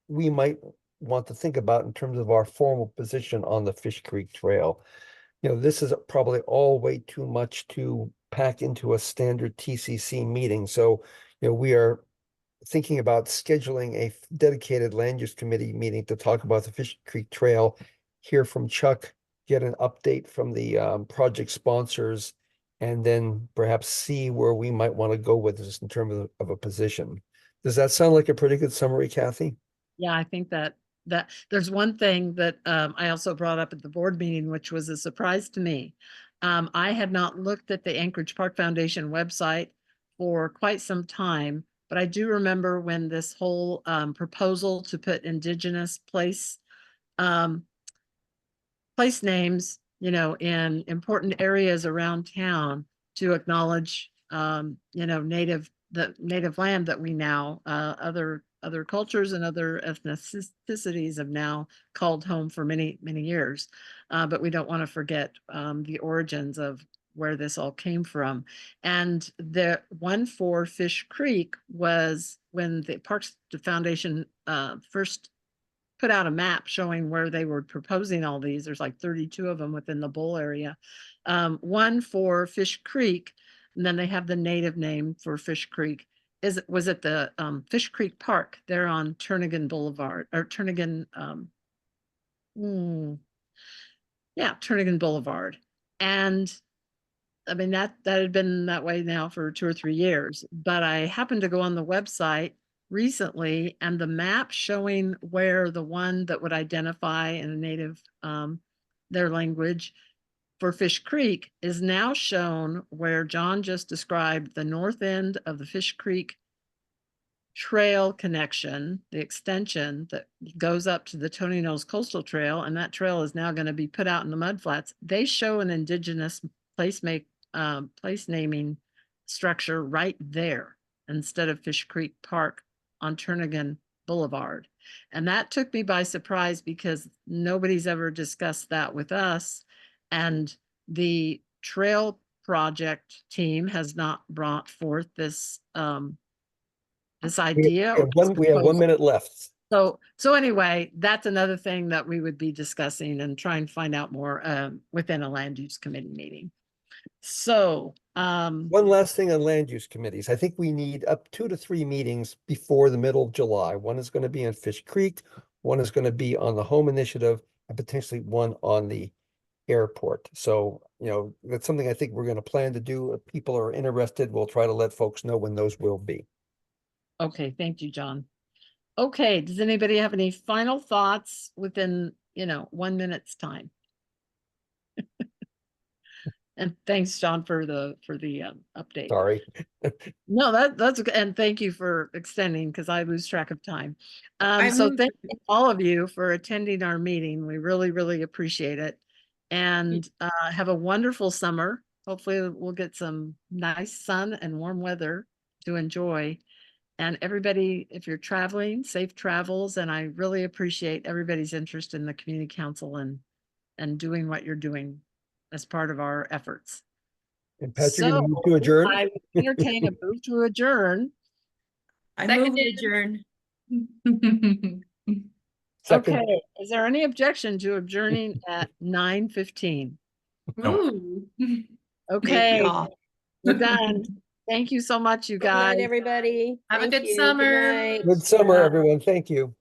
we might want to think about in terms of our formal position on the Fish Creek Trail. This is probably all way too much to pack into a standard TCC meeting. So, we are thinking about scheduling a dedicated land use committee meeting to talk about the Fish Creek Trail, hear from Chuck, get an update from the project sponsors, and then perhaps see where we might want to go with this in terms of a position. Does that sound like a pretty good summary, Kathy? Yeah, I think that there's one thing that I also brought up at the board meeting, which was a surprise to me. I had not looked at the Anchorage Park Foundation website for quite some time, but I do remember when this whole proposal to put indigenous place names, in important areas around town to acknowledge, the native land that we now, other cultures and other ethnicities have now called home for many, many years. But we don't want to forget the origins of where this all came from. And the one for Fish Creek was when the Parks Foundation first put out a map showing where they were proposing all these. There's like 32 of them within the bowl area. One for Fish Creek, and then they have the native name for Fish Creek. Was it the Fish Creek Park there on Turnagain Boulevard or Turnagain? Turnagain Boulevard. And I mean, that had been that way now for 2 or 3 years, but I happened to go on the website recently, and the map showing where the one that would identify in a native, their language for Fish Creek is now shown where John just described the north end of the Fish Creek trail connection, the extension that goes up to the Tony Knowles Coastal Trail, and that trail is now going to be put out in the mudflats. They show an indigenous place naming structure right there instead of Fish Creek Park on Turnagain Boulevard. And that took me by surprise because nobody's ever discussed that with us. And the trail project team has not brought forth this this idea. We have 1 minute left. So anyway, that's another thing that we would be discussing and trying to find out more within a land use committee meeting. So one last thing on land use committees. I think we need up 2 to 3 meetings before the middle of July. One is going to be in Fish Creek, one is going to be on the home initiative, and potentially one on the airport. So, that's something I think we're going to plan to do. If people are interested, we'll try to let folks know when those will be. Okay, thank you, John. Okay, does anybody have any final thoughts within, 1 minute's time? And thanks, John, for the update. Sorry. No, that's okay. And thank you for extending because I lose track of time. I So moved- thank all of you for attending our meeting. We really, really appreciate it. And have a wonderful summer. Hopefully we'll get some nice sun and warm weather to enjoy. And everybody, if you're traveling, safe travels. And I really appreciate everybody's interest in the community council and doing what you're doing as part of our efforts. And Pat, you're going to move to adjourn? I would entertain a move to adjourn. I moved to adjourn. Second. Okay, is there any objection to adjourning at 9:15? Ooh. Okay, y'all. we're done. Thank you so much, you Good night, guys. everybody. Have a Thank good you. summer. Good night. Good summer, everyone. Thank you.